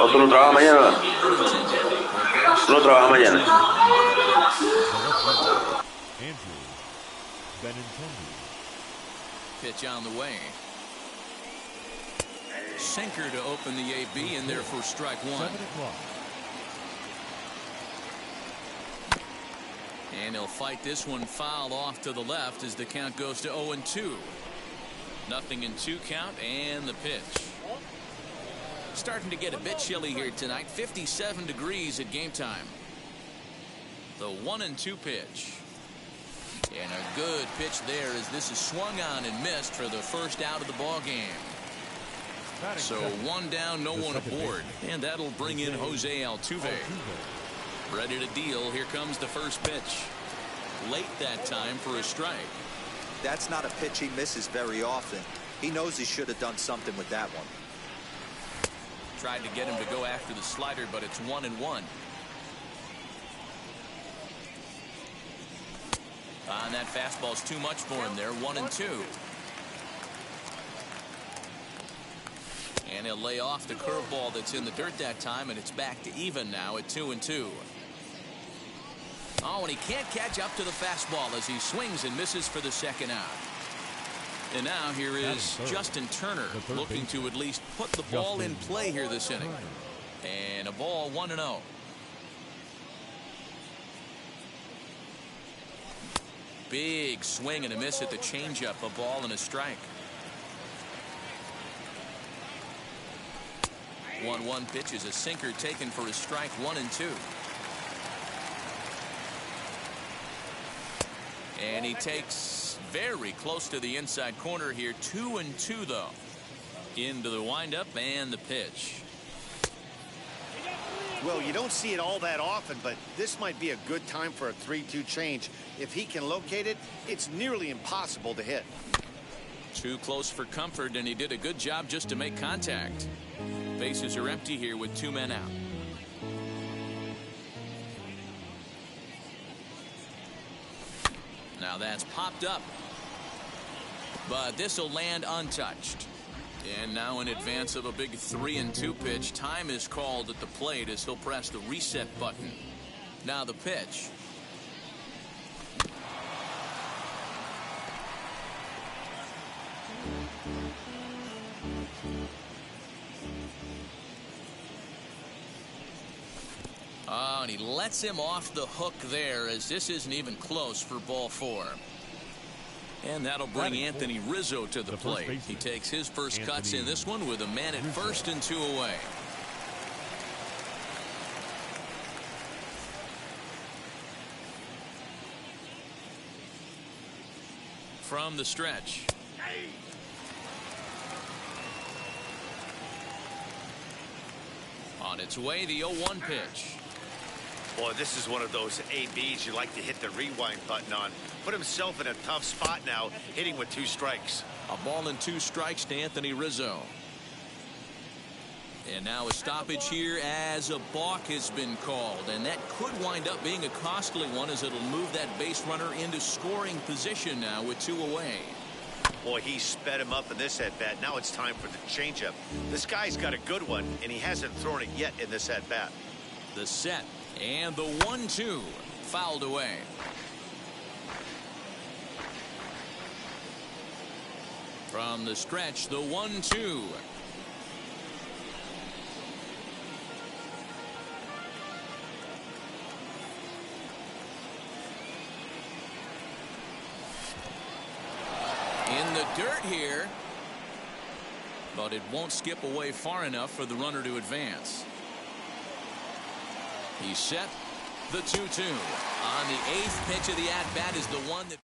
¿O tú no trabajas mañana? ¿Tú no trabajas mañana? Andrew Benintendi. Pitch on the way. Sinker to open the AB in there for strike one. 7 o'clock. And he'll fight this one foul off to the left as the count goes to 0-2. Nothing in 2 count and the pitch. Starting to get a bit chilly here tonight. 57 degrees at game time. The 1-2 pitch. And a good pitch there as this is swung on and missed for the first out of the ball game. So 1 down, no one aboard. And that'll bring in Jose Altuve. Ready to deal. Here comes the first pitch. Late that time for a strike. That's not a pitch he misses very often. He knows he should have done something with that one. Tried to get him to go after the slider, but it's 1-1. And that fastball's too much for him there. 1-2. And he'll lay off the curveball that's in the dirt that time, and it's back to even now at 2-2. Oh, and he can't catch up to the fastball as he swings and misses for the second out. And now here is Justin Turner looking to at least put the ball in play here this inning. And a ball 1-0. Big swing and a miss at the changeup. A ball and a strike. 1-1 pitch is a sinker taken for a strike. 1-2. And he takes very close to the inside corner here. 2-2 though. Into the windup and the pitch. Well, you don't see it all that often, but this might be a good time for a 3-2 change. If he can locate it, it's nearly impossible to hit. Too close for comfort, and he did a good job just to make contact. Bases are empty here with 2 men out. Now that's popped up, but this will land untouched. And now in advance of a big 3-2 pitch, time is called at the plate as he'll press the reset button. Now the pitch. Oh, and he lets him off the hook there as this isn't even close for ball 4. And that'll bring Anthony Rizzo to the plate. He takes his first cuts in this one with a man at first and 2 away. From the stretch. On its way, the 0-1 pitch. Boy, this is one of those ABs you like to hit the rewind button on. Put himself in a tough spot now, hitting with 2 strikes. A ball and 2 strikes to Anthony Rizzo. And now a stoppage here as a balk has been called. And that could wind up being a costly one as it'll move that base runner into scoring position now with 2 away. Boy, he sped him up in this at-bat. Now it's time for the changeup. This guy's got a good one, and he hasn't thrown it yet in this at-bat. The set. And the 1-2 fouled away. From the stretch, the 1-2. In the dirt here, but it won't skip away far enough for the runner to advance. He's set. The 2-2. On the 8th pitch of the at-bat is the one that...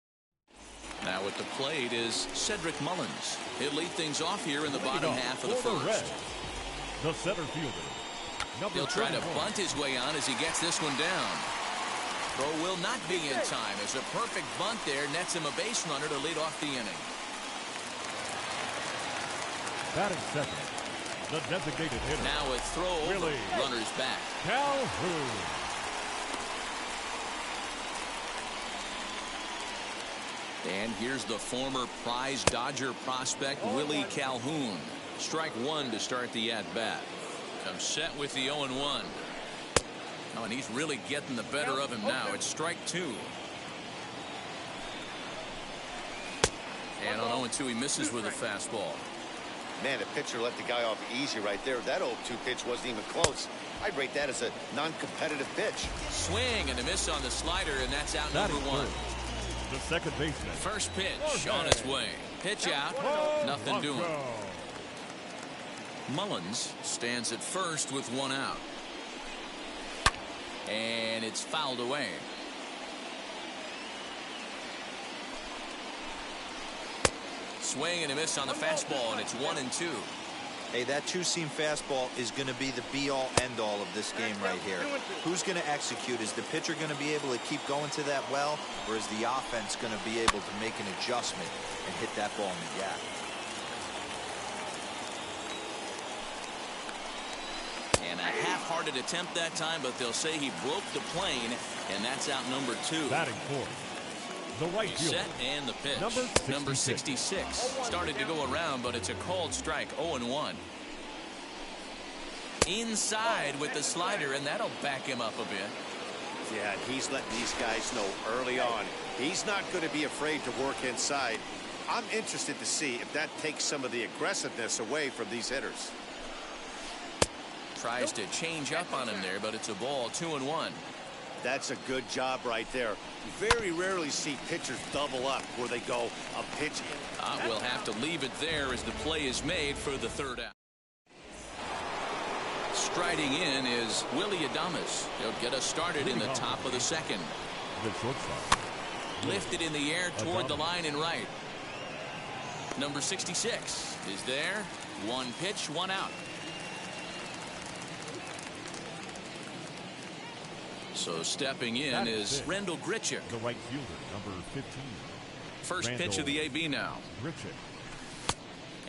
Now at the plate is Cedric Mullins. He'll lead things off here in the bottom half of the first. The center fielder. He'll try to bunt his way on as he gets this one down. Throw will not be in time as a perfect bunt there nets him a base runner to lead off the inning. Batting second, the designated hitter. Now a throw over. Runners back. Calhoun. And here's the former prize Dodger prospect Willie Calhoun. Strike 1 to start the at-bat. Comes set with the 0-1. Oh, and he's really getting the better of him now. It's strike 2. And on 0-2, he misses with a fastball. Man, the pitcher let the guy off easy right there. That 0-2 pitch wasn't even close. I'd rate that as a non-competitive pitch. Swing and a miss on the slider, and that's out number 1. The second baseman. First pitch on its way. Pitch out. Nothing doing. Mullins stands at first with 1 out. And it's fouled away. Swing and a miss on the fastball, and it's 1-2. Hey, that two-seam fastball is going to be the be-all, end-all of this game right here. Who's going to execute? Is the pitcher going to be able to keep going to that well, or is the offense going to be able to make an adjustment and hit that ball in the gap? And a half-hearted attempt that time, but they'll say he broke the plane, and that's out number 2. Batting fourth, the right fielder. Set and the pitch. Number 66. Started to go around, but it's a called strike. 0-1. Inside with the slider, and that'll back him up a bit. Yeah, he's letting these guys know early on. He's not going to be afraid to work inside. I'm interested to see if that takes some of the aggressiveness away from these hitters. Tries to change up on him there, but it's a ball. 2-1. That's a good job right there. You very rarely see pitchers double up where they go a pitch in. We'll have to leave it there as the play is made for the 3rd out. Striding in is Willy Adames. He'll get us started in the top of the 2nd. The shortstop. Lifted in the air toward the line and right. Number 66 is there. 1 pitch, 1 out. So stepping in is Rendell Grichuk. The right fielder, number 15. First pitch of the AB now. Grichuk.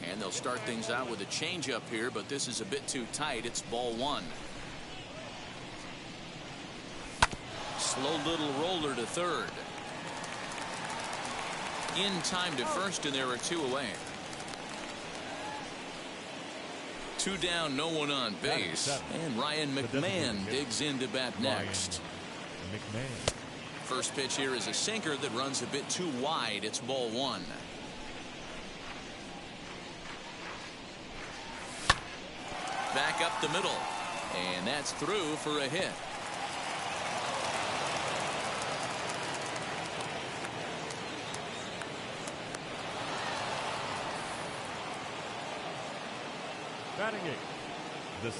And they'll start things out with a changeup here, but this is a bit too tight. It's ball 1. Slow little roller to 3rd. In time to 1st, and there are 2 away. 2 down, no one on base. And Ryan McMahon digs in to bat next. McMahon. First pitch here is a sinker that runs a bit too wide. It's ball 1. Back up the middle. And that's through for a hit. Batting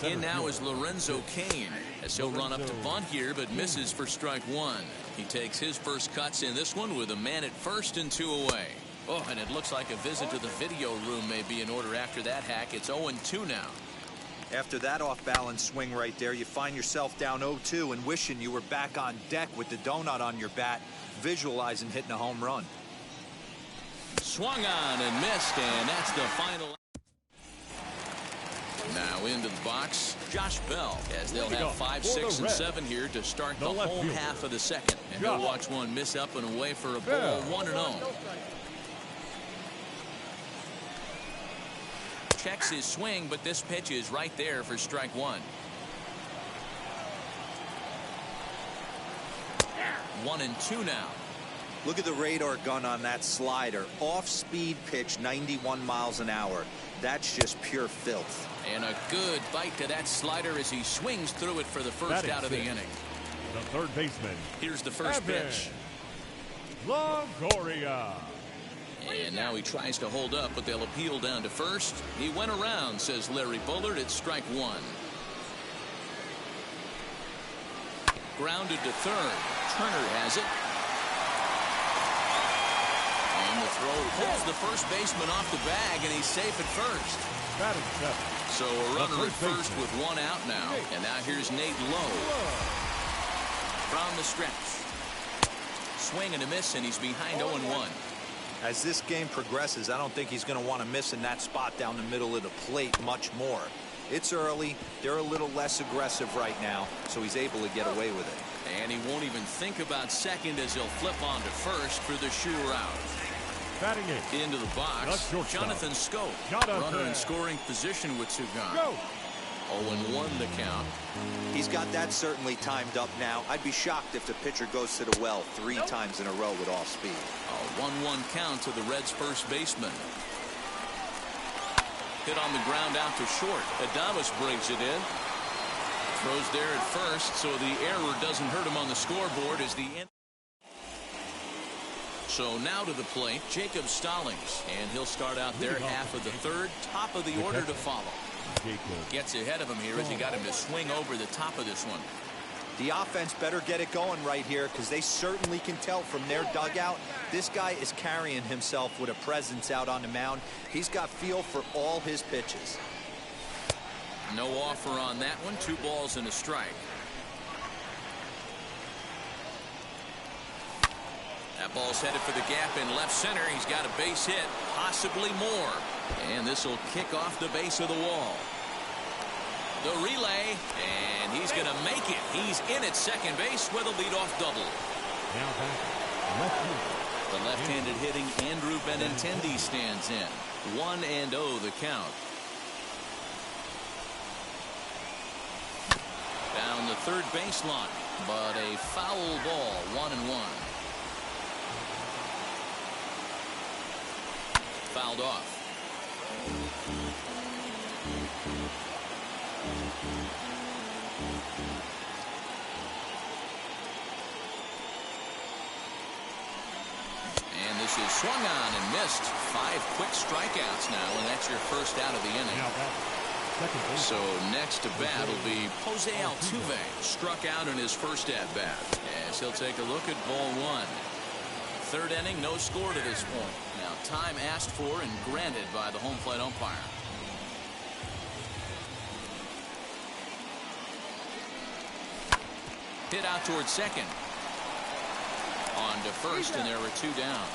8. In now is Lorenzo Cain, as he'll run up to bunt here, but misses for strike 1. He takes his first cuts in this one with a man at first and 2 away. Oh, and it looks like a visit to the video room may be in order after that hack. It's 0-2 now. After that off-balance swing right there, you find yourself down 0-2 and wishing you were back on deck with the donut on your bat, visualizing hitting a home run. Swung on and missed, and that's the final. Now into the box, Josh Bell, as they'll have 5, 6, and 7 here to start the home half of the 2nd. And he'll watch one miss up and away for a ball. 1-0. Checks his swing, but this pitch is right there for strike 1. 1-2 now. Look at the radar gun on that slider. Off-speed pitch, 91 miles an hour. That's just pure filth. And a good bite to that slider as he swings through it for the first out of the inning. The third baseman. Here's the first pitch. Longoria. And now he tries to hold up, but they'll appeal down to first. He went around, says Larry Bullard. It's strike 1. Grounded to 3rd. Turner has it. And the throw pulls the first baseman off the bag, and he's safe at first. Batting 7. So a runner at first with 1 out now. And now here's Nate Lowe. From the stretch. Swing and a miss, and he's behind 0-1. As this game progresses, I don't think he's going to want to miss in that spot down the middle of the plate much more. It's early. They're a little less aggressive right now, so he's able to get away with it. And he won't even think about second as he'll flip on to first for the sure out. Batting 8. Into the box, Jonathan Scope. Runner in scoring position with two gone. 0-1 the count. He's got that certainly timed up now. I'd be shocked if the pitcher goes to the well 3 times in a row with off speed. A 1-1 count to the Reds' first baseman. Hit on the ground out to short. Adames brings it in. Throws there at first, so the error doesn't hurt him on the scoreboard as the end. So now to the plate, Jacob Stallings, and he'll start out their half of the third. Top of the order to follow. Gets ahead of him here as he got him to swing over the top of this one. The offense better get it going right here, because they certainly can tell from their dugout this guy is carrying himself with a presence out on the mound. He's got feel for all his pitches. No offer on that one. 2 balls and a strike. That ball's headed for the gap in left center. He's got a base hit, possibly more. And this will kick off the base of the wall. The relay, and he's going to make it. He's in at second base with a leadoff double. Now back, The left-handed hitting Andrew Benintendi stands in. 1-0 the count. Down the third baseline, but a foul ball. 1-1. Fouled off. And this is swung on and missed. 5 quick strikeouts now, and that's your first out of the inning. So next to bat will be Jose Altuve. Struck out in his first at bat, as he'll take a look at ball 1. Third inning, no score to this point. Now time asked for and granted by the home plate umpire. Hit out towards second. On to first, and there were 2 down.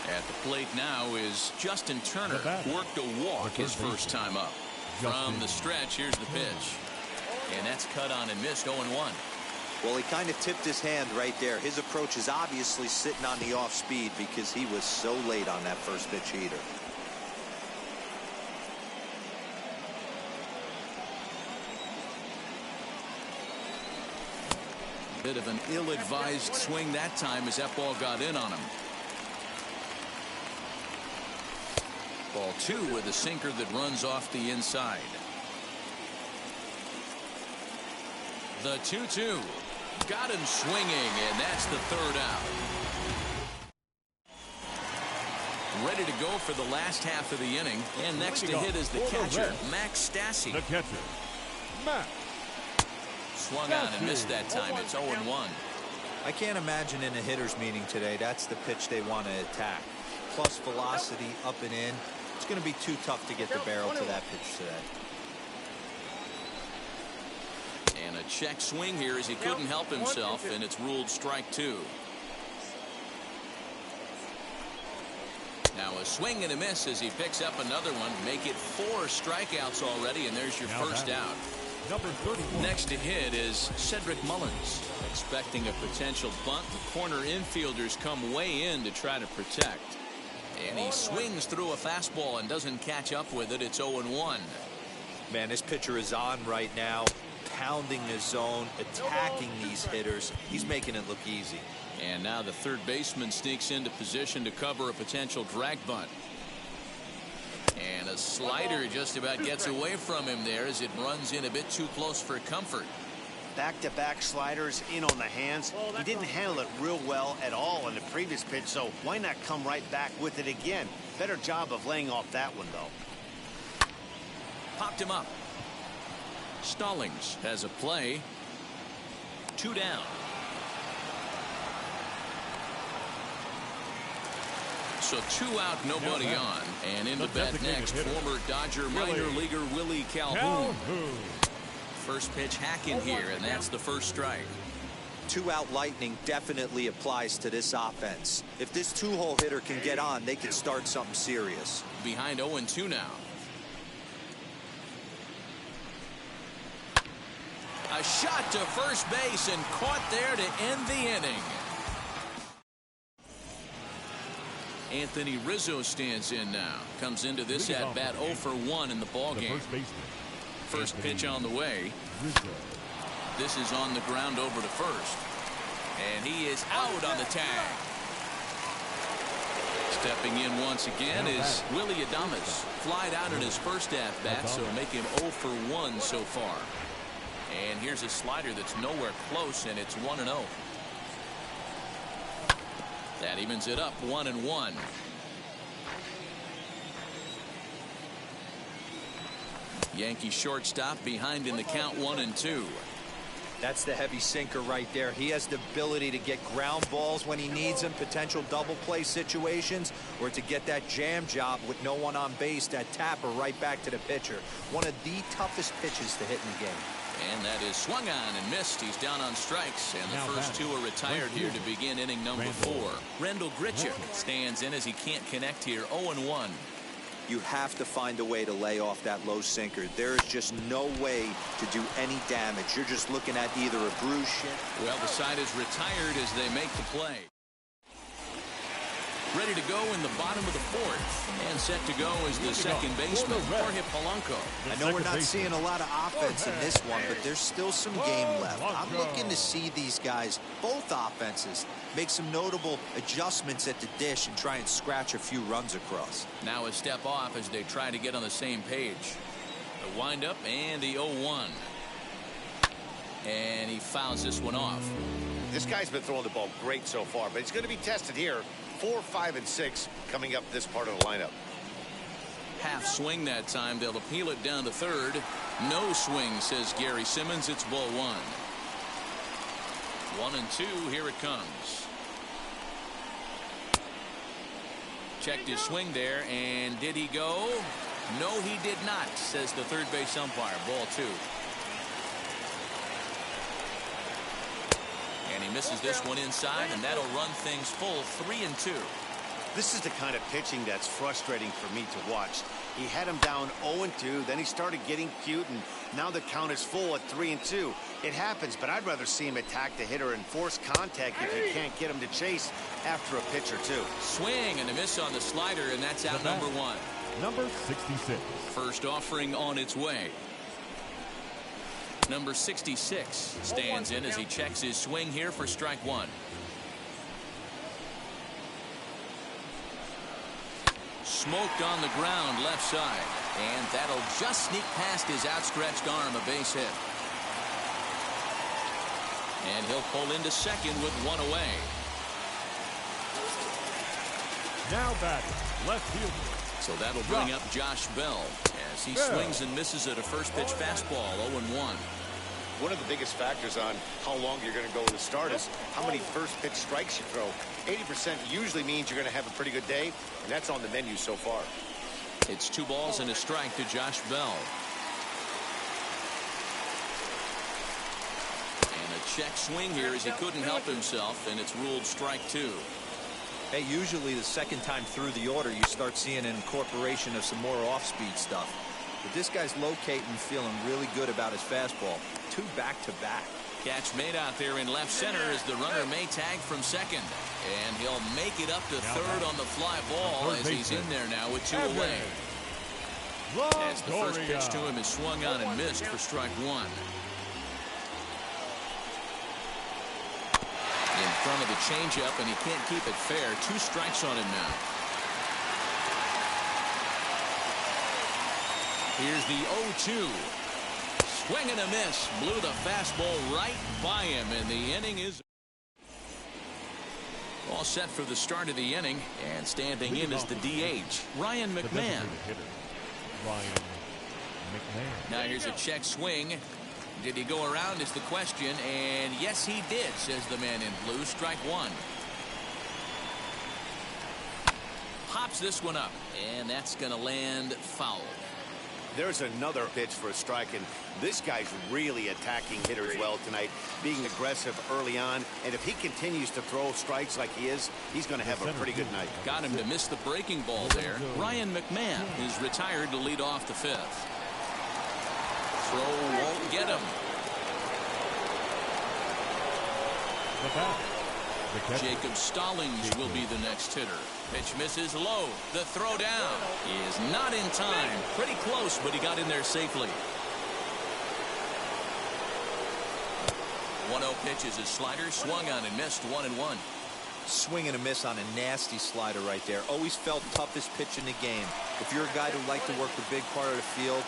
At the plate now is Justin Turner. Worked a walk his first time up. From the stretch, here's the pitch. And that's cut on and missed. 0-1. Well, he kind of tipped his hand right there. His approach is obviously sitting on the off speed because he was so late on that first pitch heater. Bit of an ill-advised swing that time as that ball got in on him. Ball 2 with a sinker that runs off the inside. The 2-2. Got him swinging, and that's the third out. Ready to go for the last half of the inning. And next to hit is the catcher, Max Stassi. The catcher, Max. Swung on and missed that time. It's 0-1. I can't imagine in a hitter's meeting today that's the pitch they want to attack. Plus velocity up and in. It's going to be too tough to get the barrel to that pitch today. And a check swing here as he couldn't help himself, and it's ruled strike 2. Now a swing and a miss as he picks up another one. Make it 4 strikeouts already, and there's your first out. Number 31. Next to hit is Cedric Mullins. Expecting a potential bunt, the corner infielders come way in to try to protect. And he swings through a fastball and doesn't catch up with it. It's 0-1. Man, this pitcher is on right now, pounding his zone, attacking these hitters. He's making it look easy. And now the third baseman sneaks into position to cover a potential drag bunt. And a slider just about gets away from him there as it runs in a bit too close for comfort. Back-to-back sliders in on the hands. He didn't handle it real well at all in the previous pitch, so why not come right back with it again? Better job of laying off that one, though. Popped him up. Stallings has a play. 2 down. So 2 out, nobody on. And into bat next, former Dodger minor leaguer Willie Calhoun. First pitch hack in here, and that's the first strike. 2-out lightning definitely applies to this offense. If this 2-hole hitter can get on, they can start something serious. Behind 0-2 now. A shot to first base and caught there to end the inning. Anthony Rizzo stands in now. Comes into this at bat 0 for 1 in the ball game. First pitch on the way. This is on the ground over to first. And he is out on the tag. Stepping in once again is Willy Adames. Flied out in his first at bat, so make him 0 for 1 so far. And here's a slider that's nowhere close, and it's 1-0. That evens it up 1-1. Yankee shortstop behind in the count 1-2. That's the heavy sinker right there. He has the ability to get ground balls when he needs them, potential double play situations, or to get that jam job with no one on base, that tapper right back to the pitcher. One of the toughest pitches to hit in the game. And that is swung on and missed. He's down on strikes, and the first two are retired here to begin inning number 4. Rendell Grichuk stands in as he can't connect here. 0-1. You have to find a way to lay off that low sinker. There is just no way to do any damage. You're just looking at either a bruise shin. Well, the side is retired as they make the play. Ready to go in the bottom of the 4th. And set to go is the second baseman, Jorge Polanco. I know we're not seeing a lot of offense in this one, but there's still some game left. I'm looking to see these guys, both offenses, make some notable adjustments at the dish and try and scratch a few runs across. Now a step off as they try to get on the same page. The windup and the 0-1. And he fouls this one off. This guy's been throwing the ball great so far, but he's going to be tested here. 4, 5, and 6 coming up this part of the lineup. Half swing that time. They'll appeal it down to third. No swing, says Gary Simmons. It's ball 1. 1-2. Here it comes. Checked his swing there, and did he go? No, he did not, says the third base umpire. Ball 2. And he misses this one inside, and that'll run things full 3-2. This is the kind of pitching that's frustrating for me to watch. He had him down 0-2, then he started getting cute, and now the count is full at 3-2. It happens, but I'd rather see him attack the hitter and force contact if you can't get him to chase after a pitch or two. Swing and a miss on the slider, and that's out number 1. Number 66. First offering on its way. Number 66 stands in as he checks his swing here for strike 1. Smoked on the ground left side, and that'll just sneak past his outstretched arm, a base hit. And he'll pull into second with 1 away. Now batting, left fielder. So that'll bring up Josh Bell as he swings and misses at a first pitch fastball. 0-1. One of the biggest factors on how long you're going to go with the start is how many first pitch strikes you throw. 80% usually means you're going to have a pretty good day, and that's on the menu so far. It's 2 balls and a strike to Josh Bell. And a check swing here as he couldn't help himself, and it's ruled strike 2. Hey, usually the second time through the order, you start seeing an incorporation of some more off-speed stuff. But this guy's locating, feeling really good about his fastball. 2 back-to-back. Catch made out there in left center as the runner may tag from second. And he'll make it up to third on the fly ball as he's in there now with 2 away. As the first pitch to him is swung on and missed for strike 1. In front of the changeup, and he can't keep it fair. 2 strikes on him now. Here's the 0-2. Swing and a miss. Blew the fastball right by him, and the inning is all set for the start of the inning. And standing in is the DH, Ryan McMahon. Now here's a check swing. Did he go around is the question, and yes he did, says the man in blue. Strike 1. Pops this one up, and that's going to land foul. There's another pitch for a strike, and this guy's really attacking hitters well tonight, being aggressive early on, and if he continues to throw strikes like he is, he's going to have a pretty good night. Got him to miss the breaking ball there. Ryan McMahon is retired to lead off the 5th. Throw won't get him. Jacob Stallings will be the next hitter. Pitch misses low. The throw down is not in time. Pretty close, but he got in there safely. 1-0 pitch is a slider, swung on and missed, 1-1. Swing and a miss on a nasty slider right there. Always felt toughest pitch in the game. If you're a guy who liked to work the big part of the field,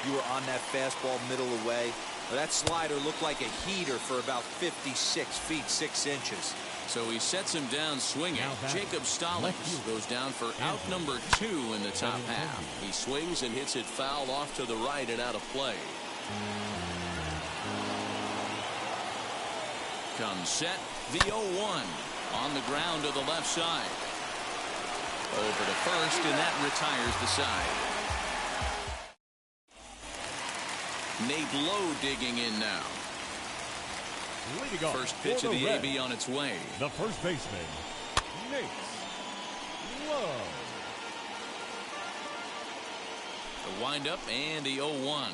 you were on that fastball middle away. Well, that slider looked like a heater for about 56 feet 6 inches. So he sets him down swinging. Jacob Stallings goes down for out number 2 in the top half. He swings and hits it foul off to the right and out of play. Comes set, the 0-1 on the ground to the left side. Over to first, and that retires the side. Nate Lowe digging in now. Leading off First pitch for of the Reds, AB on its way. the first baseman, Nate Lowe. The windup and the 0-1.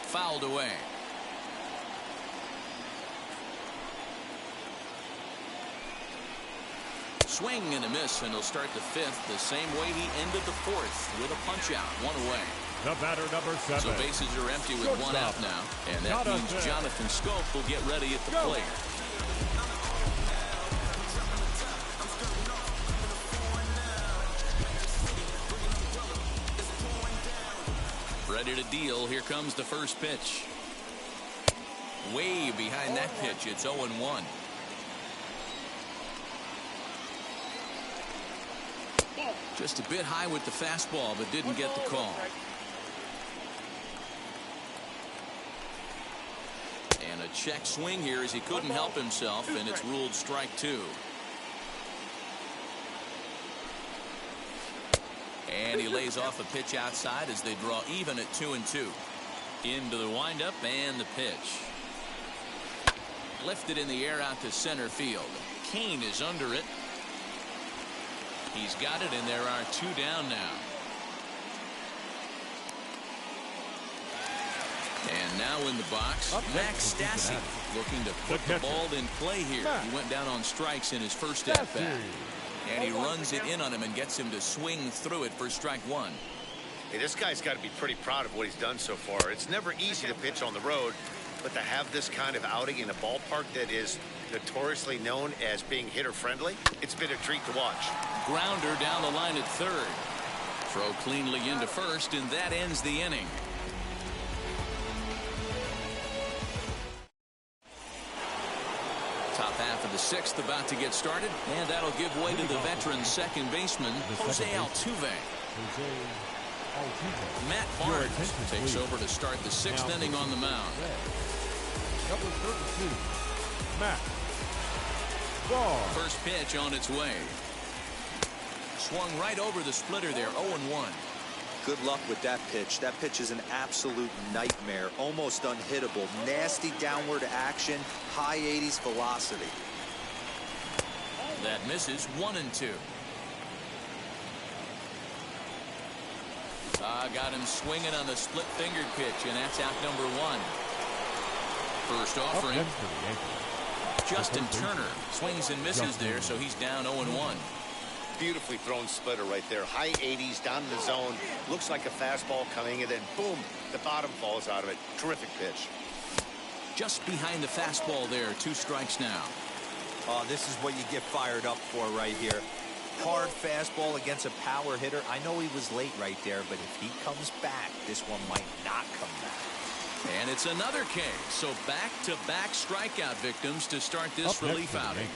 Fouled away. Swing and a miss, and he'll start the 5th the same way he ended the 4th with a punch out, 1 away. The batter, number 7. So bases are empty with Shortstop, 1 out now, and that means Jonathan Schoop will get ready at the plate. Ready to deal. Here comes the first pitch. Way behind that pitch. It's 0-1. Just a bit high with the fastball, but didn't get the call. And a check swing here as he couldn't help himself, and it's ruled strike 2. And he lays off a pitch outside as they draw even at 2-2. Into the windup and the pitch. Lifted in the air out to center field. Kane is under it. He's got it, and there are 2 down now. And now in the box, Max Stassi looking to put the ball in play here. He went down on strikes in his first at-bat. And he runs it in on him and gets him to swing through it for strike 1. Hey, this guy's got to be pretty proud of what he's done so far. It's never easy to pitch on the road, but to have this kind of outing in a ballpark that is notoriously known as being hitter-friendly, it's been a treat to watch. Grounder down the line at 3rd. Throw cleanly into first, and that ends the inning. Top half of the 6th about to get started, and that'll give way to the veteran second baseman, Jose Altuve. Matt Barnes takes over to start the 6th inning on the mound. Number 32, Matt Barnes. First pitch on its way. Swung right over the splitter there, 0-1. Good luck with that pitch. That pitch is an absolute nightmare. Almost unhittable. Nasty downward action. High 80s velocity. That misses, 1-2. Got him swinging on the split-fingered pitch, and that's out number 1. First offering. Justin Turner swings and misses there, so he's down 0-1. Beautifully thrown splitter right there. High 80s down in the zone. Looks like a fastball coming, and then boom, the bottom falls out of it. Terrific pitch. Just behind the fastball there. 2 strikes now. Oh, this is what you get fired up for right here. Hard fastball against a power hitter. I know he was late right there, but if he comes back, this one might not come back. And it's another K. So back-to-back strikeout victims to start this relief outing.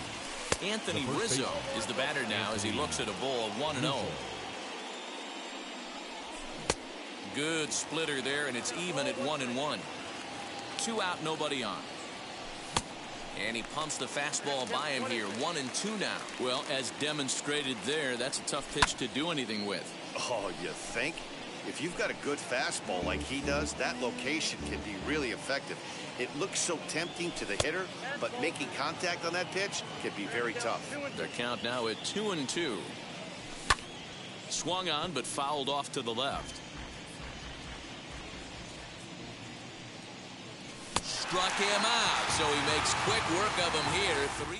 Anthony Rizzo is the batter now as he looks at a ball of 1-0. Good splitter there, and it's even at 1-1. 2 out, nobody on. And he pumps the fastball by him here. 1-2 now. Well, as demonstrated there, that's a tough pitch to do anything with. Oh, you think? If you've got a good fastball like he does, that location can be really effective. It looks so tempting to the hitter, but making contact on that pitch can be very tough. The count now at 2-2. Swung on but fouled off to the left. Struck him out, so he makes quick work of him here. 3.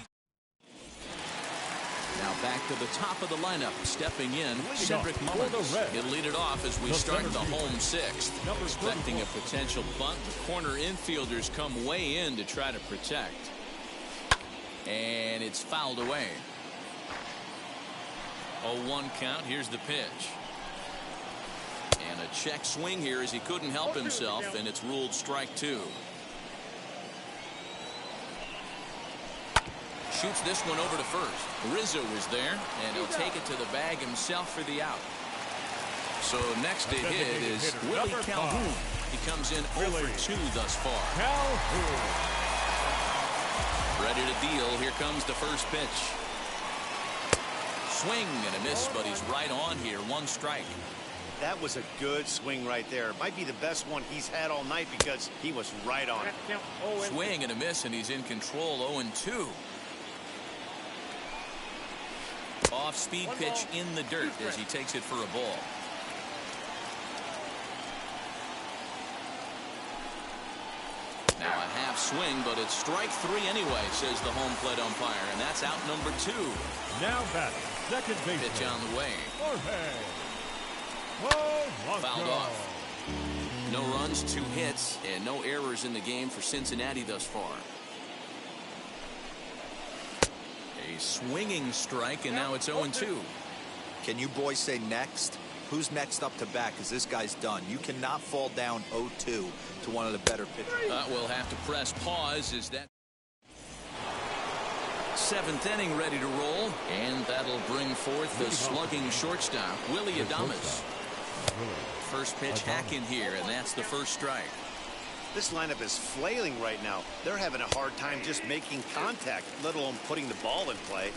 Now back to the top of the lineup. Stepping in, Cedric Mullins. He'll lead it off as we start the home 6th. Expecting a potential bunt. The corner infielders come way in to try to protect. And it's fouled away. 0-1 count. Here's the pitch. And a check swing here as he couldn't help himself, and it's ruled strike 2. Shoots this one over to first. Rizzo is there, and he'll take it to the bag himself for the out. So next to hit is Willie Calhoun. He comes in 0 for 2 thus far. Ready to deal. Here comes the first pitch. Swing and a miss, but he's right on here. 1 strike. That was a good swing right there. Might be the best one he's had all night because he was right on it. Swing and a miss, and he's in control. 0-2. Off-speed pitch in the dirt as he takes it for a ball. Now a half swing, but it's strike 3 anyway, says the home plate umpire, and that's out number 2. Now batting, second base. Pitch on the way. Fouled off. No runs, 2 hits, and no errors in the game for Cincinnati thus far. A swinging strike, and now it's 0-2. Can you boys say next? Who's next up to bat? Because this guy's done. You cannot fall down 0-2 to one of the better pitchers. We'll have to press pause. Is that 7th inning ready to roll? And that'll bring forth the slugging shortstop, Willie Adames. First pitch hack in here, and that's the first strike. This lineup is flailing right now. They're having a hard time just making contact, let alone putting the ball in play.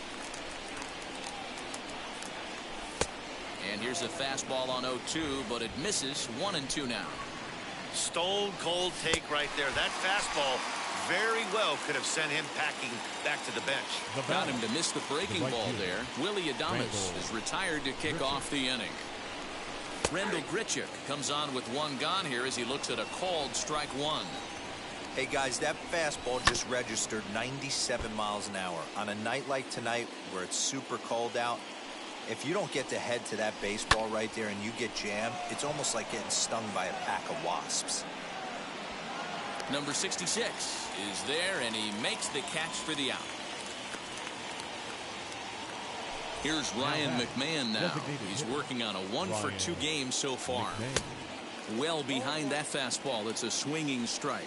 And here's a fastball on 0-2, but it misses. 1-2 now. Stone cold take right there. That fastball very well could have sent him packing back to the bench. Got him to miss the breaking ball there. Willie Adames is retired to kick off the inning. Randall Grichuk comes on with 1 gone here as he looks at a called strike 1. Hey guys, that fastball just registered 97 miles an hour. On a night like tonight where it's super cold out, if you don't get to head to that baseball right there and you get jammed, it's almost like getting stung by a pack of wasps. Number 66 is there, and he makes the catch for the out. Here's Ryan McMahon now. He's working on a 1 for 2 game so far. Well behind that fastball. It's a swinging strike.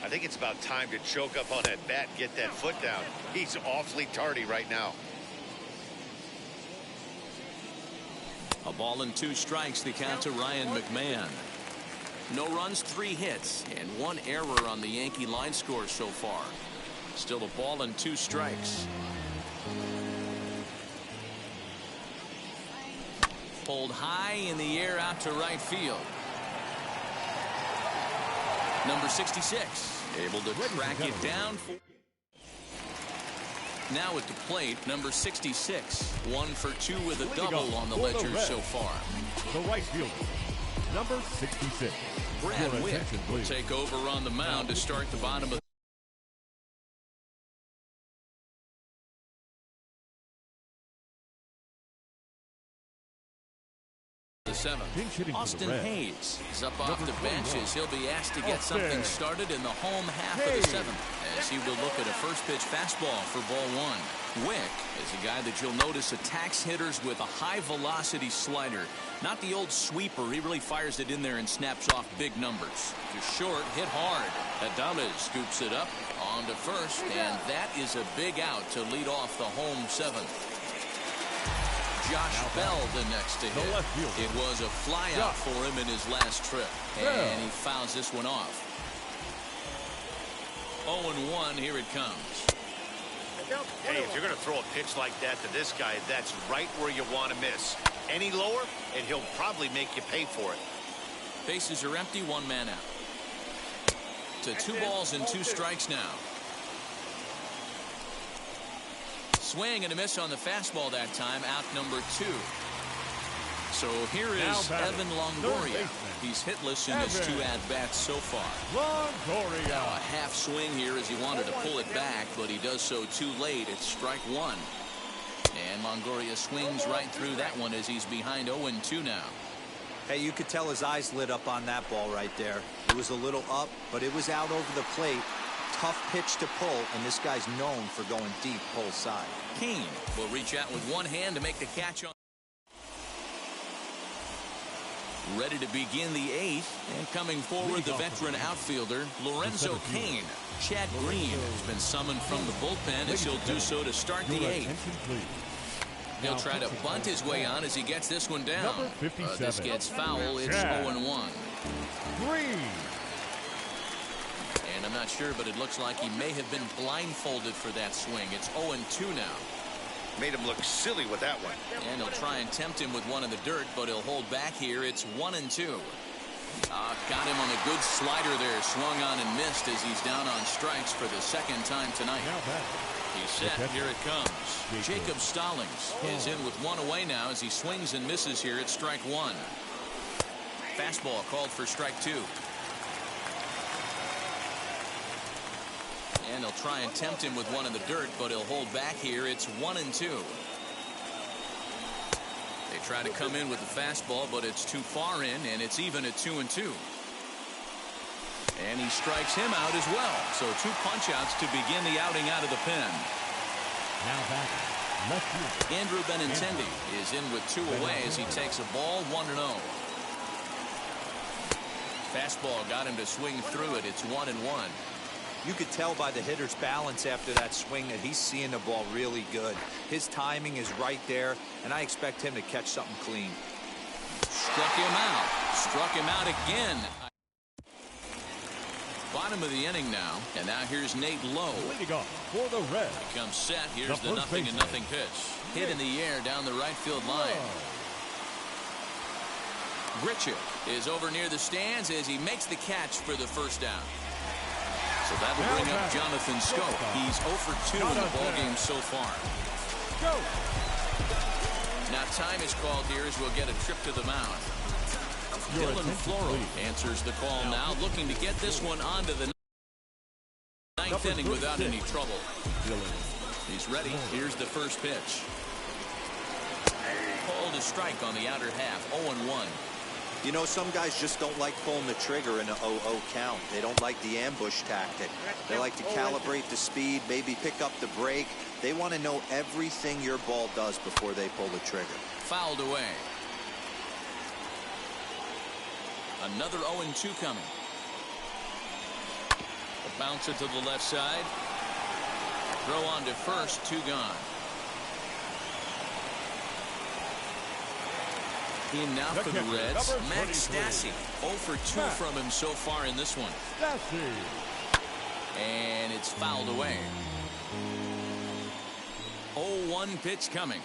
I think it's about time to choke up on that bat and get that foot down. He's awfully tardy right now. A ball and 2 strikes, the count to Ryan McMahon. No runs, 3 hits, and 1 error on the Yankee line score so far. Still a ball and 2 strikes. Pulled high in the air out to right field. Number 66 able to track it down. Now at the plate, number 66, 1 for 2 with a double on the ledger so far. The right fielder, number 66. Brad Wick will take over on the mound to start the bottom of the 7th. Austin Hayes is up off the bench as he'll be asked to get something started in the home half of the 7th, as he will look at a first pitch fastball for ball 1. Wick is a guy that you'll notice attacks hitters with a high velocity slider. Not the old sweeper. He really fires it in there and snaps off big numbers. To short, hit hard. Adames scoops it up on to first, and that is a big out to lead off the home 7th. Josh Bell the next to hit. It was a fly out for him in his last trip, and he fouls this one off. 0-1, here it comes. Hey, if you're going to throw a pitch like that to this guy, that's right where you want to miss. Any lower, and he'll probably make you pay for it. Bases are empty, 1 man out. To 2 balls and 2 strikes now. Swing and a miss on the fastball that time, out number 2. So here is Evan Longoria. He's hitless in his 2 at-bats so far. Longoria. Now a half swing here as he wanted to pull it back, but he does so too late. It's strike 1. And Longoria swings right through that one as he's behind 0-2 now. Hey, you could tell his eyes lit up on that ball right there. It was a little up, but it was out over the plate. Tough pitch to pull, and this guy's known for going deep pull side. Kane will reach out with one hand to make the catch on. Ready to begin the 8th, and coming forward the veteran outfielder Lorenzo Cain. Chad Green has been summoned from the bullpen as he'll do so to start the 8th. He'll try to bunt his way on as he gets this one down. This gets foul. It's 0-1. Green. And I'm not sure, but it looks like he may have been blindfolded for that swing. It's 0-2 now. Made him look silly with that one. And he'll try and tempt him with one in the dirt, but he'll hold back here. It's 1-2. Got him on a good slider there. Swung on and missed as he's down on strikes for the 2nd time tonight. He's set. Here it comes. Jacob Stallings is in with 1 away now as he swings and misses here at strike 1. Fastball called for strike 2. And he'll try and tempt him with one in the dirt, but he'll hold back here. It's 1-2. They try to come in with the fastball, but it's too far in, and it's even at 2-2. And he strikes him out as well. So 2 punch-outs to begin the outing out of the pen. Now back. Left field. Andrew Benintendi is in with 2 away as he takes a ball 1-0. Fastball got him to swing through it. It's 1-1. You could tell by the hitter's balance after that swing that he's seeing the ball really good. His timing is right there, and I expect him to catch something clean. Struck him out. Struck him out again. Bottom of the inning now, and now here's Nate Lowe. Leading off for the Reds. He comes set. Here's the 0-0 pitch. Hit in the air down the right field line. Grichuk is over near the stands as he makes the catch for the first down. So that'll bring up Jonathan Schoop. He's 0 for 2 in the ballgame so far. Now time is called here as we'll get a trip to the mound. Dylan Floro answers the call now, looking to get this one onto the 9th inning without any trouble. He's ready. Here's the first pitch. Called a strike on the outer half. 0-1. You know, some guys just don't like pulling the trigger in an 0-0 count. They don't like the ambush tactic. They like to calibrate the speed, maybe pick up the brake. They want to know everything your ball does before they pull the trigger. Fouled away. Another 0-2 coming. A bouncer to the left side. Throw on to first. 2 gone. In now for the Reds, Max Stassi. 0 for 2 from him so far in this one. And it's fouled away. 0-1 pitch coming.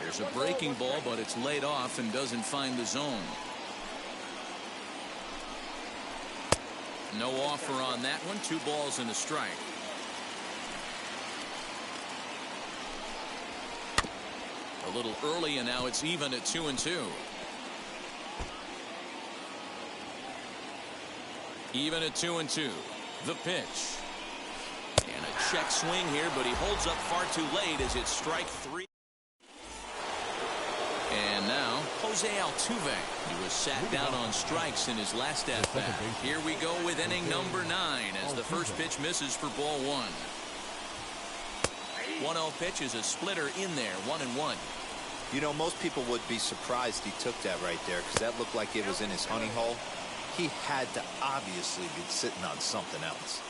There's a breaking ball, but it's laid off and doesn't find the zone. No offer on that one. 2 balls and a strike. A little early, and now it's even at 2-2. Even at 2-2. The pitch. And a check swing here, but he holds up far too late as it's strike 3. And now Jose Altuve. He was sat down on strikes in his last at bat. Here we go with inning number 9 as the first pitch misses for ball 1. 1-0 pitch is a splitter in there. 1-1. You know, most people would be surprised he took that right there because that looked like it was in his honey hole. He had to obviously be sitting on something else.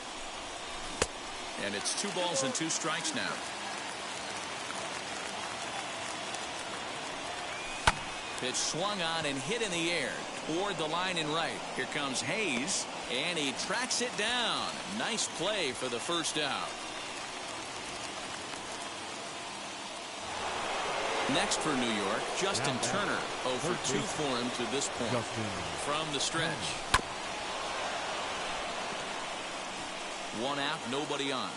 And it's 2 balls and 2 strikes now. Pitch swung on and hit in the air toward the line and right. Here comes Hayes, and he tracks it down. Nice play for the first out. Next for New York, Justin Turner. 0 for 2 for him to this point. From the stretch. 1 out, nobody on.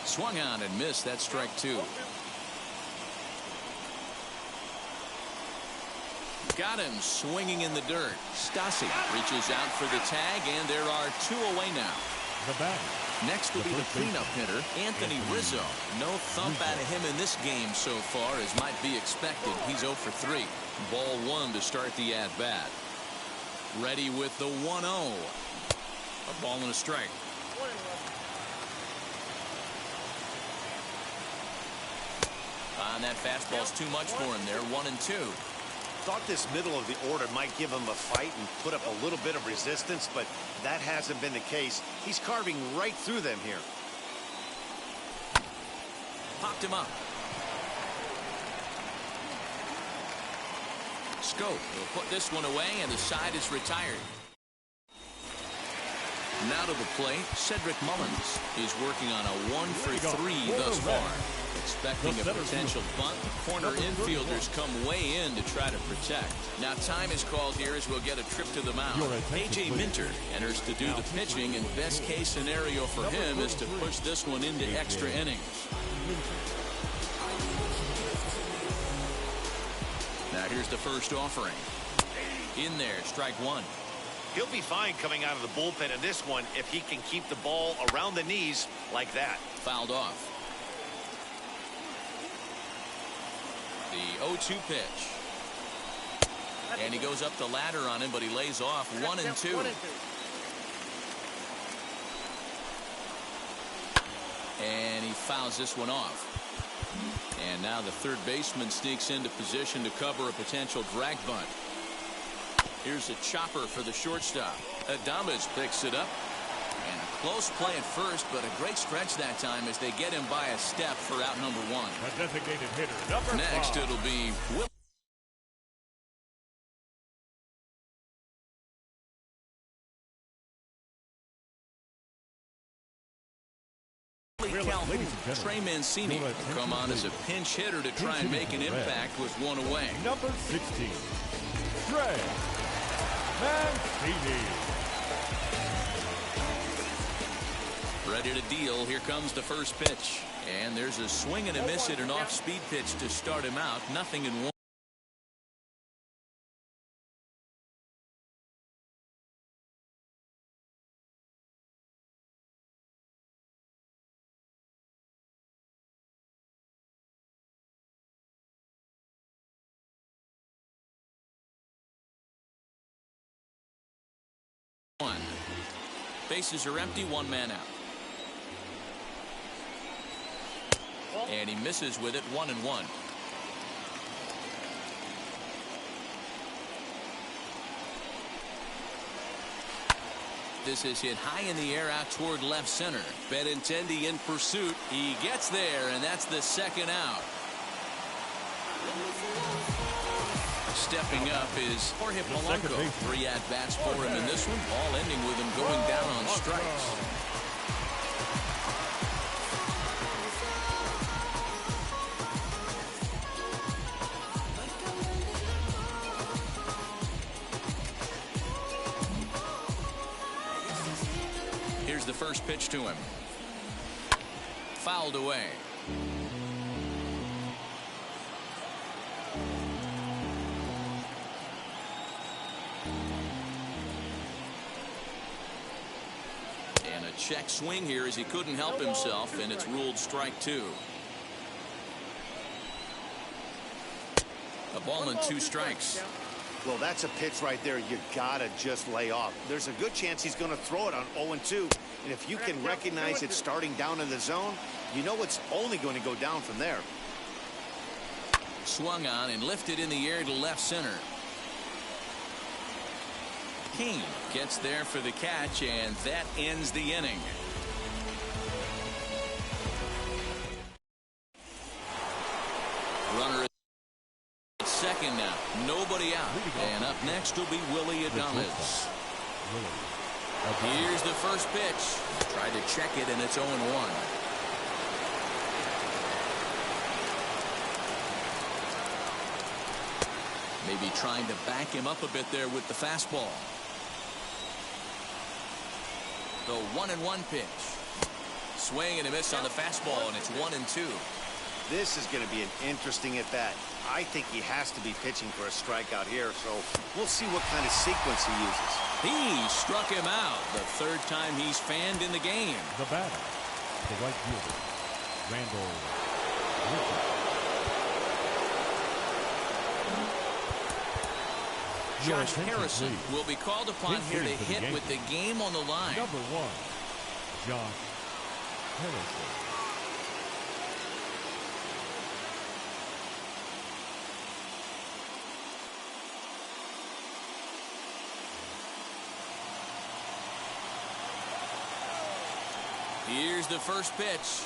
Swung on and missed. That strike 2. Got him swinging in the dirt. Stassi reaches out for the tag, and there are 2 away now. The batter. Next will be the cleanup hitter, Anthony Rizzo. No thump out of him in this game so far, as might be expected. He's 0 for 3. Ball 1 to start the at-bat. Ready with the 1-0. A ball and a strike. And that fastball's too much for him there. 1-2. Thought this middle of the order might give him a fight and put up a little bit of resistance, but that hasn't been the case. He's carving right through them here. Popped him up. Scope will put this one away, and the side is retired. Now to the plate, Cedric Mullins is working on a 1 for 3 thus far. Expecting a potential bunt. Corner infielders come way in to try to protect. Now time is called here as we'll get a trip to the mound. A.J. Minter enters to do the pitching, and best case scenario for him is to push this one into extra innings. Now here's the first offering. In there, strike 1. He'll be fine coming out of the bullpen in this one if he can keep the ball around the knees like that. Fouled off. The 0-2 pitch. And he goes up the ladder on him, but he lays off. 1-2. And he fouls this one off. And now the third baseman sneaks into position to cover a potential drag bunt. Here's a chopper for the shortstop. Adames picks it up. And a close play at first, but a great stretch that time as they get him by a step for out number 1. A designated hitter, number Next, 5. it'll be Willie Calhoun. Trey Mancini will come on as a pinch hitter to try and make an impact with 1 away. Number 16, Trey Mancini. Ready to deal. Here comes the first pitch. And there's a swing and a miss at an off-speed pitch to start him out. 0-1. Bases are empty. 1 man out. And he misses with it. 1-1. This is hit high in the air out toward left center. Benintendi in pursuit. He gets there, and that's the second out. Stepping up is Jorge Polanco. 3 at-bats for him in this one, all ending with him going down on strikes. Here's the first pitch to him. Fouled away. Check swing here as he couldn't help himself, and it's ruled strike 2. A ball and 2 strikes. Well, that's a pitch right there you gotta just lay off. There's a good chance he's going to throw it on 0-2, and if you can recognize it starting down in the zone, you know it's only going to go down from there. Swung on and lifted in the air to left center. King gets there for the catch, and that ends the inning. Runner at second now. Nobody out. And up next will be Willie Adames. Here's the first pitch. Tried to check it, and it's 0-1. Maybe trying to back him up a bit there with the fastball. The 1-1 pitch. Swing and a miss on the fastball, and it's 1-2. This is going to be an interesting at-bat. I think he has to be pitching for a strikeout here, so we'll see what kind of sequence he uses. He struck him out the third time he's fanned in the game. The batter, the right fielder, Randall Richards. Josh Harrison will be called upon here to hit with the game on the line. Number 1, Josh Harrison. Here's the first pitch.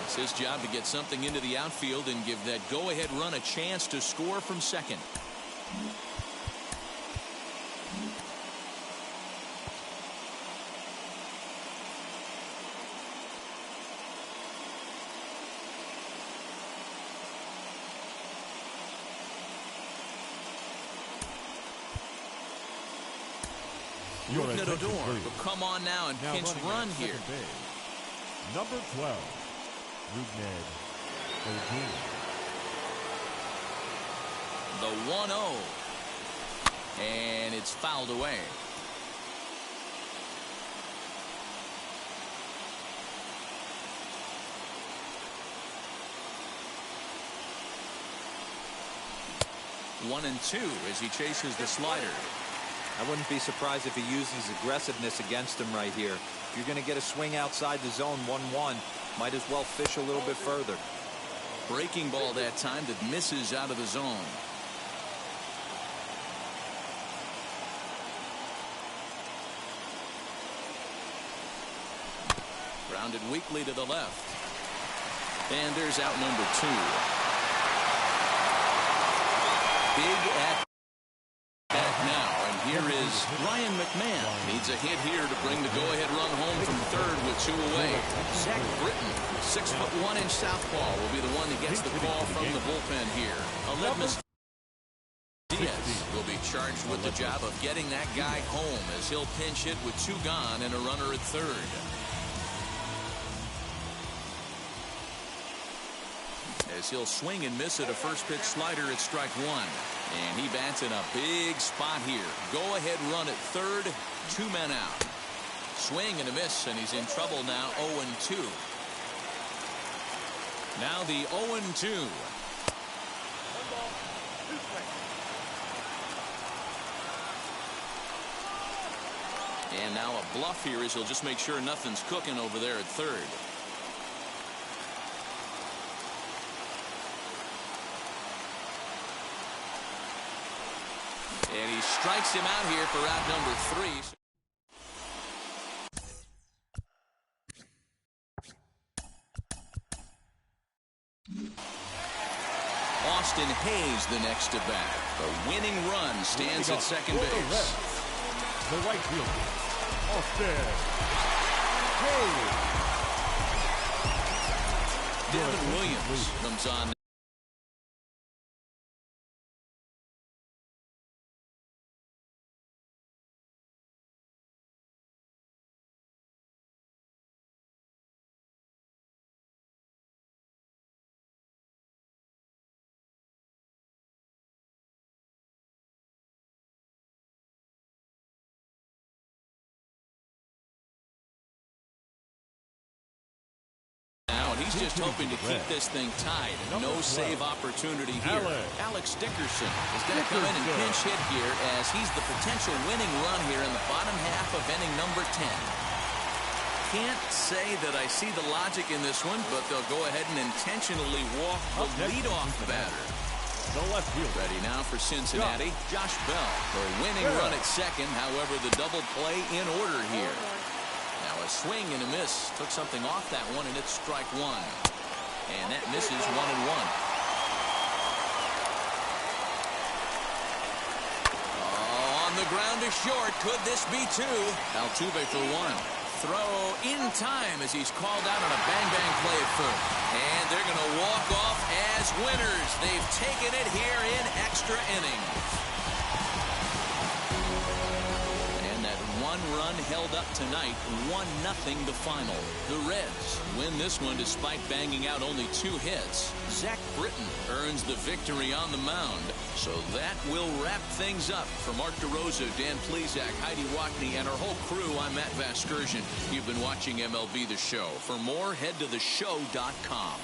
It's his job to get something into the outfield and give that go-ahead run a chance to score from second. Rougned Odor will come on now and pinch run here. Number 12, Rougned Odor. The 1-0. And it's fouled away. One and two as he chases the slider. I wouldn't be surprised if he uses aggressiveness against him right here. If you're going to get a swing outside the zone 1-1, might as well fish a little bit further. Breaking ball that time that misses out of the zone. Grounded weakly to the left. And there's out number 2. Big at bat now. And here is Ryan McMahon. Needs a hit here to bring the go-ahead run home from third with 2 away. Zach Britton, 6'1" southpaw, will be the one that gets the call from the bullpen here. Aledmys Diaz will be charged with the job of getting that guy home as he'll pinch hit with 2 gone and a runner at third. As he'll swing and miss at a first pitch slider at strike 1. And he bats in a big spot here. Go ahead run at third. 2 men out. Swing and a miss, and he's in trouble now. 0-2. Now the 0-2. And now a bluff here as he'll just make sure nothing's cooking over there at third. And he strikes him out here for out number 3. Austin Hayes the next to bat. The winning run stands at second base. The right fielder, Austin Hayes. Devin Williams comes on. He's just hoping to keep this thing tied. No save opportunity here. Alex Dickerson is going to come in and pinch hit here as he's the potential winning run here in the bottom half of inning number 10. Can't say that I see the logic in this one, but they'll go ahead and intentionally walk the leadoff batter. The left field. Ready now for Cincinnati. Josh Bell, the winning run at second. However, the double play in order here. Now a swing and a miss. Took something off that one, and it's strike 1. And that misses 1-1. Oh, on the ground to short. Could this be 2? Altuve for 1. Throw in time as he's called out on a bang-bang play at first. And they're going to walk off as winners. They've taken it here in extra innings. And that 1 run held up tonight, 1-0 the final. The Reds win this one despite banging out only 2 hits. Zach Britton earns the victory on the mound. So that will wrap things up. For Mark DeRosa, Dan Plesac, Heidi Watney, and our whole crew, I'm Matt Vasgersian. You've been watching MLB The Show. For more, head to theshow.com.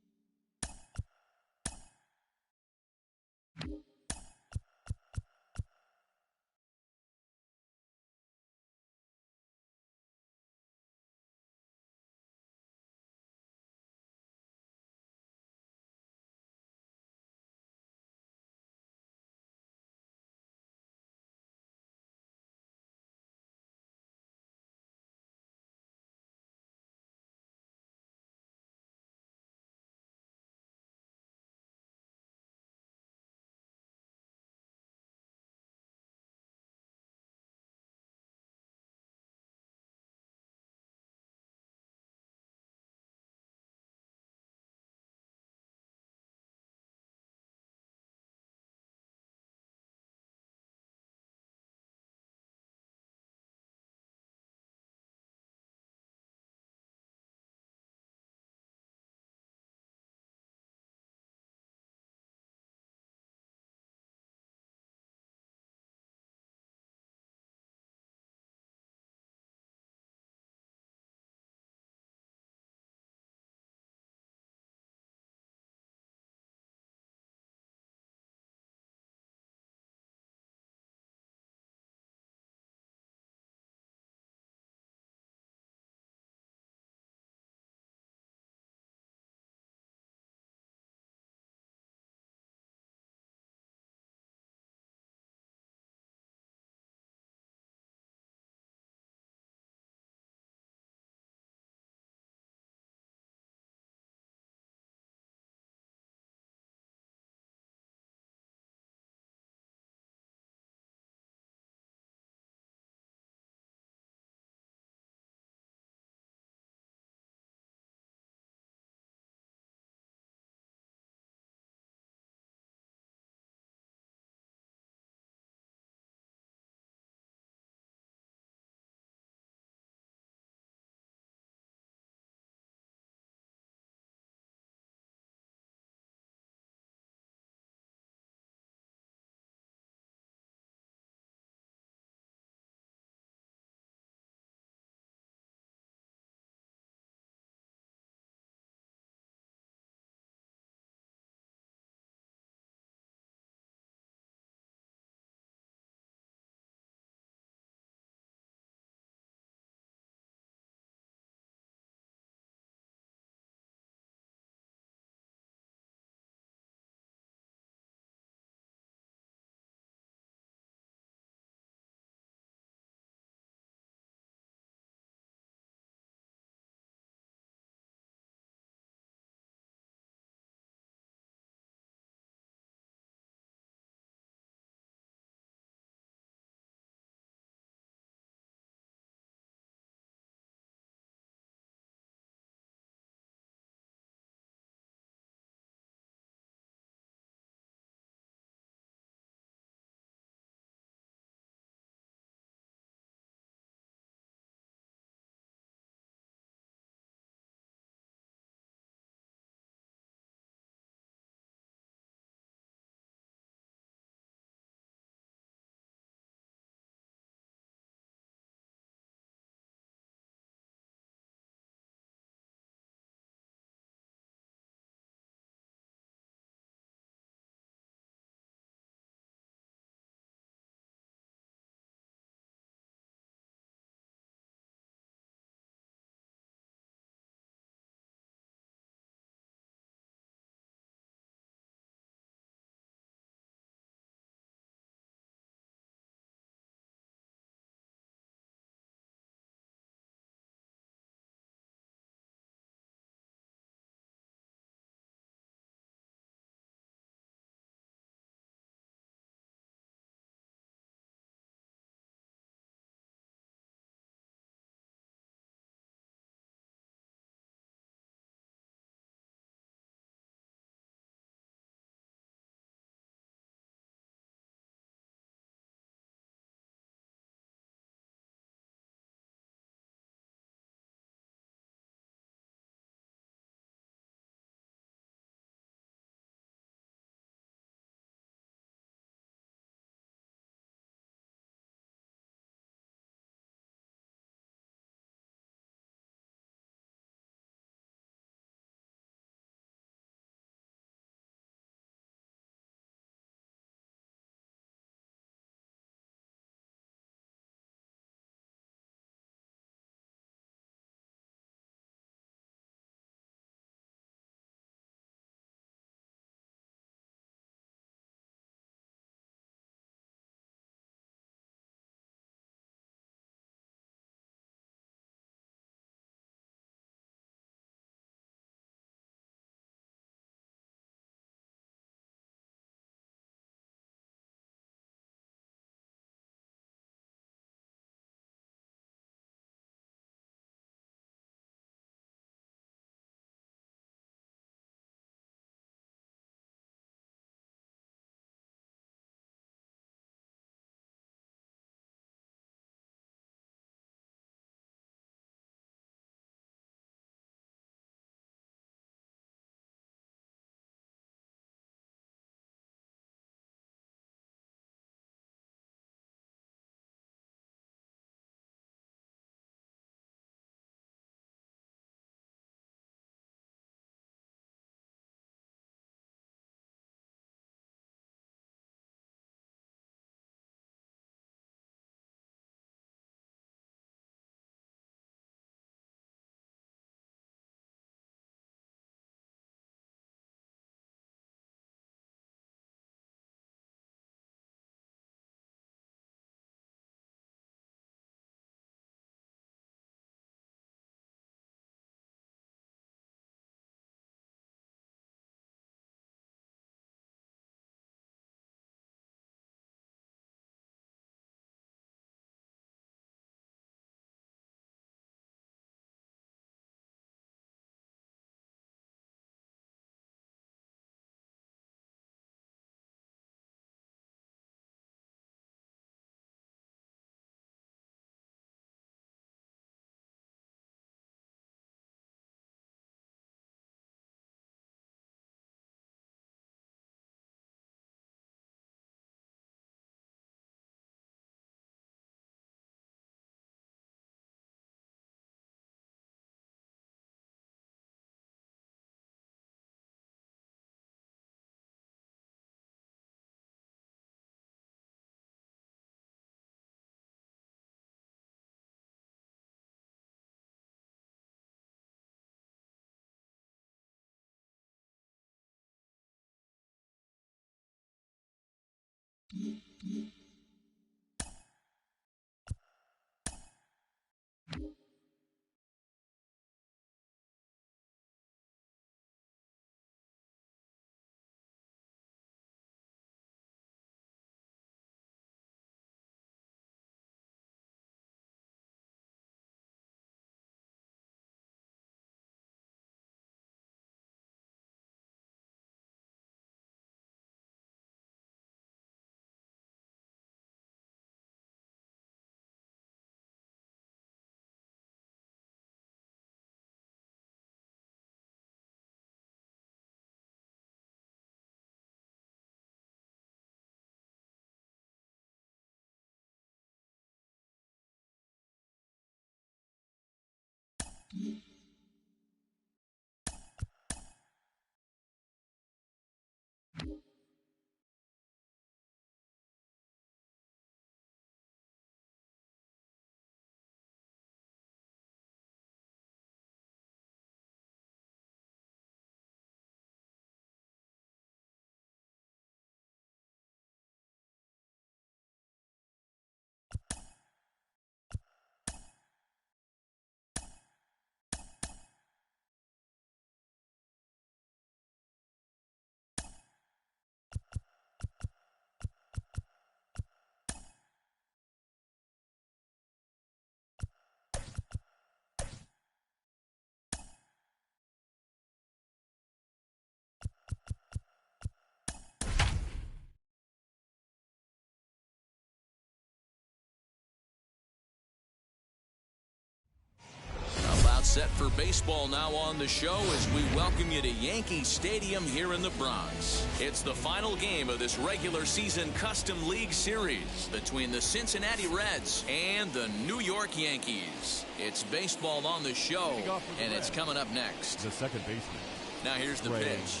Set for baseball now on the show as we welcome you to Yankee Stadium here in the Bronx. It's the final game of this regular season Custom League Series between the Cincinnati Reds and the New York Yankees. It's baseball on the show, and it's coming up next. The second baseman. Now here's the pitch.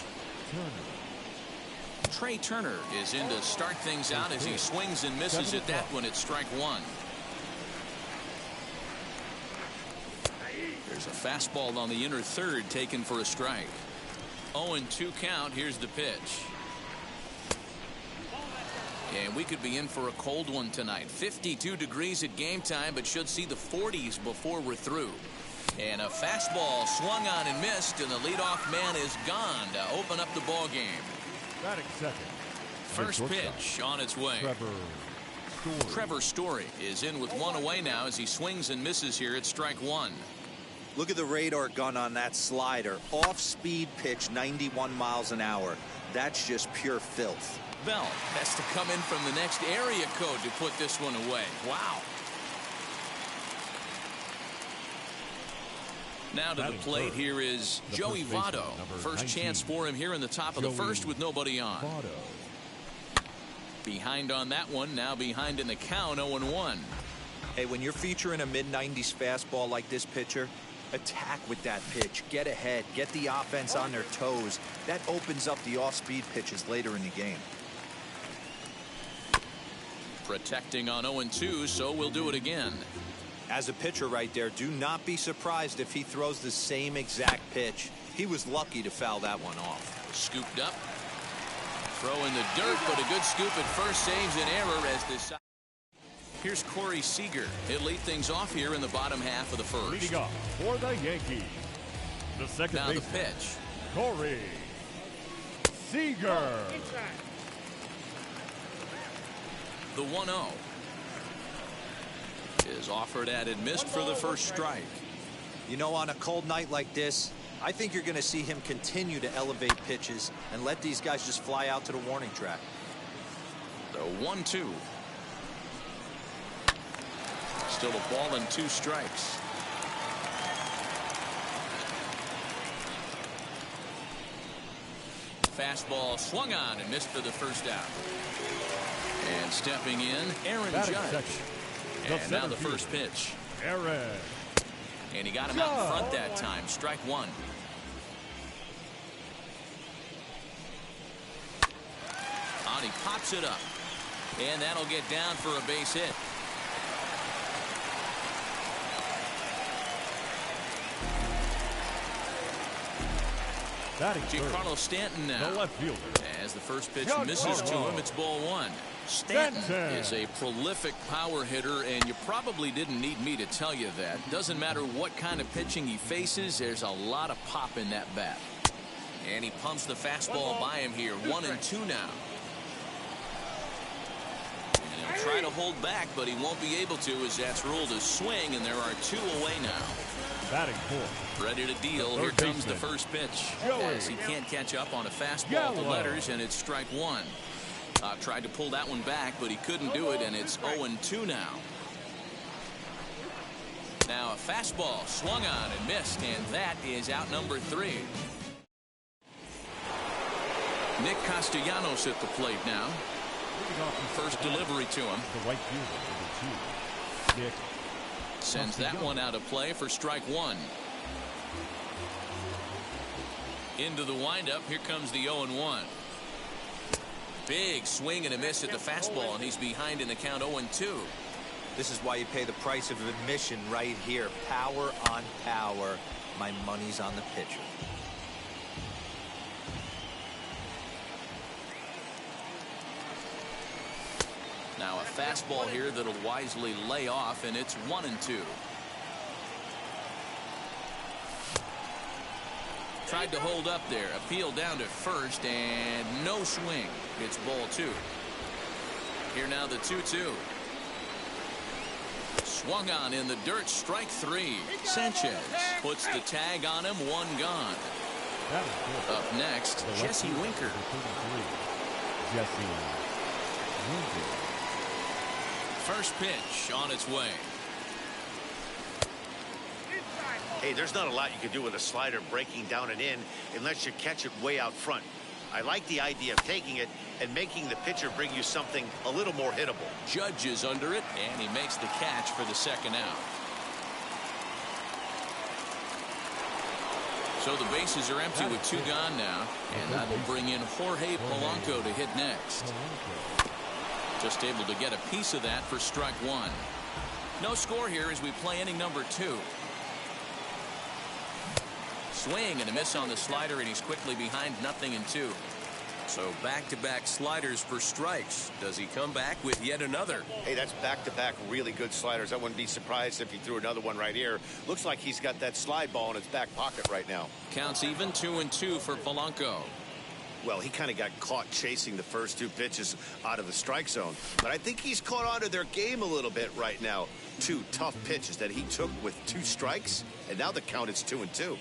Trey Turner is in to start things out as he swings and misses at that one at strike one. There's a fastball on the inner third taken for a strike. 0-2 count. Here's the pitch. And we could be in for a cold one tonight. 52 degrees at game time, but should see the 40s before we're through. And a fastball swung on and missed, and the leadoff man is gone to open up the ball game. Batting second. First pitch on its way. Trevor Story is in with one away now as he swings and misses here at strike one. Look at the radar gun on that slider. Off-speed pitch, 91 miles an hour. That's just pure filth. Bell has to come in from the next area code to put this one away. Wow. Now to the plate here is Joey Votto. First chance for him here in the top of the first with nobody on. Behind on that one, now behind in the count, 0-1. Hey, when you're featuring a mid-90s fastball like this pitcher, attack with that pitch. Get ahead. Get the offense on their toes. That opens up the off-speed pitches later in the game. Protecting on 0-2, so we'll do it again. As a pitcher right there, do not be surprised if he throws the same exact pitch. He was lucky to foul that one off. Scooped up. Throw in the dirt, but a good scoop at first saves an error as this. Here's Corey Seager. He'll lead things off here in the bottom half of the first. Leading off for the Yankees, the second now baseman, the pitch. Corey Seager. The 1-0 is offered at and missed for the first strike. You know, on a cold night like this, I think you're going to see him continue to elevate pitches and let these guys just fly out to the warning track. The 1-2. Still a ball and 2 strikes. Fastball swung on and missed for the first out. And stepping in, Aaron Batting Judge. second. And now the first pitch. Aaron. And he got him out in front that time. Strike one. On, he pops it up. And that'll get down for a base hit. Batting Giancarlo Stanton now. The left fielder. As the first pitch misses to him, it's ball one. Stanton is a prolific power hitter, and you probably didn't need me to tell you that. Doesn't matter what kind of pitching he faces, there's a lot of pop in that bat. And he pumps the fastball by him here. 1-2 now. And he'll try to hold back, but he won't be able to, as that's ruled a swing, and there are 2 away now. Batting fourth. Ready to deal. Here comes the first pitch. As he can't catch up on a fastball to letters, and it's strike 1. Tried to pull that one back, but he couldn't do it, and it's 0-2 now. Now a fastball swung on and missed, and that is out number 3. Nick Castellanos at the plate now. First delivery to him. The right fielder, number 2. Nick sends that one out of play for strike 1. Into the windup. Here comes the 0-1. Big swing and a miss at the fastball, and he's behind in the count 0-2. This is why you pay the price of admission right here. Power on power. My money's on the pitcher. Now a fastball here that'll wisely lay off, and it's 1-2. Tried to hold up there. Appeal down to first, and no swing. It's ball 2. Here now the 2-2. Swung on in the dirt. Strike 3. Sanchez puts the tag on him. 1 gone. Up next, Jesse Winker. Jesse Winker. First pitch on its way. Hey, there's not a lot you can do with a slider breaking down and in unless you catch it way out front. I like the idea of taking it and making the pitcher bring you something a little more hittable. Judge is under it, and he makes the catch for the 2nd out. So the bases are empty with 2 gone now, and that will bring in Jorge Polanco to hit next. Just able to get a piece of that for strike 1. No score here as we play inning number 2. Swing and a miss on the slider, and he's quickly behind 0-2. So back-to-back sliders for strikes. Does he come back with yet another? Hey, that's back-to-back really good sliders. I wouldn't be surprised if he threw another one right here. Looks like he's got that slide ball in his back pocket right now. Counts even. 2-2 for Polanco. Well, he kind of got caught chasing the first 2 pitches out of the strike zone. But I think he's caught on to their game a little bit right now. 2 tough pitches that he took with 2 strikes, and now the count is 2-2.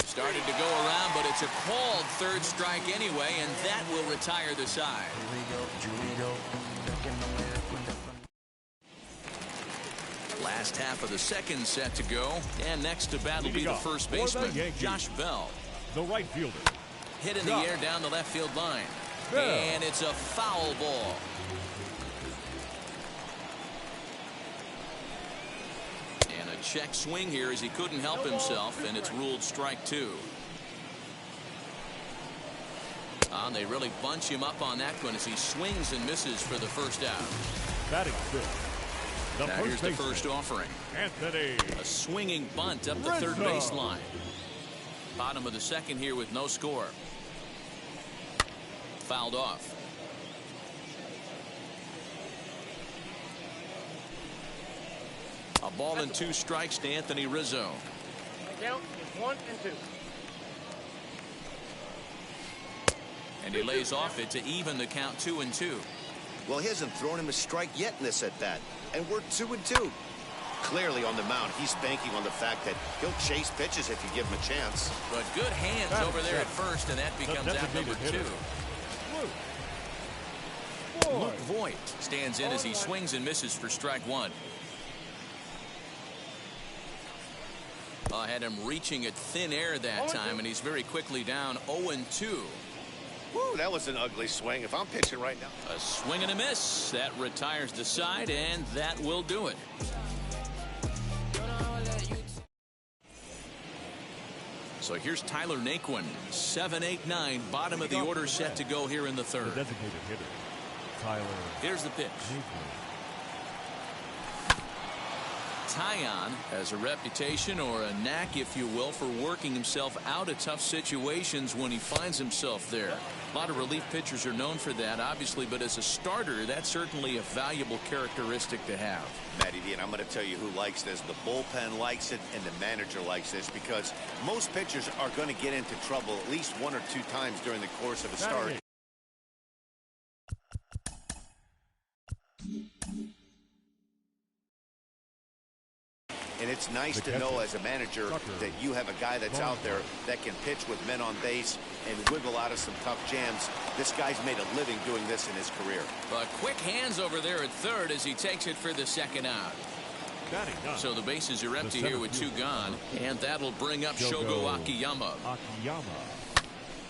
Started to go around, but it's a called 3rd strike anyway, and that will retire the side. Last half of the 2nd set to go, and next to bat will be the first baseman, Josh Bell. The right fielder. Hit in the air down the left field line. And it's a foul ball. And a check swing here as he couldn't help himself, and it's ruled strike 2. And they really bunch him up on that one as he swings and misses for the 1st out. Batting 5th. Now here's the first offering. Anthony. A swinging bunt up the 3rd baseline. Bottom of the 2nd here with no score. Fouled off. A ball and 2 strikes to Anthony Rizzo. Count is 1-2. And he lays off it to even the count 2-2. Well, he hasn't thrown him a strike yet in this at-bat, and we're 2-2. Clearly on the mound, he's banking on the fact that he'll chase pitches if you give him a chance. But good hands over there at first, and that becomes out number 2. Luke Voigt stands in as he swings and misses for strike 1. Had him reaching at thin air that time, and he's very quickly down 0-2. Woo, that was an ugly swing. If I'm pitching right now. A swing and a miss. That retires the side, and that will do it. So here's Tyler Naquin. 7-8-9, bottom of the order set to go here in the 3rd. The designated hitter, Tyler. Here's the pitch. Taillon has a reputation, or a knack if you will, for working himself out of tough situations when he finds himself there. A lot of relief pitchers are known for that, obviously, but as a starter, that's certainly a valuable characteristic to have. Matty D, and I'm going to tell you who likes this. The bullpen likes it, and the manager likes this, because most pitchers are going to get into trouble at least 1 or 2 times during the course of a start. And it's nice to know as a manager that you have a guy that's out there that can pitch with men on base and wiggle out of some tough jams. This guy's made a living doing this in his career. But quick hands over there at third as he takes it for the second out. So the bases are empty here with 2 gone, and that'll bring up Shogo Akiyama.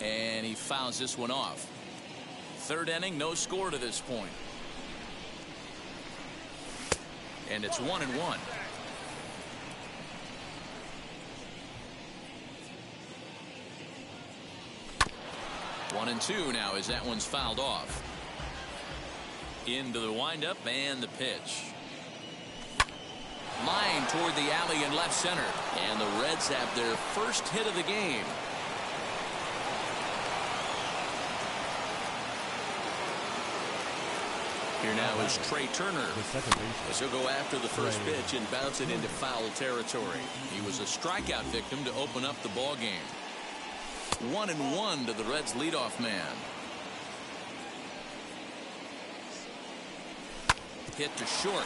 And he fouls this one off. Third inning, no score to this point. And it's 1-1. 1-2 now as that one's fouled off. Into the windup and the pitch. Line toward the alley in left center. And the Reds have their first hit of the game. Here now is Trey Turner. As he'll go after the first pitch and bounce it into foul territory. He was a strikeout victim to open up the ball game. 1-1 to the Reds leadoff man. Hit to short.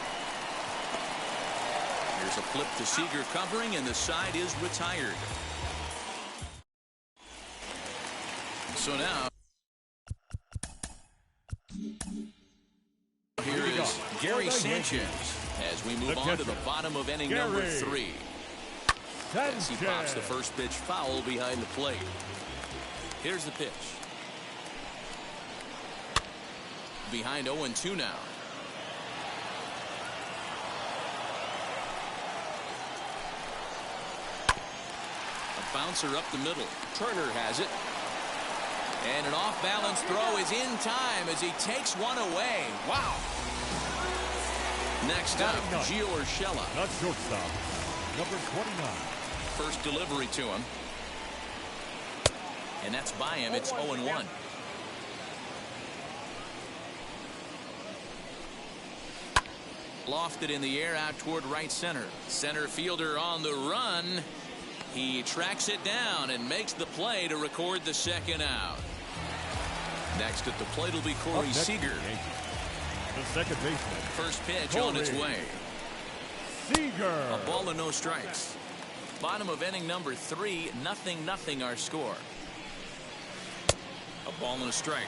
Here's a flip to Seager covering, and the side is retired. So now here is Gary Sanchez as we move on to the bottom of inning number 3. As he pops the first pitch foul behind the plate. Here's the pitch. Behind 0-2 now. A bouncer up the middle. Turner has it. And an off-balance throw is in time as he takes one away. Wow. Next up, Gio Urshela. Not shortstop. Number 29. First delivery to him. And that's by him. It's 0-1. Lofted in the air out toward right center. Center fielder on the run. He tracks it down and makes the play to record the second out. Next at the plate will be Corey Seager. The second baseman. First pitch on its way. Seager. A ball and no strikes. Bottom of inning number 3, 0-0 our score. A ball and a strike.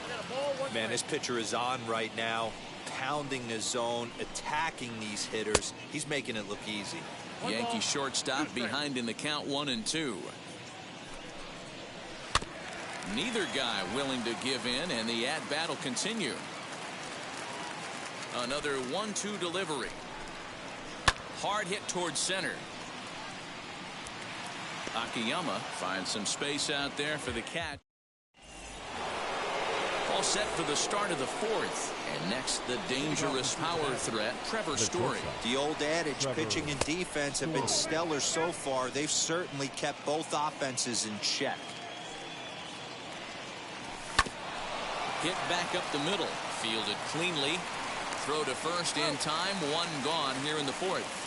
Man, this pitcher is on right now, pounding his zone, attacking these hitters. He's making it look easy. Yankee shortstop behind in the count 1-2. Neither guy willing to give in, and the at-bat will continue. Another 1-2 delivery. Hard hit towards center. Akiyama finds some space out there for the catch. All set for the start of the 4th. And next, the dangerous power threat, Trevor Story. The old adage, pitching and defense have been stellar so far. They've certainly kept both offenses in check. Hit back up the middle. Fielded cleanly. Throw to first in time. 1 gone here in the 4th.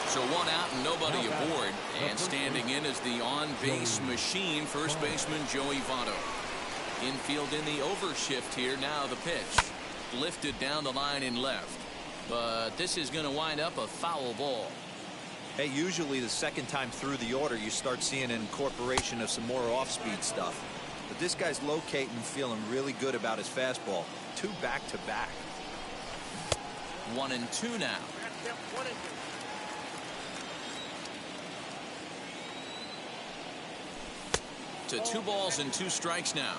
So 1 out and nobody aboard. And standing in is the on-base machine, first baseman Joey Votto. Infield in the overshift here. Now the pitch. Lifted down the line in left. But this is going to wind up a foul ball. Hey, usually the second time through the order you start seeing an incorporation of some more off-speed stuff. But this guy's locating and feeling really good about his fastball. 2 back-to-back. 1-2 now. To 2 balls and 2 strikes now.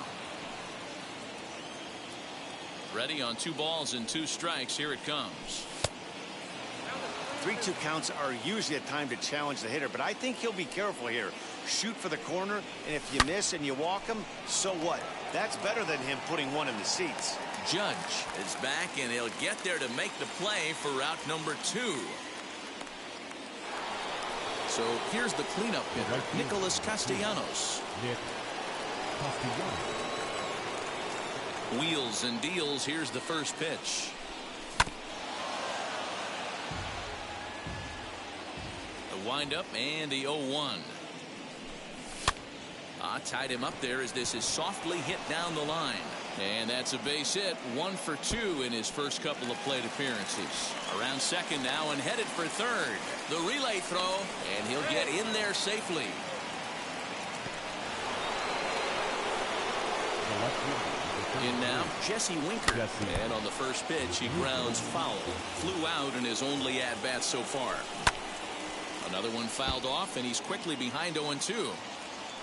Ready on 2 balls and 2 strikes. Here it comes. 3-2 counts are usually a time to challenge the hitter, but I think he'll be careful here. Shoot for the corner, and if you miss and you walk him, so what? That's better than him putting one in the seats. Judge is back, and he'll get there to make the play for route number 2. So here's the cleanup hitter, Nicholas Castellanos. Nick Castellanos. Wheels and deals. Here's the first pitch. The windup and the 0-1. Tied him up there as this is softly hit down the line. And that's a base hit. 1 for 2 in his first couple of plate appearances. Around second now and headed for third. The relay throw, and he'll get in there safely. In now, Jesse Winker. And on the first pitch, he grounds foul. Flew out in his only at-bat so far. Another one fouled off, and he's quickly behind 0-2.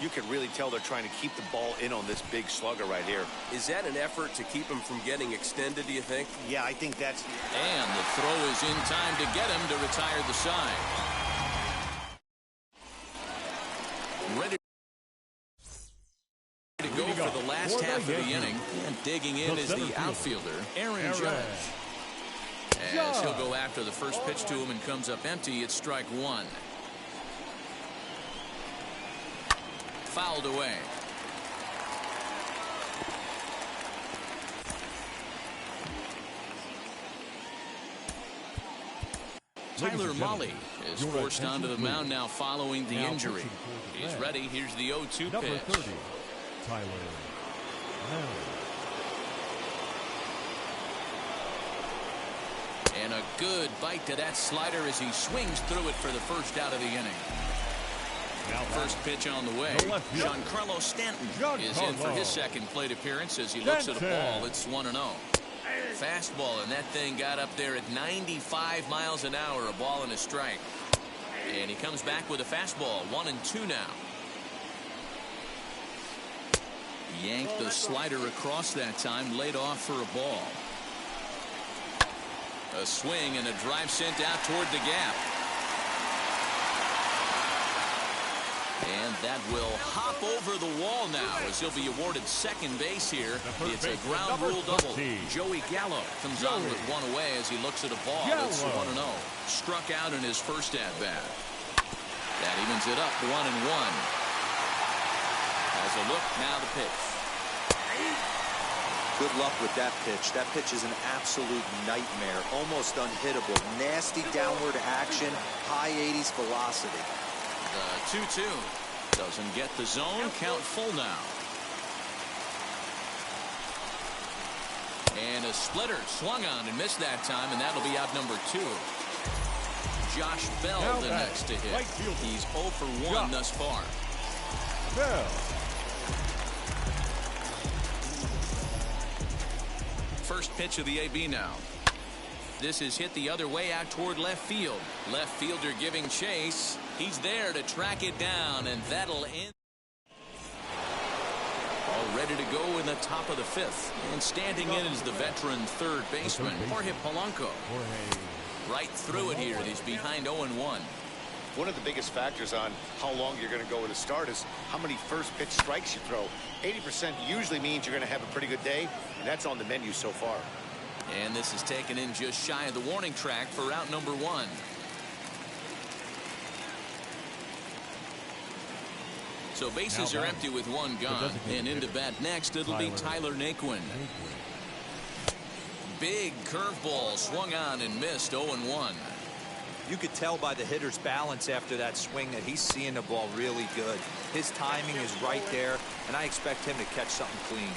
You can really tell they're trying to keep the ball in on this big slugger right here. Is that an effort to keep him from getting extended, do you think? Yeah, I think that's... And the throw is in time to get him to retire the side. Ready to go for the last half of the inning. And digging in is the outfielder, Aaron Judge. As he'll go after the first pitch to him and comes up empty, it's strike 1. Fouled away. Tyler Mahle is forced onto the mound now following the injury. He's ready. Here's the 0-2 Number pitch. 30, Tyler Mahle. And a good bite to that slider as he swings through it for the first out of the inning. First pitch on the way. Giancarlo Stanton is in for his second plate appearance as he looks at a ball. It's 1-0. Fastball, and that thing got up there at 95 miles an hour, a ball and a strike. And he comes back with a fastball, 1-2 now. Yanked the slider across that time, laid off for a ball. A swing and a drive sent out toward the gap. And that will hop over the wall now as he'll be awarded second base here. It's a ground rule double. Joey Gallo comes on with one away as he looks at a ball. It's 1-0. Struck out in his first at-bat. That evens it up 1-1. As a look, now the pitch. Good luck with that pitch. That pitch is an absolute nightmare. Almost unhittable. Nasty downward action. High 80s velocity. The 2-2 doesn't get the zone. Count full now. And a splitter swung on and missed that time, and that'll be out number 2. Josh Bell the next to hit. He's 0 for 1 thus far. Bell. First pitch of the AB now. This is hit the other way out toward left field. Left fielder giving chase. He's there to track it down, and that'll end. All ready to go in the top of the 5th. And standing in is the veteran third baseman, Jorge Polanco. Right through it here. He's behind 0-1. One of the biggest factors on how long you're going to go with a start is how many first pitch strikes you throw. 80% usually means you're going to have a pretty good day, and that's on the menu so far. And this is taken in just shy of the warning track for route number 1. So bases are empty with one gone. And into bat next, it'll be Tyler Naquin. Big curveball swung on and missed. 0-1. You could tell by the hitter's balance after that swing that he's seeing the ball really good. His timing is right there, and I expect him to catch something clean.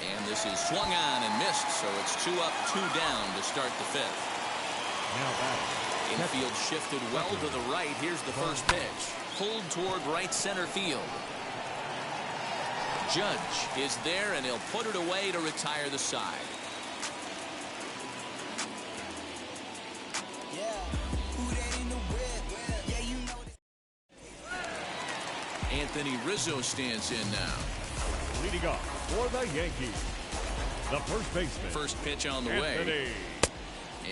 And this is swung on and missed, so it's 2 up, 2 down to start the 5th. Now back. Infield shifted well to the right. Here's the first pitch. Pulled toward right center field. Judge is there, and he'll put it away to retire the side. Anthony Rizzo stands in now. Leading off for the Yankees, the first baseman. First pitch on the way.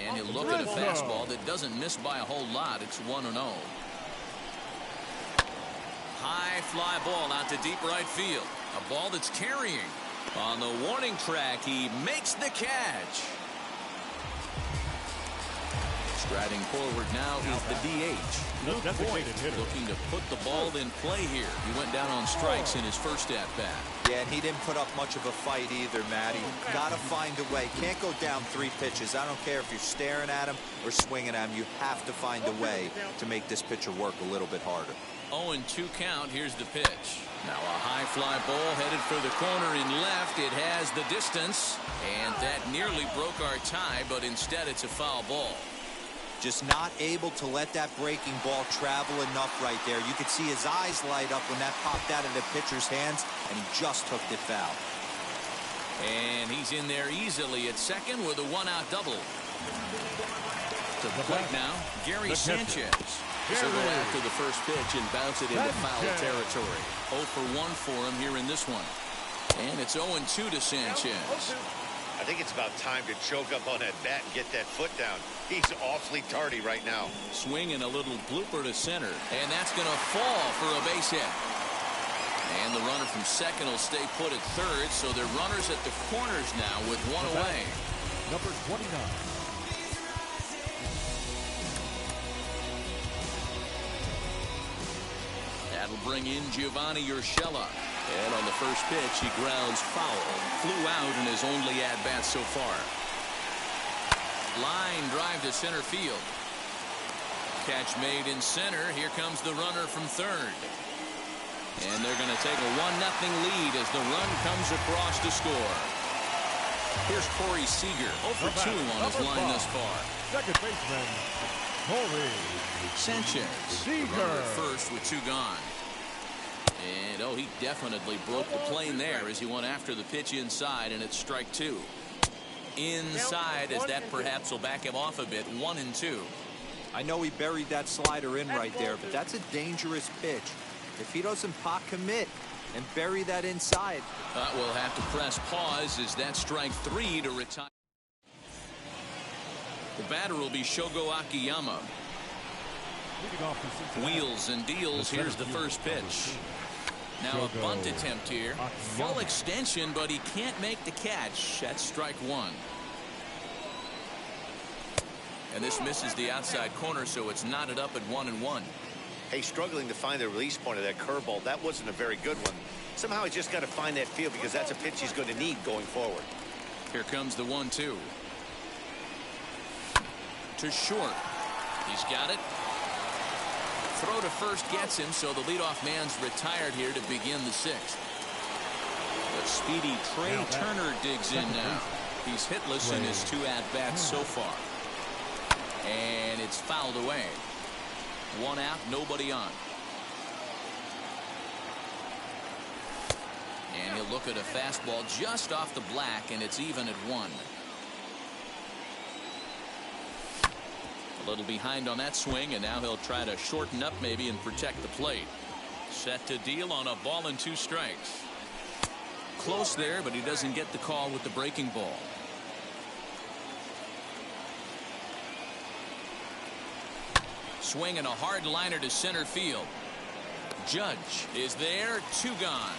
And he'll look at a fastball that doesn't miss by a whole lot. It's 1-0. High fly ball out to deep right field. A ball that's carrying. On the warning track, he makes the catch. Striding forward now is the DH. That's a great hitter. Looking to put the ball in play here. He went down on strikes in his first at-bat. Yeah, and he didn't put up much of a fight either, Matty. Got to find a way. Can't go down 3 pitches. I don't care if you're staring at him or swinging at him. You have to find a way to make this pitcher work a little bit harder. 0-2 count. Here's the pitch. Now a high fly ball headed for the corner in left. It has the distance, and that nearly broke our tie, but instead it's a foul ball. Just not able to let that breaking ball travel enough right there. You could see his eyes light up when that popped out of the pitcher's hands, and he just hooked it foul. And he's in there easily at second with a 1-out double. To the plate now, Gary Sanchez. So go after the first pitch and bounce it into foul territory. 0 for 1 for him here in this one. And it's 0-2 to Sanchez. I think it's about time to choke up on that bat and get that foot down. He's awfully tardy right now. Swing and a little blooper to center. And that's going to fall for a base hit. And the runner from second will stay put at third. So they're runners at the corners now with one away. Number 29. That'll bring in Giovanni Urshela. And on the first pitch, he grounds foul. Flew out in his only at-bat so far. Line drive to center field. Catch made in center. Here comes the runner from third. And they're going to take a 1-0 lead as the run comes across to score. Here's Corey Seager. 0 for 2 on his line thus far. Second baseman, Corey Sanchez. Seager. First with 2 gone. And oh, he definitely broke the plane there as he went after the pitch inside, and it's strike 2. Inside, as that perhaps will back him off a bit. 1-2. I know he buried that slider in right there, but that's a dangerous pitch. If he doesn't pot commit and bury that inside. We'll have to press pause as that's strike 3 to retire. The batter will be Shogo Akiyama. Wheels and deals. Here's the first pitch. Now a bunt attempt here. Full extension, but he can't make the catch. That's strike 1. And this misses the outside corner, so it's knotted up at 1-1. Hey, struggling to find the release point of that curveball. That wasn't a very good one. Somehow he's just got to find that feel because that's a pitch he's going to need going forward. Here comes the 1-2. To short. He's got it. Throw to first gets him, so the leadoff man's retired here to begin the 6th. But speedy Trey Turner digs in now. He's hitless in his 2 at-bats so far. And it's fouled away. 1 out, nobody on. And he'll look at a fastball just off the black, and it's even at 1. A little behind on that swing, and now he'll try to shorten up maybe and protect the plate. Set to deal on a ball and 2 strikes. Close there, but he doesn't get the call with the breaking ball. Swing and a hard liner to center field. Judge is there. 2 gone.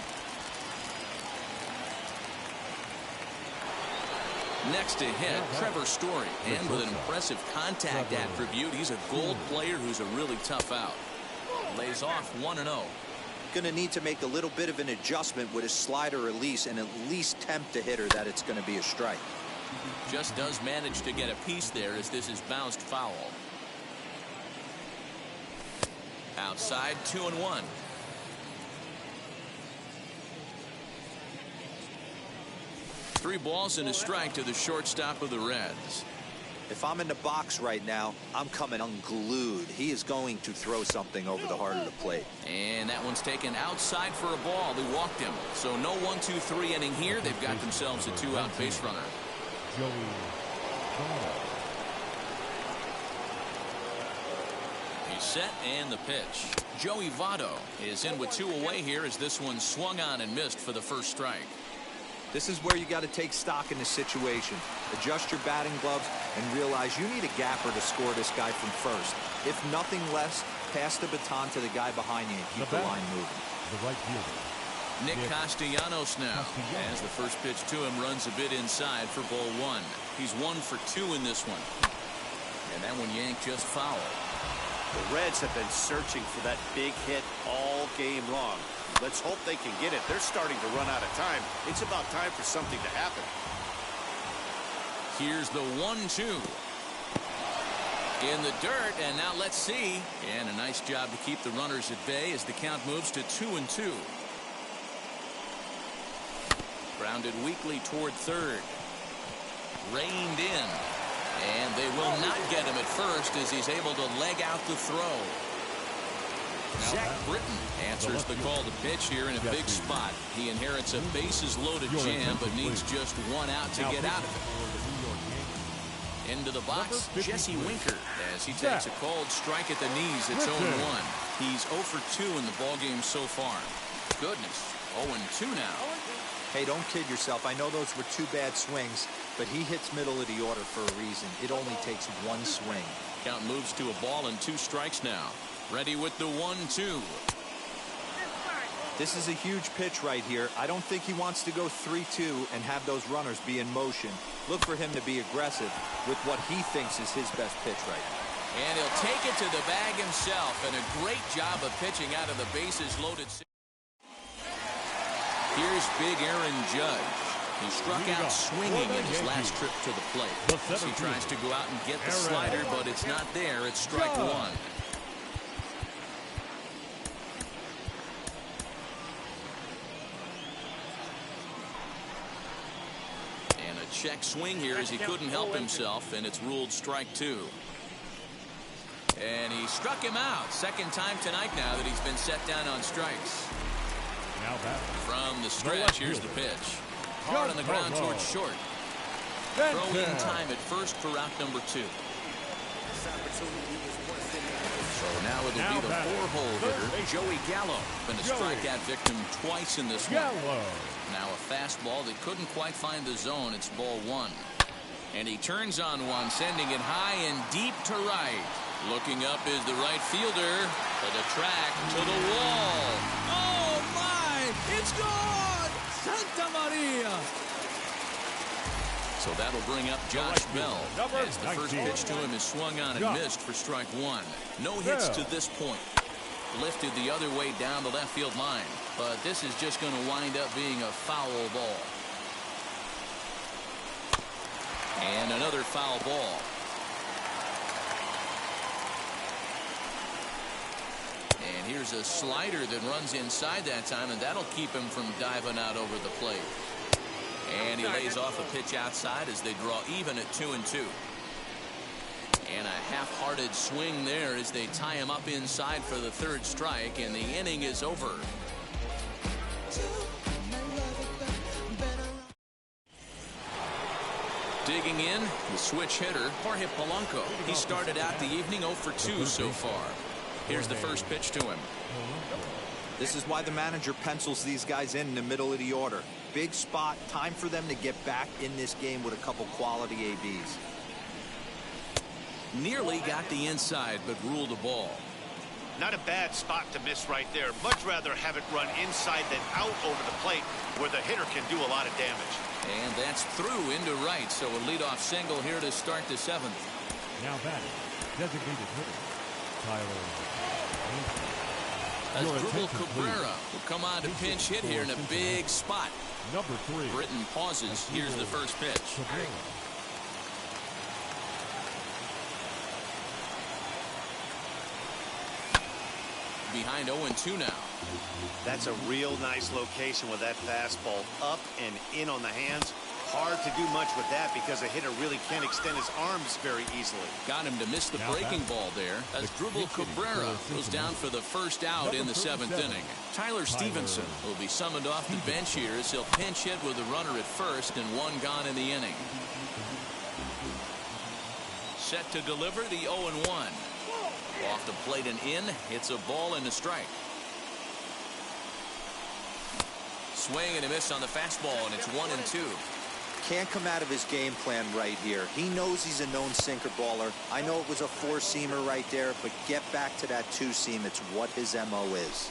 Next to hit, Trevor Story. And with an impressive contact attribute, he's a gold player who's a really tough out. Lays off 1-0. Going to need to make a little bit of an adjustment with his slider release and at least tempt the hitter that it's going to be a strike. Just does manage to get a piece there as this is bounced foul. Outside, 2-1. Three balls and a strike to the shortstop of the Reds. If I'm in the box right now, I'm coming unglued. He is going to throw something over the heart of the plate. And that one's taken outside for a ball. They walked him. So no 1-2-3 inning here. They've got themselves a 2-out base runner. He's set and the pitch. Joey Votto is in with 2 away here as this one swung on and missed for the first strike. This is where you got to take stock in the situation. Adjust your batting gloves, and realize you need a gapper to score this guy from first. If nothing less, pass the baton to the guy behind you and keep the line moving. The right fielder. Nick Castellanos now, as the first pitch to him runs a bit inside for ball one. He's 1 for 2 in this one. And that one yanked just foul. The Reds have been searching for that big hit all game long. Let's hope they can get it. They're starting to run out of time. It's about time for something to happen. Here's the 1-2. In the dirt, and now let's see. And a nice job to keep the runners at bay as the count moves to 2-2. Grounded weakly toward third. Reined in. And they will not get him at first as he's able to leg out the throw. Zach Britton answers the call to pitch here in a big spot. He inherits a bases-loaded jam, but needs just one out to get out of it. Into the box, Jesse Winker, as he takes a called strike at the knees. It's 0-1. He's 0 for 2 in the ballgame so far. Goodness, 0-2 now. Hey, don't kid yourself. I know those were 2 bad swings, but he hits middle of the order for a reason. It only takes 1 swing. Count moves to a ball and 2 strikes now. Ready with the 1-2. This is a huge pitch right here. I don't think he wants to go 3-2 and have those runners be in motion. Look for him to be aggressive with what he thinks is his best pitch right now. And he'll take it to the bag himself, and a great job of pitching out of the bases-loaded. Here's big Aaron Judge. He struck out swinging in his last trip to the plate. As he tries to go out and get the slider, but it's not there. It's strike 1. And a check swing here as he couldn't help himself, and it's ruled strike 2. And he struck him out. Second time tonight now that he's been set down on strikes. From the stretch, here's the pitch. Hard on the ground towards short. Throw in time at first for out number 2. So now it'll be the 4-hole hitter, Joey Gallo. Been a strikeout victim twice in this one. Now a fastball that couldn't quite find the zone. It's ball 1. And he turns on one, sending it high and deep to right. Looking up is the right fielder. To the track, to the wall. Oh, my! It's gone! Santa Maria! So that'll bring up Josh Bell. As the first pitch to him is swung on and missed for strike 1. No hits to this point. Lifted the other way down the left field line. But this is just going to wind up being a foul ball. And another foul ball. And here's a slider that runs inside that time, and that'll keep him from diving out over the plate. And he lays off a pitch outside as they draw even at 2-2. And a half-hearted swing there as they tie him up inside for the 3rd strike, and the inning is over. Digging in, the switch hitter, Jorge Polanco. He started out the evening 0 for 2 so far. Here's the first pitch to him. This is why the manager pencils these guys in the middle of the order. Big spot, time for them to get back in this game with a couple quality ABs. Nearly got the inside, but ruled a ball. Not a bad spot to miss right there. Much rather have it run inside than out over the plate where the hitter can do a lot of damage. And that's through into right, so a leadoff single here to start the 7th. Now batting, designated hitter, Tyler. As Drupal Cabrera will come on to pinch hit here in a big spot. Number 3. Britton pauses. Here's the first pitch. Behind 0-2 now. That's a real nice location with that fastball up and in on the hands. Hard to do much with that because a hitter really can't extend his arms very easily. Got him to miss the breaking ball there as Drupal Cabrera goes down for the first out in the 7th inning. Tyler Stevenson will be summoned off the bench here as he'll pinch hit with a runner at first and 1 gone in the inning. Set to deliver the 0-1. Off the plate and in. It's a ball and a strike. Swing and a miss on the fastball, and it's 1-2. can't come out of his game plan right here. He knows he's a known sinker baller. I know it was a four-seamer right there, but get back to that two-seam. It's what his MO is.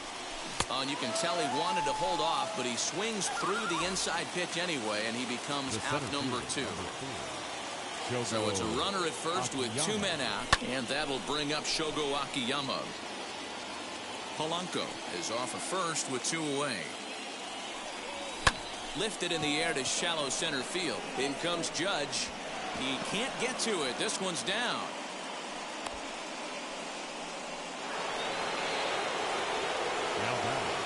And you can tell he wanted to hold off, but he swings through the inside pitch anyway, and he becomes out number 2. So it's a runner at first with 2 men out, and that'll bring up Shogo Akiyama. Polanco is off at first with 2 away. Lifted in the air to shallow center field. In comes Judge. He can't get to it. This one's down.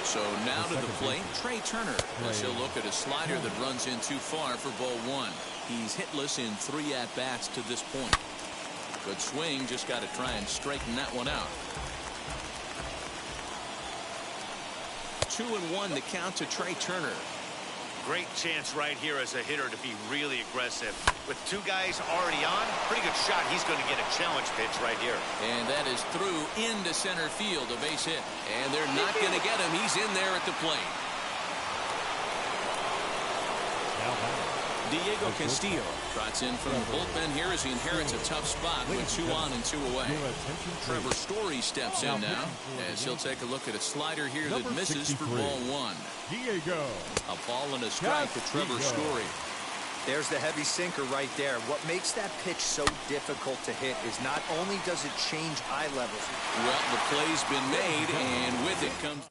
So now to the plate, Trey Turner, as he'll look at a slider that runs in too far for ball 1. He's hitless in 3 at-bats to this point. Good swing, just got to try and straighten that one out. 2-1 the count to Trey Turner. Great chance right here as a hitter to be really aggressive. With 2 guys already on, pretty good shot. He's going to get a challenge pitch right here. And that is through into center field, a base hit. And they're not going to get him. He's in there at the plate. Diego Castillo trots in from the bullpen here as he inherits a tough spot with 2 on and 2 away. Trevor Story steps in now as he'll take a look at a slider here that misses for ball 1. Diego. A ball and a strike to Trevor Story. There's the heavy sinker right there. What makes that pitch so difficult to hit is not only does it change eye levels. Well, the play's been made, and with it comes...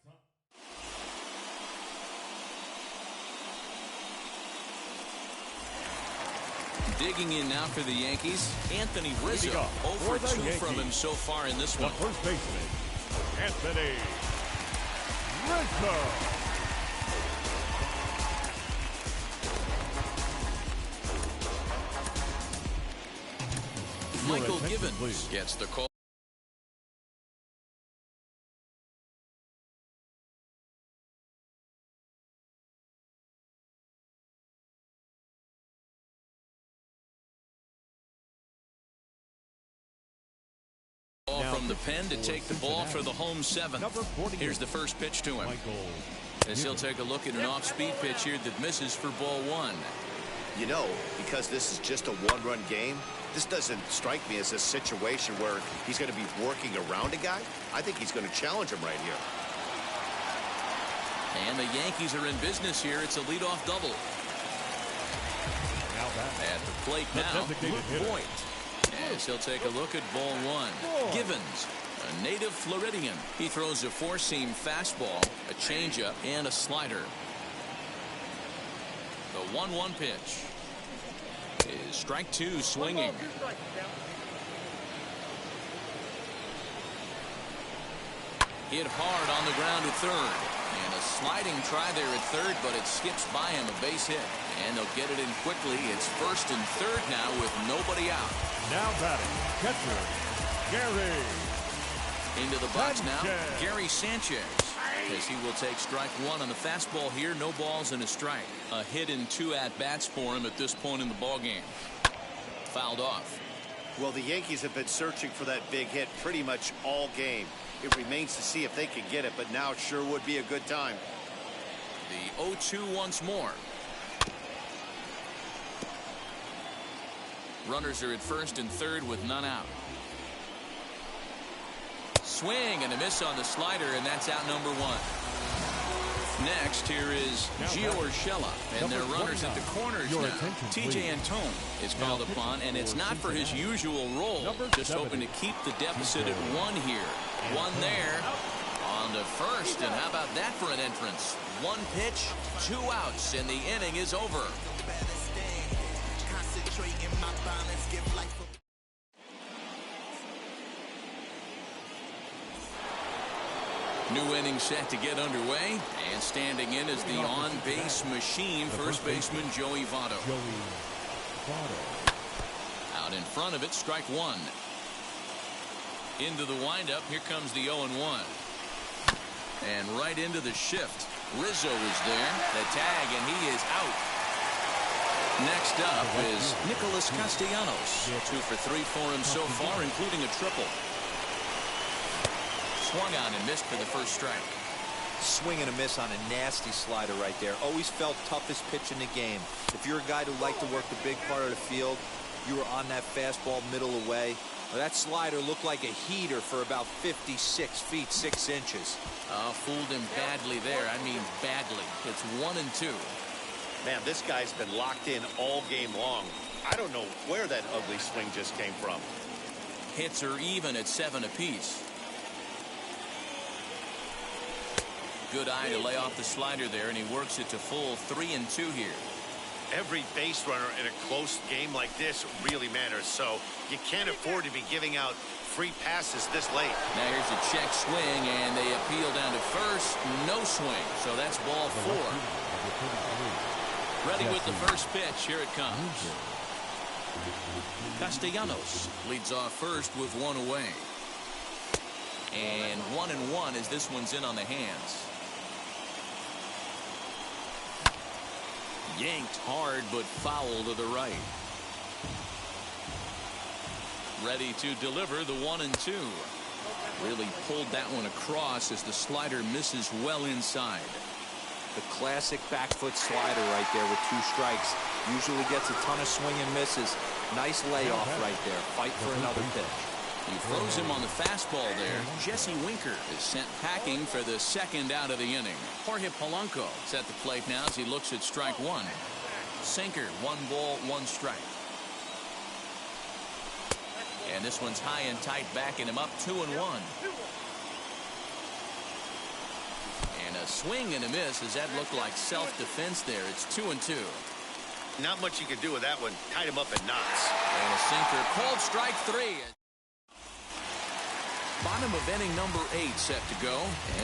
Digging in now for the Yankees, Anthony Rizzo. 0 for 2 from him so far in this one. The first baseman, Anthony Rizzo. Michael Givens gets the call. From the pen to take the ball for the home 7th. Here's the first pitch to him. As he'll take a look at an off-speed pitch here that misses for ball 1. You know, because this is just a one-run game, this doesn't strike me as a situation where he's going to be working around a guy. I think he's going to challenge him right here. And the Yankees are in business here. It's a leadoff double. At the plate now, Luke Voit. As he'll take a look at ball 1. Givens, a native Floridian. He throws a 4-seam fastball, a changeup, and a slider. The 1-1 pitch is strike 2, swinging. Hit hard on the ground at third. And a sliding try there at third, but it skips by him, a base hit. And they'll get it in quickly. It's first and third now with nobody out. Now batting, catcher, Gary. Into the box now, Gary Sanchez. As he will take strike 1 on the fastball here. No balls and a strike. A hit in 2 at-bats for him at this point in the ballgame. Fouled off. Well, the Yankees have been searching for that big hit pretty much all game. It remains to see if they can get it, but now it sure would be a good time. The 0-2 once more. Runners are at first and third with none out. Swing and a miss on the slider, and that's out number 1. Next, here is Gio Urshela, and their runners at the corners now. TJ Antone is called upon, and it's not for his usual role. Just hoping to keep the deficit at 1 here. 1 there. On to first, and how about that for an entrance? 1 pitch, 2 outs, and the inning is over. New inning set to get underway, and standing in is the on-base machine, first baseman Joey Votto. Out in front of it, strike 1. Into the windup, here comes the 0-1. And right into the shift. Rizzo is there, the tag, and he is out. Next up is Nicholas Castellanos. 2 for 3 for him so far, including a triple. Swung on and missed for the first strike. Swing and a miss on a nasty slider right there. Always felt toughest pitch in the game. If you're a guy who liked to work the big part of the field, you were on that fastball middle away. Well, that slider looked like a heater for about 56 feet 6 inches. Fooled him badly there. I mean badly. It's 1-2. Man, this guy's been locked in all game long. I don't know where that ugly swing just came from. Hits are even at 7 apiece. Good eye to lay off the slider there, and he works it to full 3-2 here. Every base runner in a close game like this really matters, so you can't afford to be giving out free passes this late. Now here's a check swing, and they appeal down to first. No swing, so that's ball 4. Ready with the first pitch. Here it comes. Castellanos leads off first with 1 away. And 1-1 as this one's in on the hands. Yanked hard, but foul to the right. Ready to deliver the 1-2. Really pulled that one across as the slider misses well inside. The classic back foot slider right there with 2 strikes. Usually gets a ton of swing and misses. Nice layoff right there. Fight for another pitch. He throws him on the fastball there. Jesse Winker is sent packing for the second out of the inning. Jorge Polanco is at the plate now as he looks at strike 1. Sinker, 1 ball, 1 strike. And this one's high and tight, backing him up 2-1. And a swing and a miss. Does that look like self-defense there? It's 2-2. Not much you can do with that one. Tied him up in knots. And a sinker, called strike 3. Bottom of inning number 8 set to go.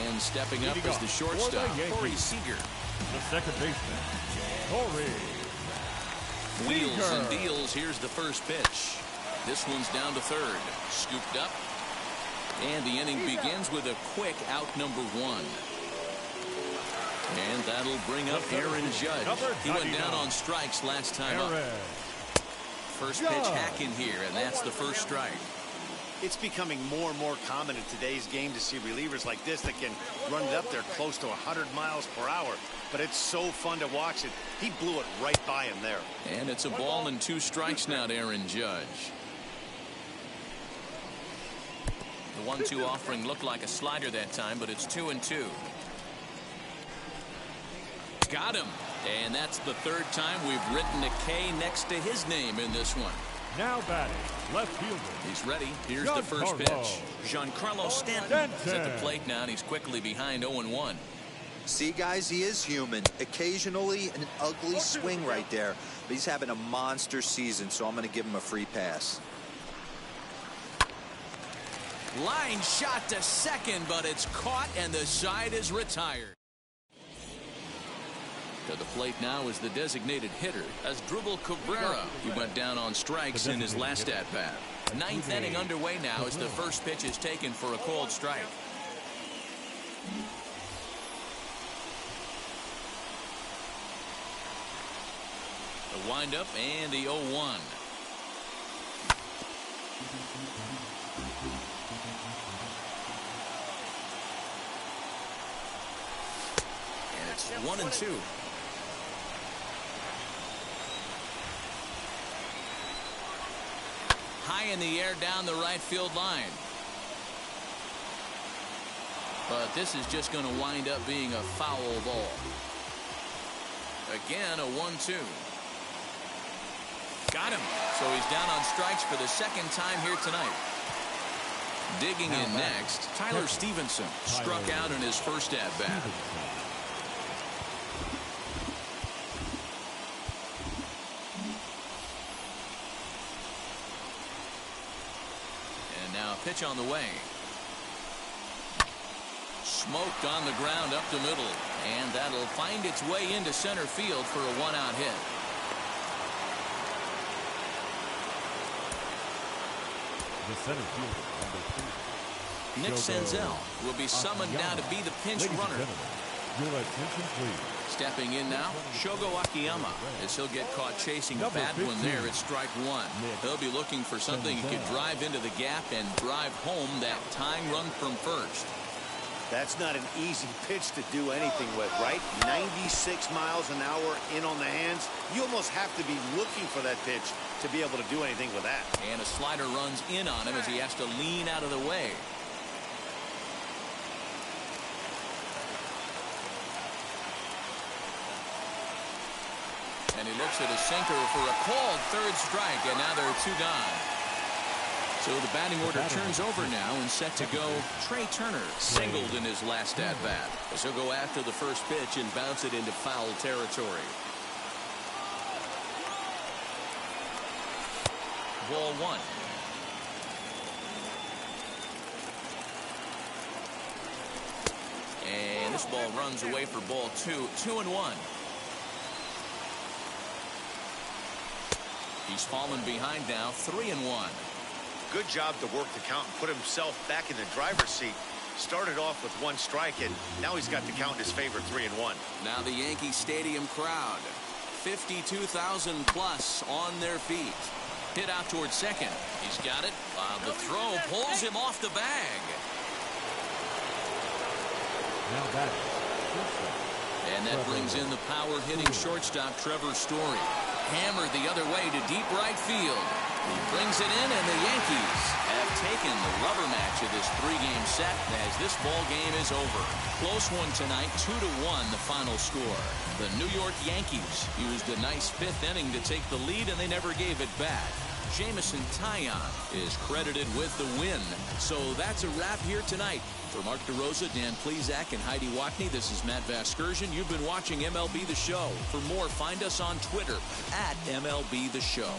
And stepping up is the shortstop, Corey Seager. The second baseman, Corey. Wheels and deals. Here's the first pitch. This one's down to third. Scooped up. And the inning begins with a quick out number 1. And that'll bring up Aaron Judge. He went down on strikes last time up. First pitch hack in here, and that's the first strike. It's becoming more and more common in today's game to see relievers like this that can run it up there close to 100 miles per hour. But it's so fun to watch it. He blew it right by him there. And it's a ball and 2 strikes now to Aaron Judge. The 1-2 offering looked like a slider that time, but it's 2-2. Got him. And that's the 3rd time we've written a K next to his name in this one. Now batting, left fielder. He's ready. Here's the first pitch. Giancarlo Stanton is at the plate now, and he's quickly behind 0-1. See, guys, he is human. Occasionally an ugly swing right there, but he's having a monster season, so I'm going to give him a free pass. Line shot to second, but it's caught, and the side is retired. To the plate now is the designated hitter, Asdrubal Cabrera. He went down on strikes in his last at-bat. 9th inning underway now as the first pitch is taken for a called strike. The windup and the 0-1. And it's 1-2. High in the air down the right field line. But this is just going to wind up being a foul ball. Again, a 1-2. Got him. So he's down on strikes for the 2nd time here tonight. Digging in next, Tyler Stevenson struck out in his first at-bat. Pitch on the way. Smoked on the ground up the middle, and that'll find its way into center field for a 1-out hit. The center fielder, number 3. Nick Senzel will be summoned now to be the pinch runner. Your attention, please. Stepping in now, Shogo Akiyama, as he'll get caught chasing a bad one there at strike 1. He'll be looking for something he could drive into the gap and drive home that tying run from first. That's not an easy pitch to do anything with, right? 96 miles an hour in on the hands. You almost have to be looking for that pitch to be able to do anything with that. And a slider runs in on him as he has to lean out of the way. And he looks at a sinker for a called third strike, and now there are 2 gone. So the batting order turns over now, and set to go Trey Turner, singled in his last at-bat. As he'll go after the first pitch and bounce it into foul territory. Ball 1. And this ball runs away for ball 2. 2-1. He's fallen behind now. 3-1. Good job to work the count and put himself back in the driver's seat. Started off with 1 strike, and now he's got the count in his favor, 3-1. Now the Yankee Stadium crowd, 52,000 plus on their feet. Hit out towards second. He's got it. The throw pulls him off the bag. Now back. And that brings in the power-hitting shortstop Trevor Story. Hammered the other way to deep right field. He brings it in, and the Yankees have taken the rubber match of this 3-game set as this ball game is over. Close one tonight, 2-1 the final score. The New York Yankees used a nice 5th inning to take the lead, and they never gave it back. Jamison Taillon is credited with the win. So that's a wrap here tonight. For Mark DeRosa, Dan Plesac, and Heidi Watney, this is Matt Vasgersian. You've been watching MLB The Show. For more, find us on Twitter at MLB The Show.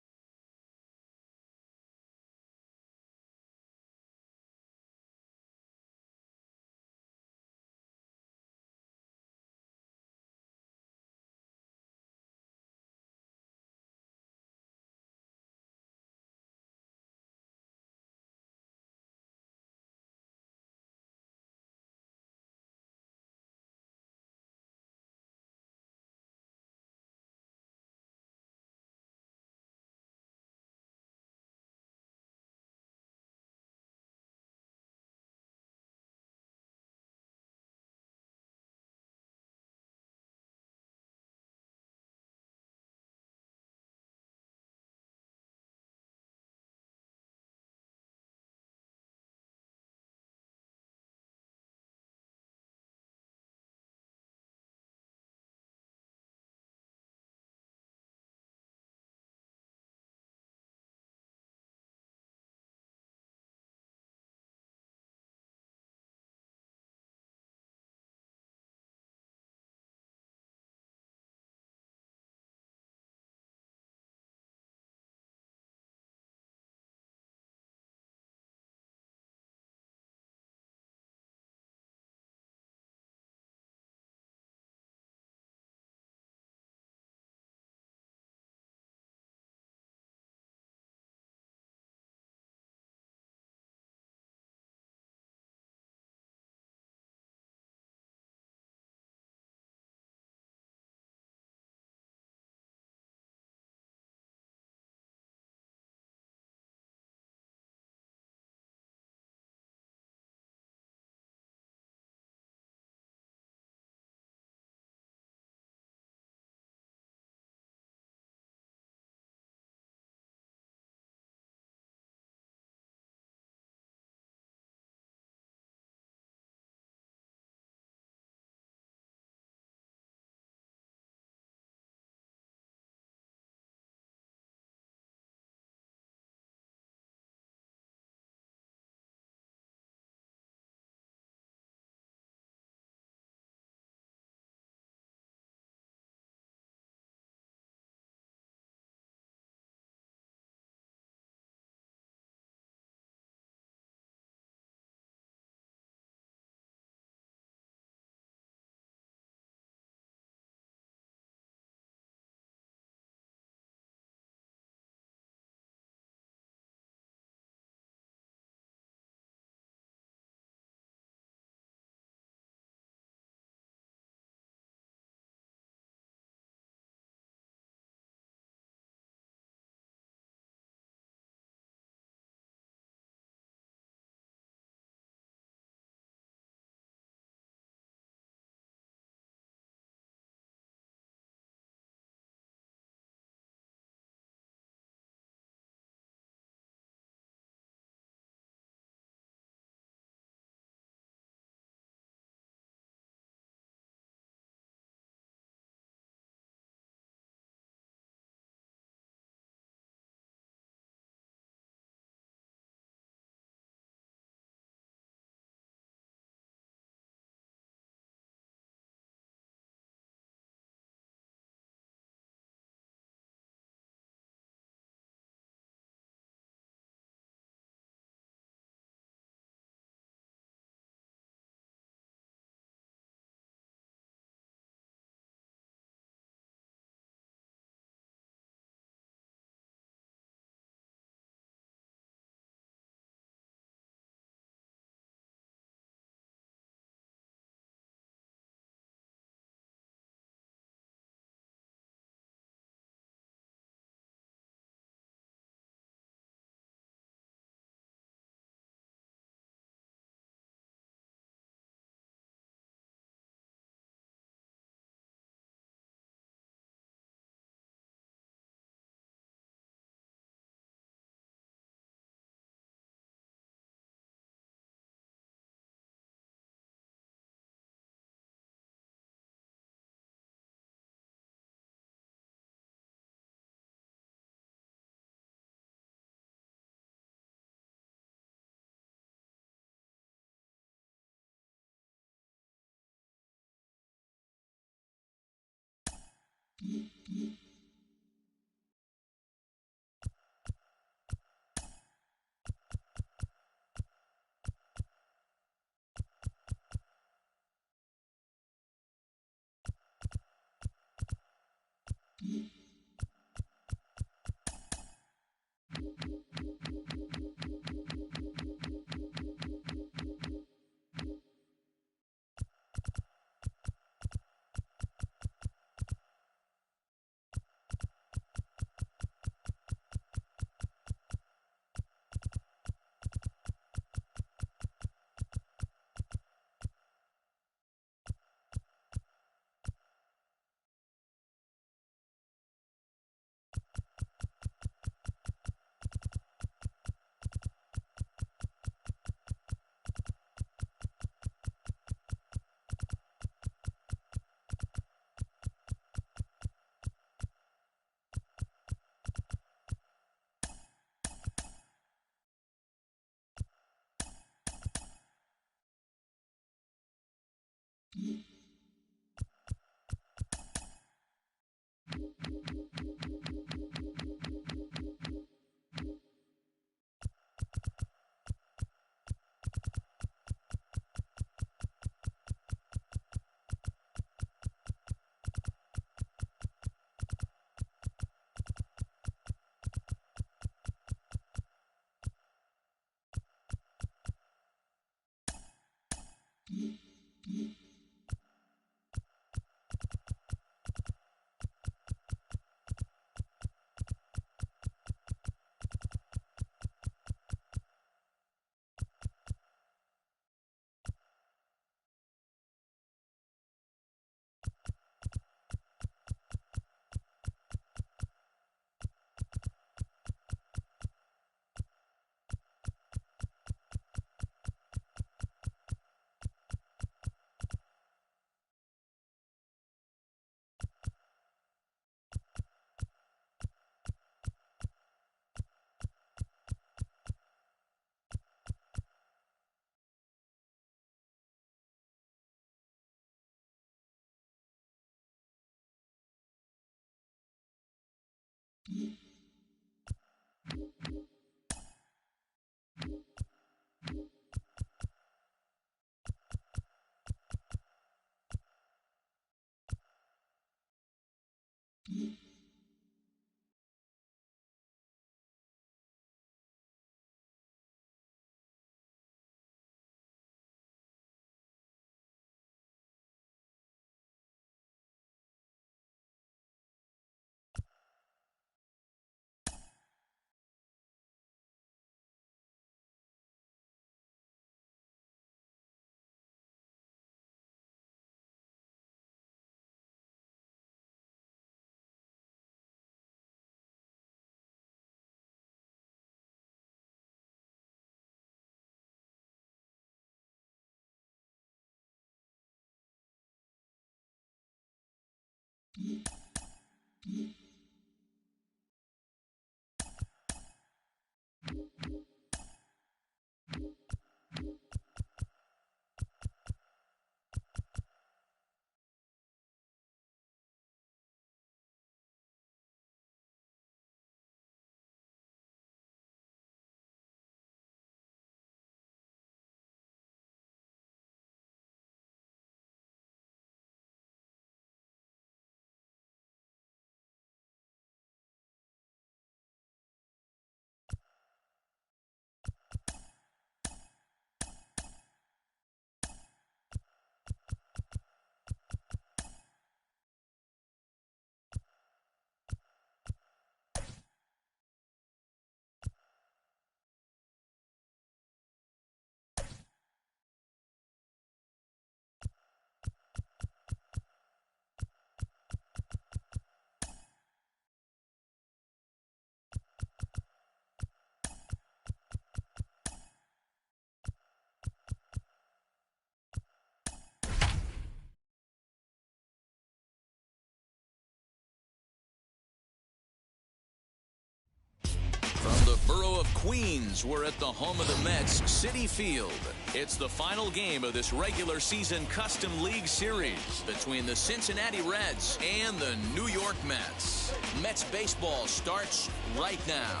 Queens, we're at the home of the Mets, Citi Field. It's the final game of this regular season Custom League Series between the Cincinnati Reds and the New York Mets. Mets baseball starts right now.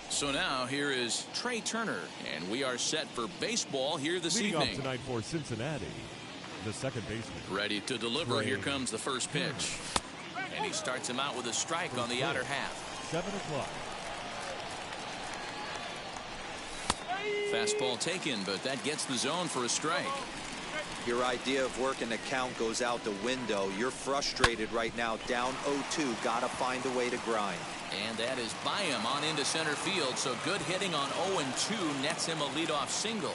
So now here is Trey Turner, and we are set for baseball here this Leading evening. off tonight for Cincinnati, the second baseman. Ready to deliver. Here comes the first pitch. And he starts him out with a strike on the outer half. 7 o'clock. Fastball taken, but that gets the zone for a strike. Your idea of working the count goes out the window. You're frustrated right now, down 0-2. Gotta find a way to grind. And that is by him on into center field. So good hitting on 0-2 nets him a leadoff single.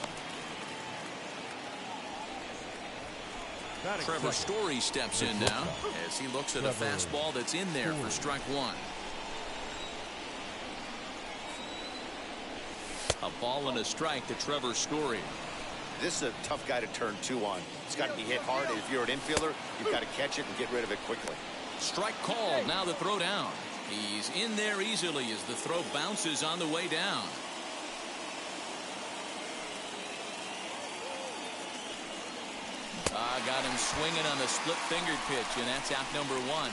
Trevor Story steps in now as he looks at a fastball that's in there for strike one. A ball and a strike to Trevor Story. This is a tough guy to turn two on. It's got to be hit hard. If you're an infielder, you've got to catch it and get rid of it quickly. Strike called. Now the throw down. He's in there easily as the throw bounces on the way down. Got him swinging on the split-fingered pitch, and that's out number one.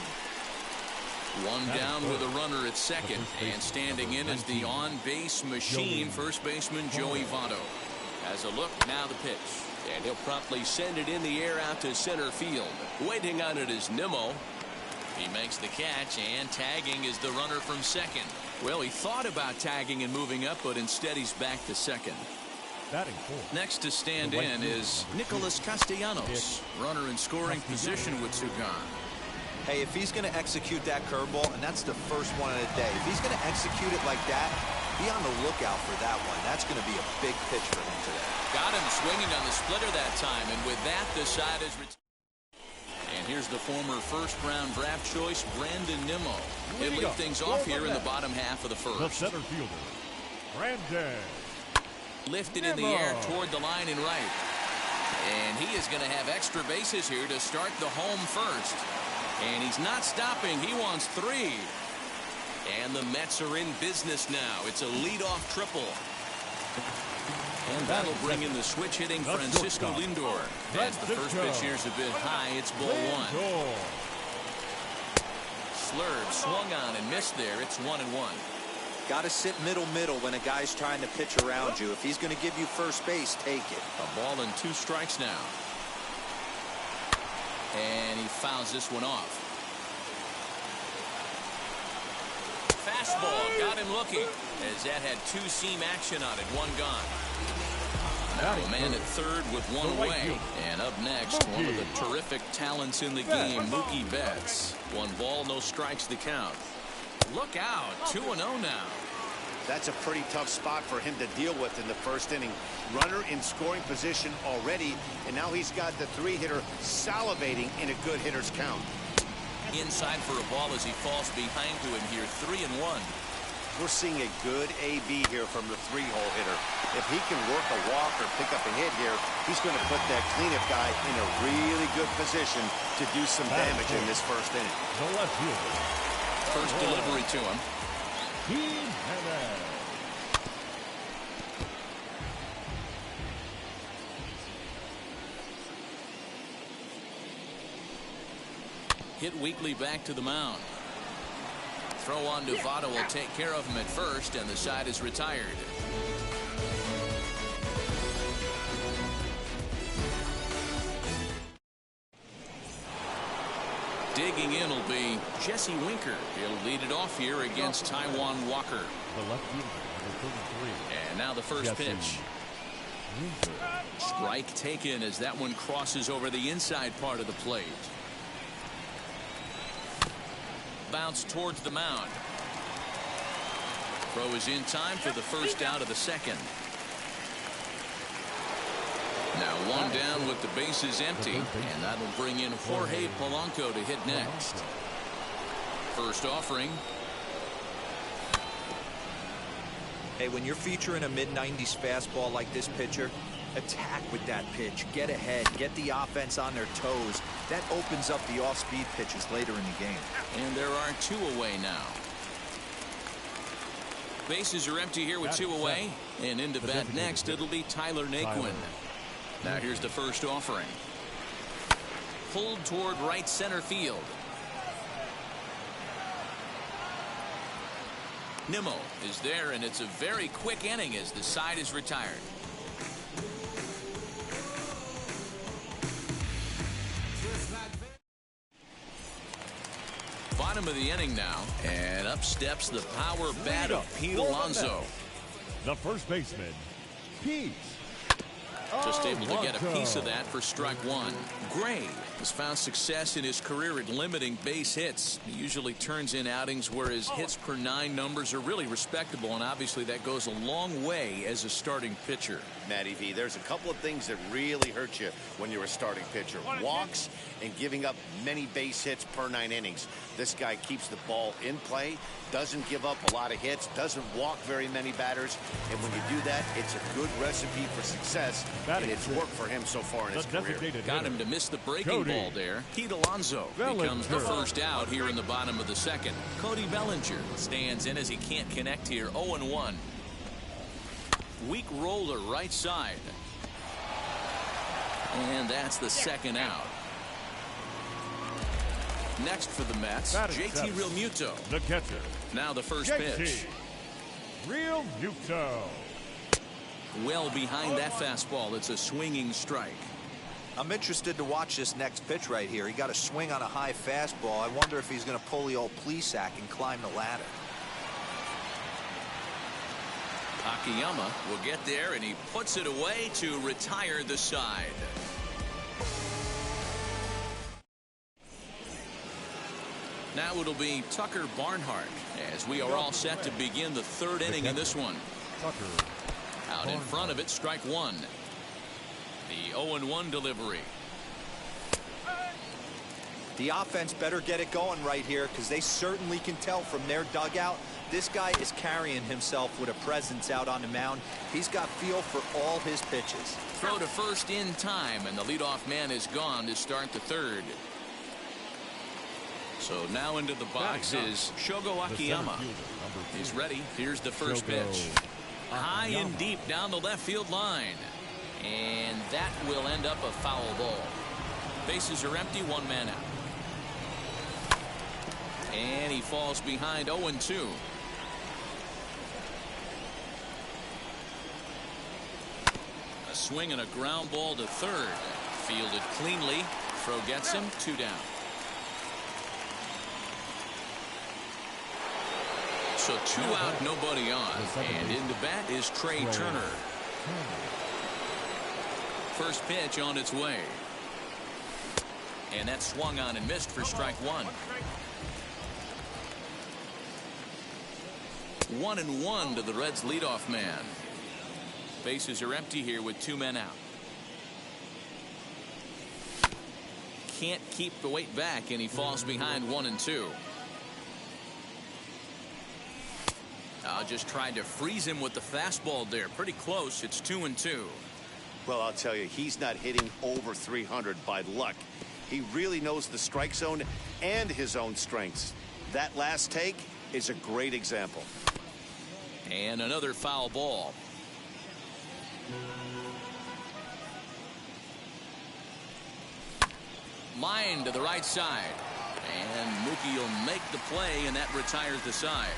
One down with a runner at second, and standing in is the on-base machine, first baseman Joey Votto. As a look, now the pitch, and he'll promptly send it in the air out to center field. Waiting on it is Nimmo. He makes the catch, and tagging is the runner from second. Well, he thought about tagging and moving up, but instead he's back to second. Next to stand in is Nicholas Castellanos, runner in scoring position with Sugan. Hey, if he's going to execute that curveball, and that's the first one of the day, if he's going to execute it like that, be on the lookout for that one. That's going to be a big pitch for him today. Got him swinging on the splitter that time, and with that, the side is retired. And here's the former first-round draft choice, Brandon Nimmo. He'll lead things off here in the bottom half of the first. The center fielder, Brandon. Lifted in the air toward the line and right. And he is going to have extra bases here to start the home first. And he's not stopping. He wants three. And the Mets are in business now. It's a leadoff triple. And that'll bring in the switch-hitting Francisco Lindor. As the first pitch here's a bit high, it's ball one. Slurve swung on and missed there. It's 1-1. Got to sit middle when a guy's trying to pitch around you. If he's going to give you first base, take it. A ball and 2 strikes now. And he fouls this one off. Fastball got him looking as that had 2-seam action on it. One gone. Now a man at third with one away. And up next, one of the terrific talents in the game, Mookie Betts. 1 ball, no strikes to count. Look out, 2-0 now. That's a pretty tough spot for him to deal with in the first inning. Runner in scoring position already, and now he's got the 3-hitter salivating in a good hitter's count. Inside for a ball as he falls behind to him here, 3-1. We're seeing a good AB here from the 3-hole hitter. If he can work a walk or pick up a hit here, he's going to put that cleanup guy in a really good position to do some damage in this first inning. The left fielder. First delivery to him. Hit weakly back to the mound. Throw on to Votto will take care of him at first, and the side is retired. Digging in will be Jesse Winker. He'll lead it off here against Taijuan Walker. The left fielder, number 33. And now the first pitch. Strike taken as that one crosses over the inside part of the plate. Bounce towards the mound. Throw is in time for the first out of the second. Now one down with the bases empty, and that'll bring in Jorge Polanco to hit next. First offering. Hey, when you're featuring a mid-90s fastball like this pitcher, attack with that pitch. Get ahead. Get the offense on their toes. That opens up the off-speed pitches later in the game. And there are 2 away now. Bases are empty here with 2 away. And into bat next, it'll be Tyler Naquin. Now here's the first offering. Pulled toward right center field. Nimmo is there, and it's a very quick inning as the side is retired. Bottom of the inning now, and up steps the power bat of Pete Alonso. The first baseman, Pete. Just able to get a piece of that for strike 1. Gray has found success in his career at limiting base hits. He usually turns in outings where his hits per 9 numbers are really respectable, and obviously that goes a long way as a starting pitcher. Matty V, there's a couple of things that really hurt you when you're a starting pitcher. Walks and giving up many base hits per 9 innings. This guy keeps the ball in play, doesn't give up a lot of hits, doesn't walk very many batters, and when you do that, it's a good recipe for success, and it's worked for him so far in his career. Got him to miss the breaking ball there. Pete Alonso becomes the first out here in the bottom of the second. Cody Bellinger stands in as he can't connect here. 0-1. Weak roller right side. And that's the second out. Next for the Mets, JT Realmuto. The catcher. Now the first pitch. Realmuto. Well behind that fastball. It's a swinging strike. I'm interested to watch this next pitch right here. He got a swing on a high fastball. I wonder if he's going to pull the old Plesac and climb the ladder. Akiyama will get there, and he puts it away to retire the side. Now it'll be Tucker Barnhart as we are all set to begin the 3rd inning in this one. Out in front of it, strike 1. The 0-1 delivery. The offense better get it going right here, because they certainly can tell from their dugout this guy is carrying himself with a presence out on the mound. He's got feel for all his pitches. Throw to first in time, and the leadoff man is gone to start the 3rd. So now into the box is Shogo Akiyama. He's ready. Here's the first pitch. High and deep down the left field line. And that will end up a foul ball. Bases are empty, 1 man out. And he falls behind 0-2. A swing and a ground ball to third. Fielded cleanly. Throw gets him. 2 down. So 2 out, nobody on. And in the bat is Trey Turner. First pitch on its way. And that swung on and missed for strike 1. 1-1 to the Reds leadoff man. Bases are empty here with 2 men out. Can't keep the weight back, and he falls behind 1-2. Just tried to freeze him with the fastball there. Pretty close. It's 2-2. Well, I'll tell you, he's not hitting over 300 by luck. He really knows the strike zone and his own strengths. That last take is a great example. And another foul ball. Line to the right side. And Mookie will make the play, and that retires the side.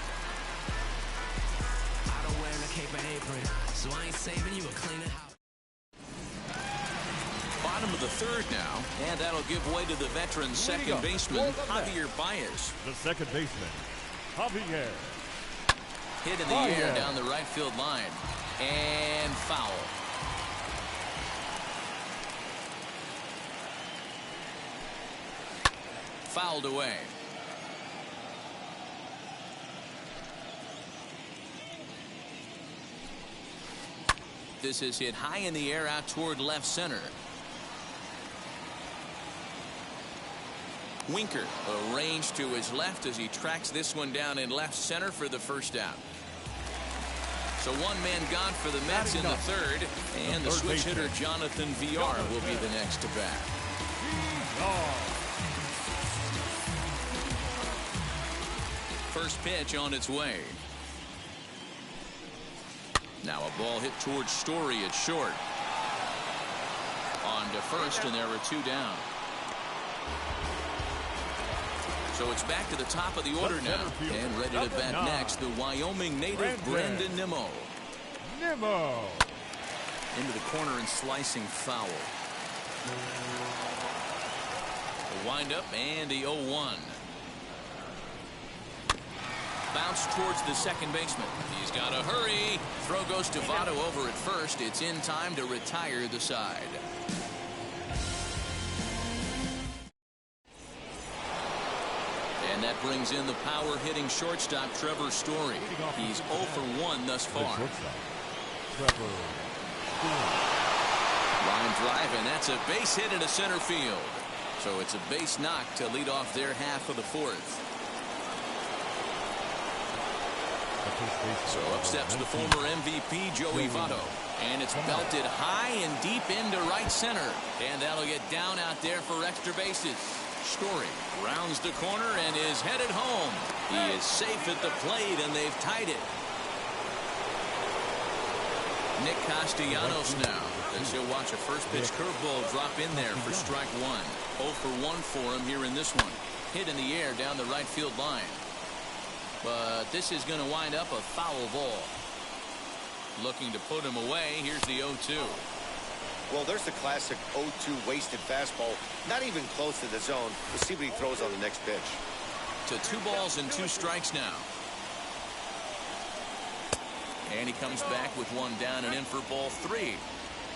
I don't wear a cape and apron, so I ain't saving you a cleaner house. Bottom of the 3rd now, and that'll give way to the veteran second baseman, Javier Baez. The second baseman, Javier. Hit in the air down the right field line. And foul. Fouled away. This is hit high in the air out toward left center. Winker arranged to his left as he tracks this one down in left center for the first out. So one man gone for the Mets in the third, and the switch hitter Jonathan Villar will be the next to bat. First pitch on its way. Now a ball hit towards Story at short. On to first, and there are two down. So it's back to the top of the order now, and ready to bat next, the Wyoming native Brandon Nimmo. Into the corner and slicing foul. The windup and the 0-1. Bounce towards the second baseman. He's got to hurry. Throw goes to Votto over at first. It's in time to retire the side. And that brings in the power-hitting shortstop Trevor Story. He's 0 for 1 thus far. Line drive, and that's a base hit into center field. So it's a base knock to lead off their half of the fourth. So up steps the former MVP Joey Votto, and it's belted high and deep into right center, and that'll get down out there for extra bases. Story rounds the corner and is headed home. He is safe at the plate, and they've tied it. Nick Castellanos now, as he'll watch a first pitch curveball drop in there for strike one. 0 for 1 for him here in this one. Hit in the air down the right field line. But this is going to wind up a foul ball. Looking to put him away. Here's the 0-2. Well, there's the classic 0-2 wasted fastball. Not even close to the zone. We'll see what he throws on the next pitch. To 2 balls and 2 strikes now. And he comes back with 1 down and in for ball 3.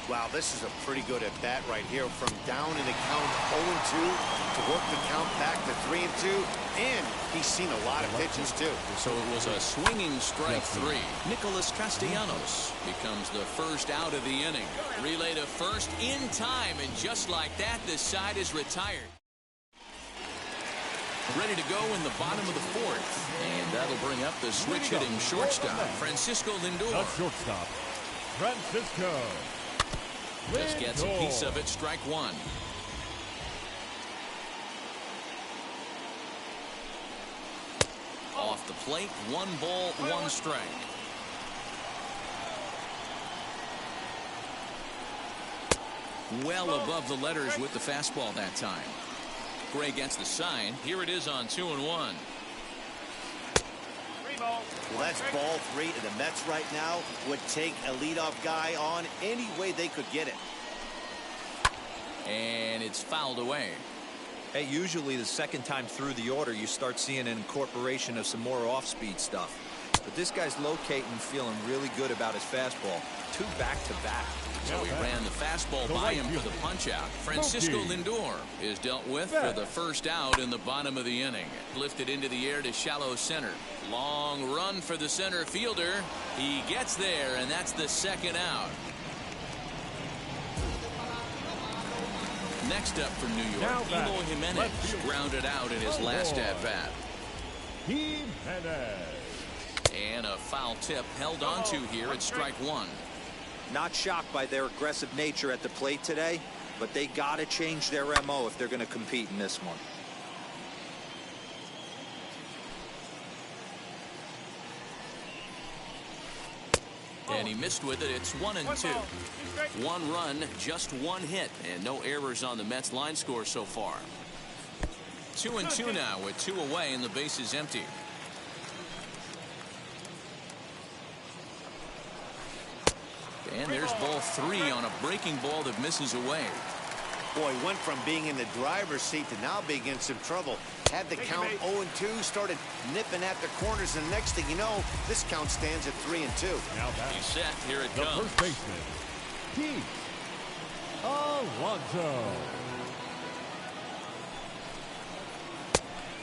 Wow, this is a pretty good at bat right here. From down in the count 0-2 to work the count back to 3-2. And he's seen a lot of pitches, too. So it was a swinging strike 3. Nicholas Castellanos becomes the first out of the inning. Relay to first in time, and just like that, the side is retired. Ready to go in the bottom of the fourth. And that'll bring up the switch-hitting shortstop, Francisco Lindor. The shortstop, Francisco Just gets a piece of it, strike 1. Off the plate, 1 ball, 1 strike. Well above the letters with the fastball that time. Gray gets the sign. Here it is on 2-1. Well, that's ball 3, and the Mets right now would take a leadoff guy on any way they could get it. And it's fouled away. Hey, usually the second time through the order, you start seeing an incorporation of some more off-speed stuff. But this guy's locating, feeling really good about his fastball. 2 back-to-back. So he ran the fastball by him for the punch-out. Francisco Lindor is dealt with for the first out in the bottom of the inning. Lifted into the air to shallow center. Long run for the center fielder. He gets there, and that's the second out. Next up from New York, Eloy Jimenez grounded out in his last at-bat. And a foul tip held onto here at strike 1. Not shocked by their aggressive nature at the plate today, but they got to change their MO if they're going to compete in this one. And he missed with it. It's 1-2. 1 run, just 1 hit, and no errors on the Mets line score so far. 2-2 now with 2 away and the base is empty. And there's ball 3 on a breaking ball that misses away. Boy, went from being in the driver's seat to now being in some trouble. Had the count 0-2, started nipping at the corners, and the next thing you know, this count stands at 3-2. He's set. Here it the comes. first baseman, Pete Alonso.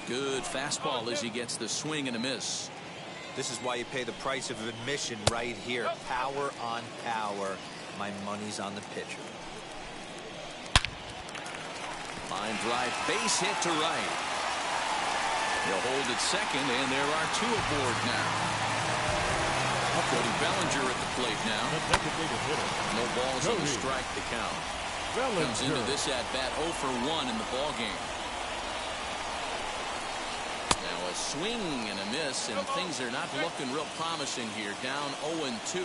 Good fastball as he gets the swing and a miss. This is why you pay the price of admission right here. Power on power. My money's on the pitcher. Line drive, base hit to right. He'll hold at second, and there are 2 aboard now. Cody Bellinger at the plate now. No balls on the strike to count. Comes into this at-bat 0 for 1 in the ball game. Now a swing and a miss, and things are not looking real promising here. Down 0-2.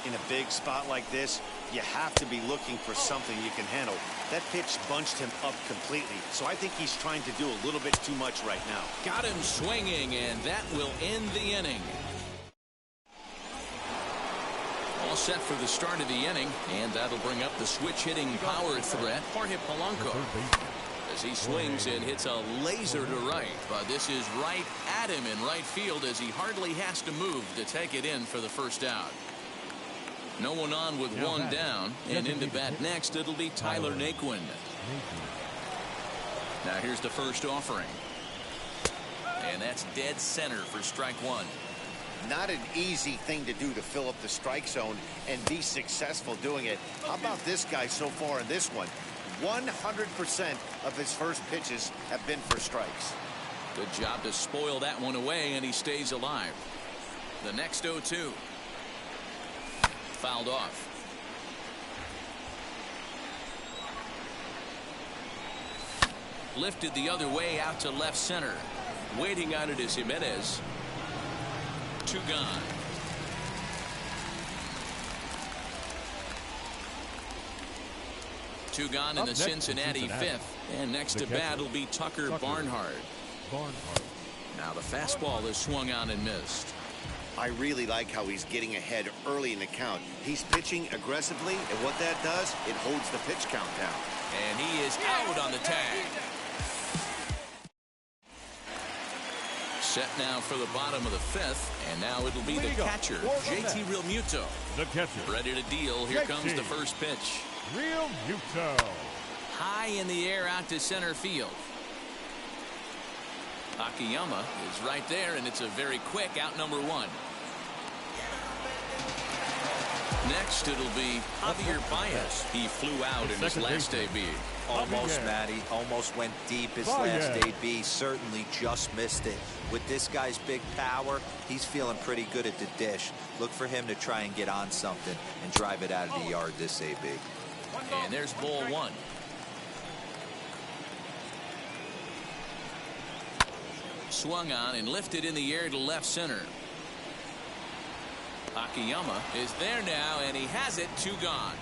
In a big spot like this, you have to be looking for something you can handle. That pitch bunched him up completely, so I think he's trying to do a little bit too much right now. Got him swinging, and that will end the inning. All set for the start of the inning, and that'll bring up the switch-hitting power threat, Jorge Polanco. As he swings and hits a laser to right, but this is right at him in right field as he hardly has to move to take it in for the first out. No one on with one down, and into bat next it'll be Tyler Naquin. Now here's the first offering, and that's dead center for strike one. Not an easy thing to do, to fill up the strike zone and be successful doing it. How about this guy so far in this one? 100% of his first pitches have been for strikes. Good job to spoil that one away, and he stays alive. The next 0-2. Fouled off. Lifted the other way out to left center. Waiting on it is Jimenez. 2 gone. Two gone in the Cincinnati fifth. And next to bat will be Tucker Barnhart. Now the fastball is swung on and missed. I really like how he's getting ahead early in the count. He's pitching aggressively, and what that does, it holds the pitch count down. And he is out on the tag. Set now for the bottom of the fifth, and now it'll be the catcher, JT Realmuto. The catcher. Ready to deal. Here comes the first pitch. Realmuto. High in the air out to center field. Akiyama is right there, and it's a very quick out number 1. Next, it'll be Javier Baez. He flew out in his last AB. Almost, Matty. Almost went deep his last AB. Certainly just missed it. With this guy's big power, he's feeling pretty good at the dish. Look for him to try and get on something and drive it out of the yard this AB. And there's ball 1. Swung on and lifted in the air to left center. Akiyama is there now, and he has it. 2 gone.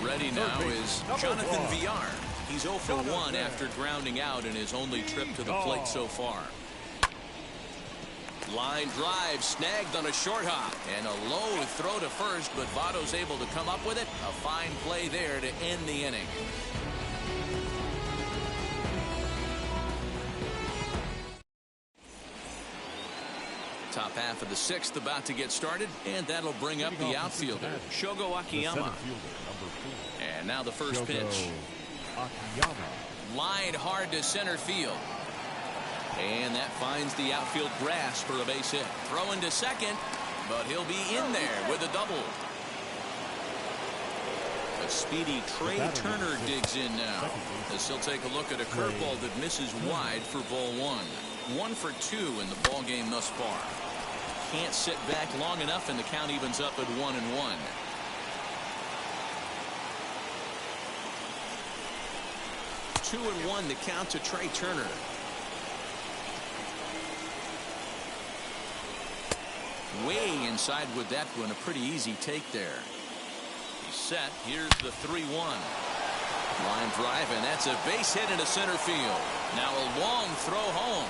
Ready now is Jonathan Villar. He's 0 for 1 after grounding out in his only trip to the plate so far. Line drive snagged on a short hop, and a low throw to first, but Votto's able to come up with it. A fine play there to end the inning. Top half of the 6th about to get started, and that'll bring up the outfielder, Shogo Akiyama. And now the first pitch. Lined hard to center field. And that finds the outfield grass for a base hit. Throwing to second, but he'll be in there with a double. A speedy Trey Turner digs in now, as he'll take a look at a curveball that misses wide for ball 1. 1 for 2 in the ball game thus far. Can't sit back long enough, and the count evens up at 1-1. Two and 1 to count to Trey Turner. Way inside with that one. A pretty easy take there. He's set. Here's the 3-1. Line drive, and that's a base hit into center field. Now a long throw home.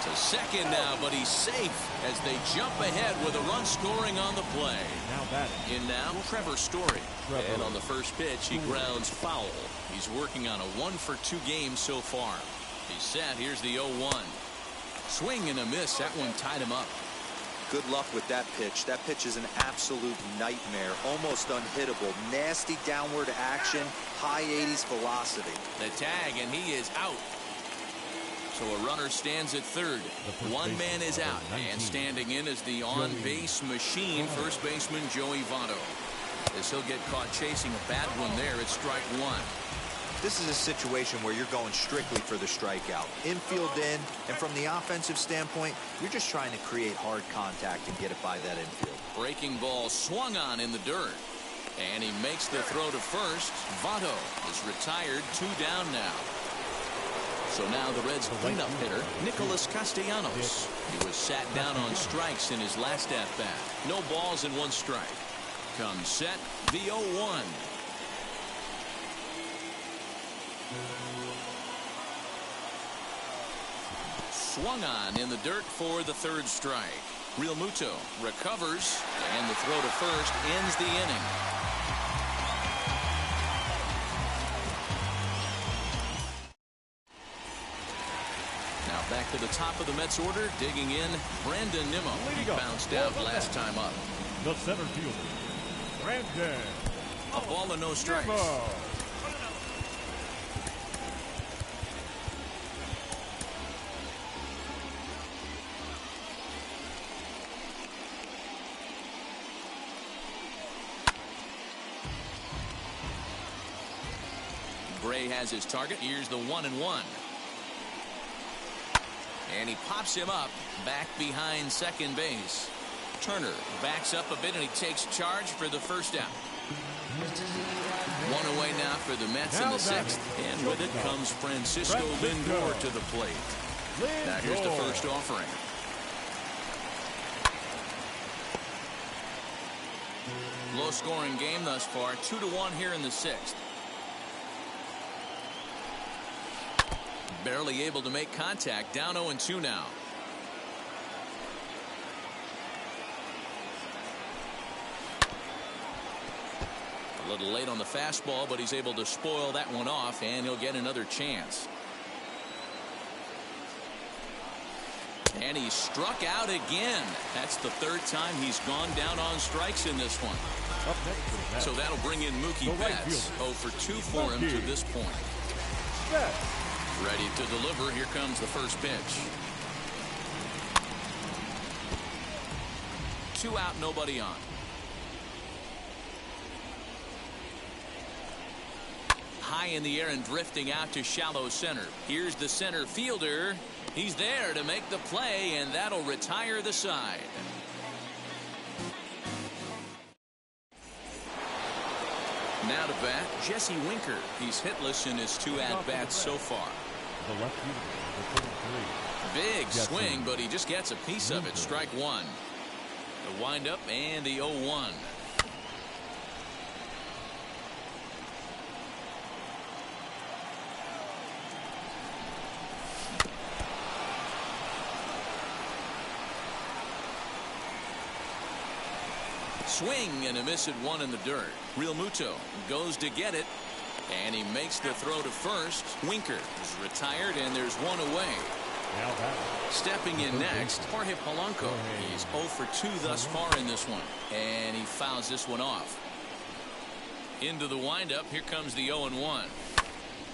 To second now, but he's safe as they jump ahead with a run scoring on the play. In now, Trevor Story. And on the first pitch, he grounds foul. He's working on a 1 for 2 game so far. He's set. Here's the 0-1. Swing and a miss. That one tied him up. Good luck with that pitch. That pitch is an absolute nightmare. Almost unhittable. Nasty downward action. High 80s velocity. The tag, and he is out. So a runner stands at third. One man is out, and standing in is the on-base machine, first baseman Joey Votto. As he'll get caught chasing a bad one there at strike 1. This is a situation where you're going strictly for the strikeout. Infield in, and from the offensive standpoint, you're just trying to create hard contact and get it by that infield. Breaking ball swung on in the dirt. And he makes the throw to first. Votto is retired, 2 down now. So now the Reds' cleanup hitter, Nicholas Castellanos. He was sat down on strikes in his last at-bat. No balls and 1 strike. Comes set, the 0-1. Swung on in the dirt for the 3rd strike. Real Muto recovers, and the throw to first ends the inning. Now back to the top of the Mets order, digging in, Brandon Nimmo. He bounced out last time up. The center fielder, Brandon. A ball and no strikes. Gray has his target. Here's the 1-1. And he pops him up back behind second base. Turner backs up a bit and he takes charge for the first out. 1 away now for the Mets in the 6th. And with it comes Francisco Lindor to the plate. Now here's the first offering. Low scoring game thus far. 2-1 here in the 6th. Barely able to make contact. Down 0-2 now. A little late on the fastball, but he's able to spoil that one off, and he'll get another chance. And he struck out again. That's the 3rd time he's gone down on strikes in this one. So that'll bring in Mookie Betts. 0 for 2 for him to this point. Ready to deliver. Here comes the first pitch. 2 out, nobody on. High in the air and drifting out to shallow center. Here's the center fielder. He's there to make the play, and that'll retire the side. Now to bat, Jesse Winker. He's hitless in his 2 at-bats so far. The left fielder, the 33. Big swing, but he just gets a piece of it. Strike 1. The windup and the 0-1. Swing and a miss at 1 in the dirt. Real Muto goes to get it, and he makes the throw to first. Winker is retired, and there's 1 away. Stepping in next, Jorge Polanco. He's 0 for 2 thus far in this one, and he fouls this one off. Into the windup. Here comes the 0-1.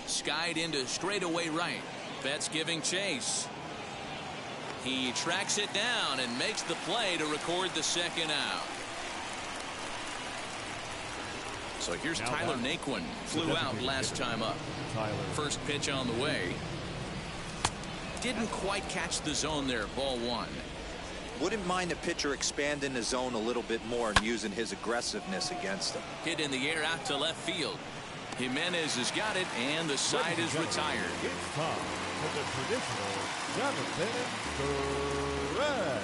Skied into straightaway right. Betts giving chase. He tracks it down and makes the play to record the 2nd out. So here's Tyler Naquin. Flew out last time up. First pitch on the way. Didn't quite catch the zone there. Ball 1. Wouldn't mind a pitcher expanding the zone a little bit more and using his aggressiveness against him. Hit in the air out to left field. Jimenez has got it, and the side is retired. It's time for the traditional 7th inning thread.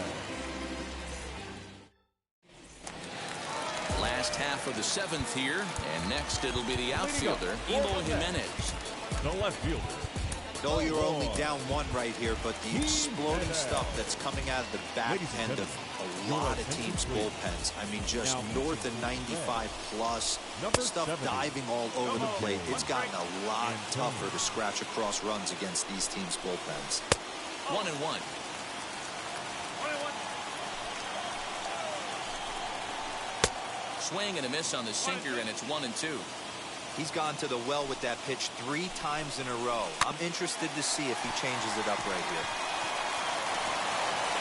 Last half of the 7th here, and next it'll be the outfielder, Eloy Jimenez. The left fielder. No, you're only down 1 right here, but the exploding stuff that's coming out of the back end of a lot of teams' bullpens. I mean, just north of 95 plus, stuff diving all over the plate. It's gotten a lot tougher to scratch across runs against these teams' bullpens. 1-1. Swing and a miss on the sinker, and it's 1-2. He's gone to the well with that pitch 3 times in a row. I'm interested to see if he changes it up right here.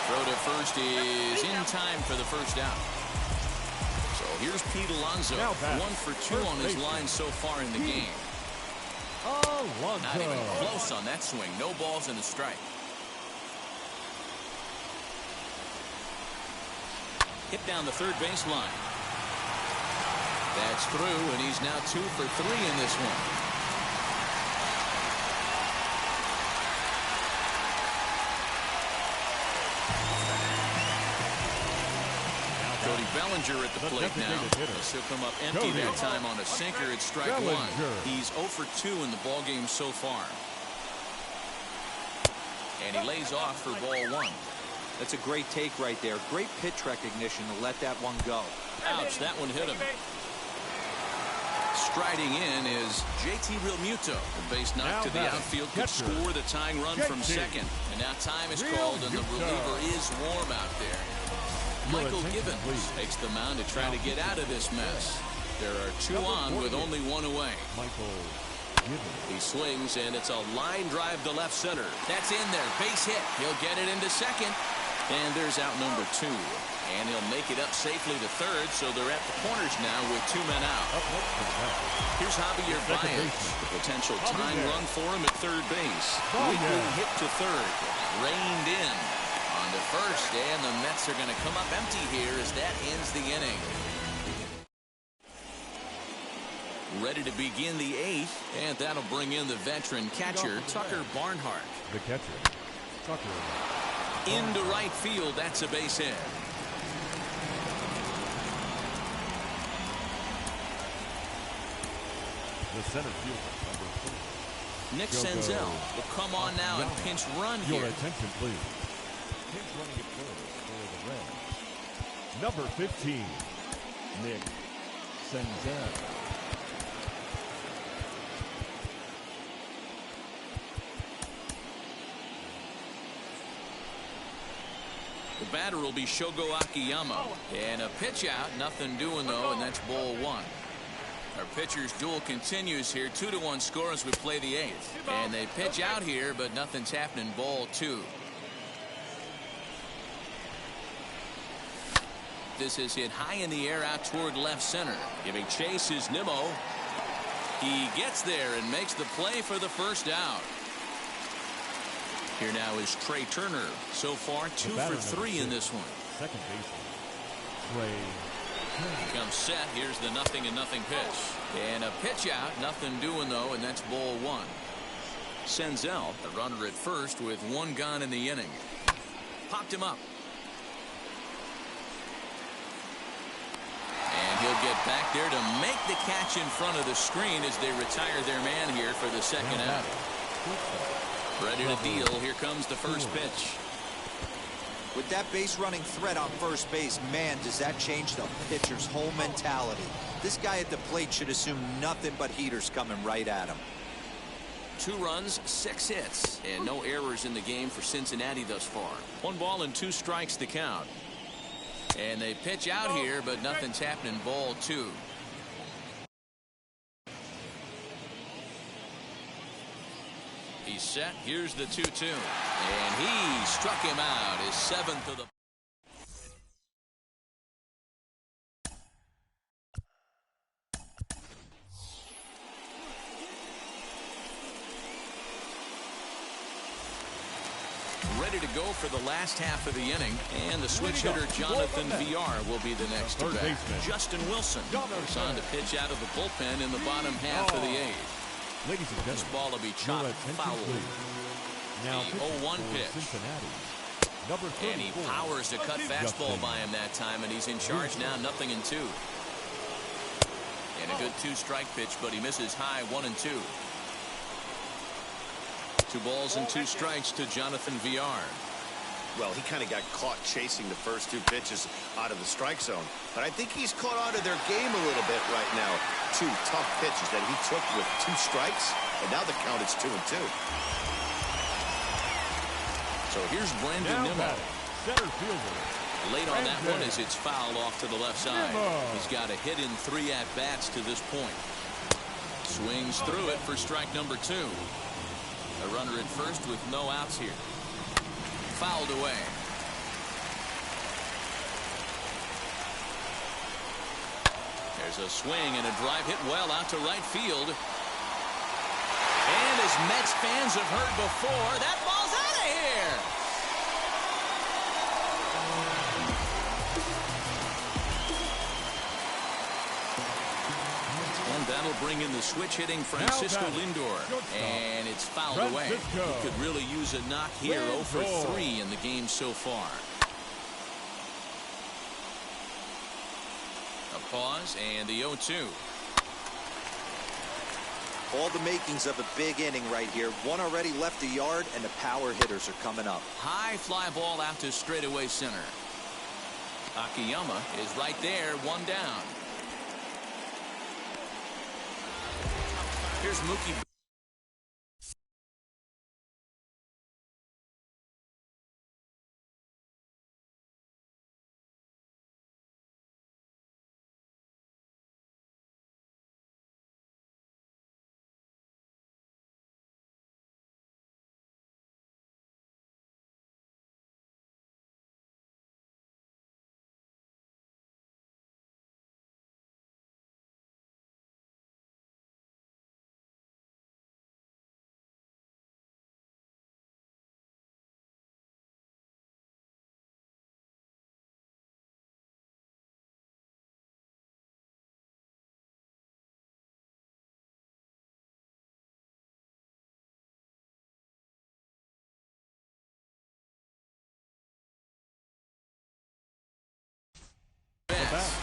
Throw to first is in time for the first out. So here's Pete Alonso. 1 for 2 on his line so far in the game. Not even close on that swing. No balls and a strike. Hit down the third baseline. That's through, and he's now 2 for 3 in this one. Cody Bellinger at the plate now. He'll come up empty that time on a sinker at strike one. He's 0 for 2 in the ball game so far. And he lays off for ball one. That's a great take right there. Great pitch recognition to let that one go. Ouch, that one hit him. Striding in is JT Realmuto. The base knock to the outfield could score the tying run from second. And now time is called, and the reliever is warm out there. Michael Gibbons takes the mound to try to get out of this mess. There are 2 on with only 1 away. He swings, and it's a line drive to left center. That's in there. Base hit. He'll get it into second. And there's out number 2. And he'll make it up safely to third, so they're at the corners now with 2 men out. Here's Javier Baez. The potential tying run for him at third base. Weakly hit to third. Reined in on to first, and the Mets are going to come up empty here as that ends the inning. Ready to begin the 8th, and that'll bring in the veteran catcher, Tucker Barnhart. The catcher, Tucker. Into right field, that's a base hit. The center fielder, number 4. Nick Senzel will come on now and pinch run here. Your attention, please. Pinch running at first for the Reds. Number 15, Nick Senzel. The batter will be Shogo Akiyama. And a pitch out, nothing doing though, and that's ball 1. Our pitcher's duel continues here. 2-1 score as we play the 8th. And they pitch out here, but nothing's happening. Ball 2. This is hit high in the air out toward left center. Giving chase is Nimmo. He gets there and makes the play for the first out. Here now is Trey Turner. So far 2 for 3 in this one. Second baseman, Trey. Comes set. Here's the 0-0 pitch. And a pitch out. Nothing doing though, and that's ball 1. Senzel, the runner at first with 1 gone in the inning. Popped him up. And he'll get back there to make the catch in front of the screen as they retire their man here for the second out. Ready to deal. Here comes the first pitch. With that base running threat on first base, man, does that change the pitcher's whole mentality. This guy at the plate should assume nothing but heaters coming right at him. 2 runs, 6 hits, and no errors in the game for Cincinnati thus far. 1 ball and 2 strikes to count. And they pitch out here, but nothing's happening. Ball 2. He's set. Here's the 2-2. And he struck him out. His 7th of the. Ready to go for the last half of the inning. And the switch hitter Jonathan Villar will be the next to bat. Justin Wilson is on to pitch out of the bullpen in the bottom half of the 8th. Ladies and gentlemen, this ball will be chopped foul. Now the 0-1 pitch. And he powers to cut fastball by him that time, and he's in charge now. 0-2. And a good 2-strike pitch, but he misses high. 1-2. 2 balls and 2 strikes to Jonathan Villar. Well, he kind of got caught chasing the first 2 pitches out of the strike zone. But I think he's caught on to their game a little bit right now. 2 tough pitches that he took with 2 strikes, and now the count is 2-2. So here's Brandon Nimmo. Center fielder. Late on that one as it's fouled off to the left side. He's got a hit in 3 at-bats to this point. Swings through it for strike number 2. A runner at first with no outs here. Fouled away. There's a swing and a drive hit well out to right field. And as Mets fans have heard before, that ball's out of here. And that'll bring in the switch-hitting Francisco Lindor. And it's fouled away. He could really use a knock here. 0 for 3 in the game so far. A pause and the 0-2. All the makings of a big inning right here. One already left the yard, and the power hitters are coming up. High fly ball out to straightaway center. Akiyama is right there, one down. Here's Mookie.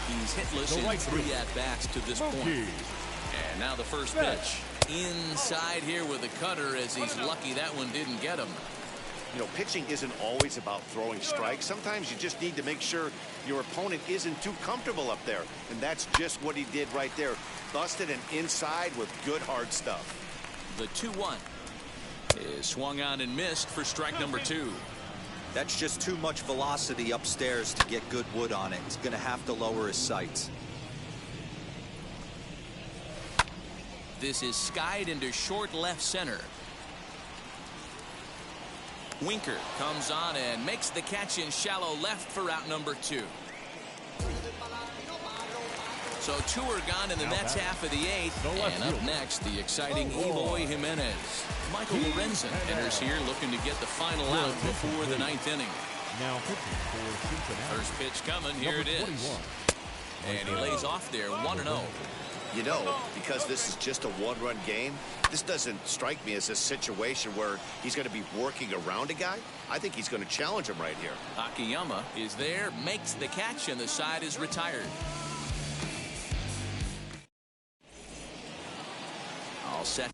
He's hitless in 3 at-bats to this point. And now the first pitch. Inside here with a cutter, as he's lucky that one didn't get him. You know, pitching isn't always about throwing strikes. Sometimes you just need to make sure your opponent isn't too comfortable up there. And that's just what he did right there. Busted and inside with good hard stuff. The 2-1 is swung on and missed for strike number 2. That's just too much velocity upstairs to get good wood on it. He's going to have to lower his sights. This is skied into short left center. Winker comes on and makes the catch in shallow left for out number 2. So 2 are gone in the Mets half of the 8th. And up next, the exciting Eloy Jimenez. Michael Lorenzen enters here looking to get the final out before the 9th inning. Now pitching for Cincinnati. First pitch coming. Here it is. And he lays off there 1-0. You know, because this is just a one-run game, this doesn't strike me as a situation where he's going to be working around a guy. I think he's going to challenge him right here. Akiyama is there, makes the catch, and the side is retired. All set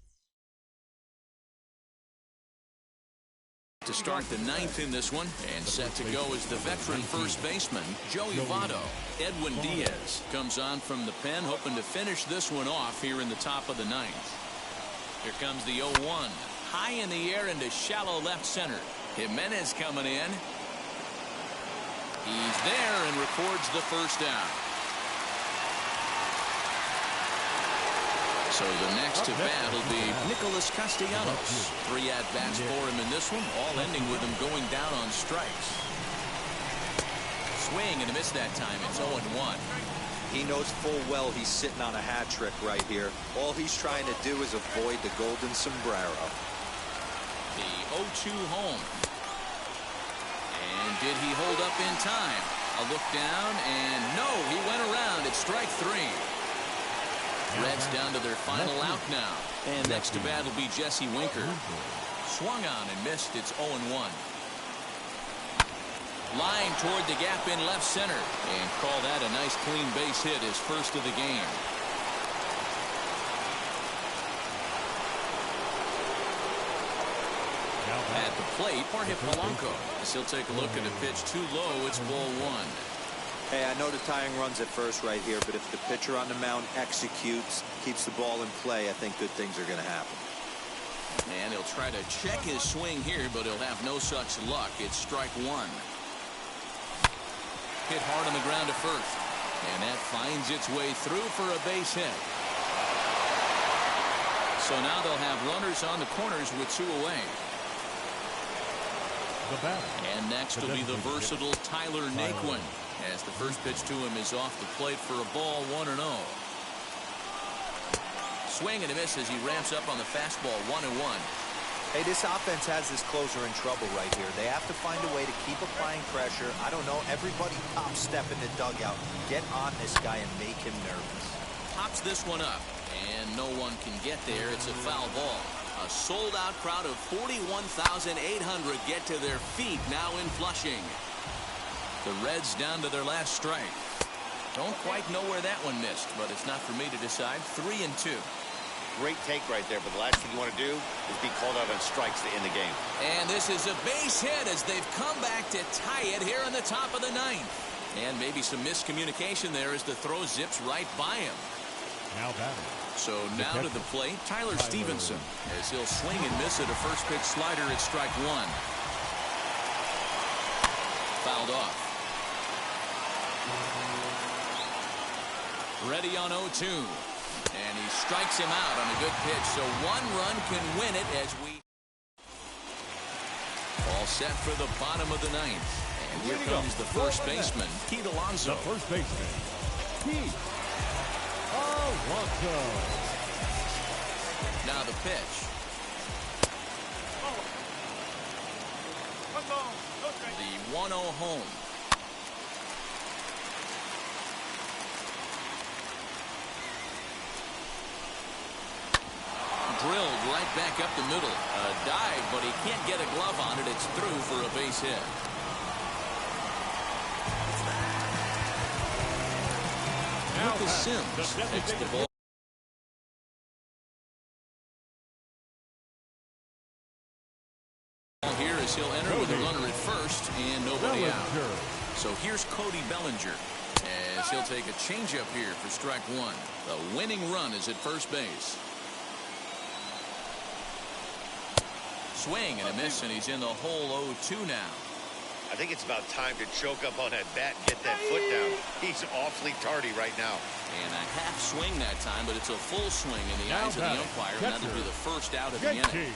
to start the 9th in this one, and set to go is the veteran first baseman Joey Votto. Edwin Diaz comes on from the pen, hoping to finish this one off here in the top of the 9th. Here comes the 0-1, high in the air into shallow left center. Jimenez coming in. He's there and records the first down. So the next to bat will be Nicholas Castellanos. 3 at-bats for him in this one, all ending with him going down on strikes. Swing and a miss that time. It's 0-1. He knows full well he's sitting on a hat trick right here. All he's trying to do is avoid the golden sombrero. The 0-2 home. And did he hold up in time? A look down, and no, he went around. It's strike 3. Reds down to their final out now. And next to bat will be Jesse Winker. Swung on and missed. It's 0-1. Line toward the gap in left center. And call that a nice clean base hit, his first of the game. At the plate, Jorge Polanco. As he'll take a look at a pitch too low, it's ball 1. Hey, I know the tying runs at first right here, but if the pitcher on the mound executes, keeps the ball in play, I think good things are going to happen. And he'll try to check his swing here, but he'll have no such luck. It's strike 1. Hit hard on the ground to first. And that finds its way through for a base hit. So now they'll have runners on the corners with 2 away. And next will be the versatile Tyler Naquin, as the first pitch to him is off the plate for a ball 1-0. swing and a miss as he ramps up on the fastball. 1-1. Hey, this offense has this closer in trouble right here. They have to find a way to keep applying pressure. I don't know. Everybody pop step in the dugout. Get on this guy and make him nervous. Pops this one up, and no one can get there. It's a foul ball. A sold-out crowd of 41,800 get to their feet now in Flushing. The Reds down to their last strike. Don't quite know where that one missed, but it's not for me to decide. 3-2. Great take right there, but the last thing you want to do is be called out on strikes to end the game. And this is a base hit as they've come back to tie it here in the top of the ninth. And maybe some miscommunication there as the throw zips right by him. Now batting. So now to the plate, Tyler Stevenson, as he'll swing and miss at a first pitch slider at strike one. Fouled off. Ready on 0-2. And he strikes him out on a good pitch. So one run can win it as we all set for the bottom of the ninth. And here comes the first baseman, Pete Alonso. The first baseman, Pete Alonso. Now the pitch. The 1-0 home. Drilled right back up the middle. A dive, but he can't get a glove on it. It's through for a base hit. Lucas Sims takes the ball. Here as he'll enter with a runner at first and nobody out. So here's Cody Bellinger as he'll take a changeup here for strike one. The winning run is at first base. Swing and a miss, and he's in the hole. 0-2 now. I think it's about time to choke up on that bat and get that foot down. He's awfully tardy right now. And a half swing that time, but it's a full swing in the eyes of the umpire, and that'll be the first out of the inning.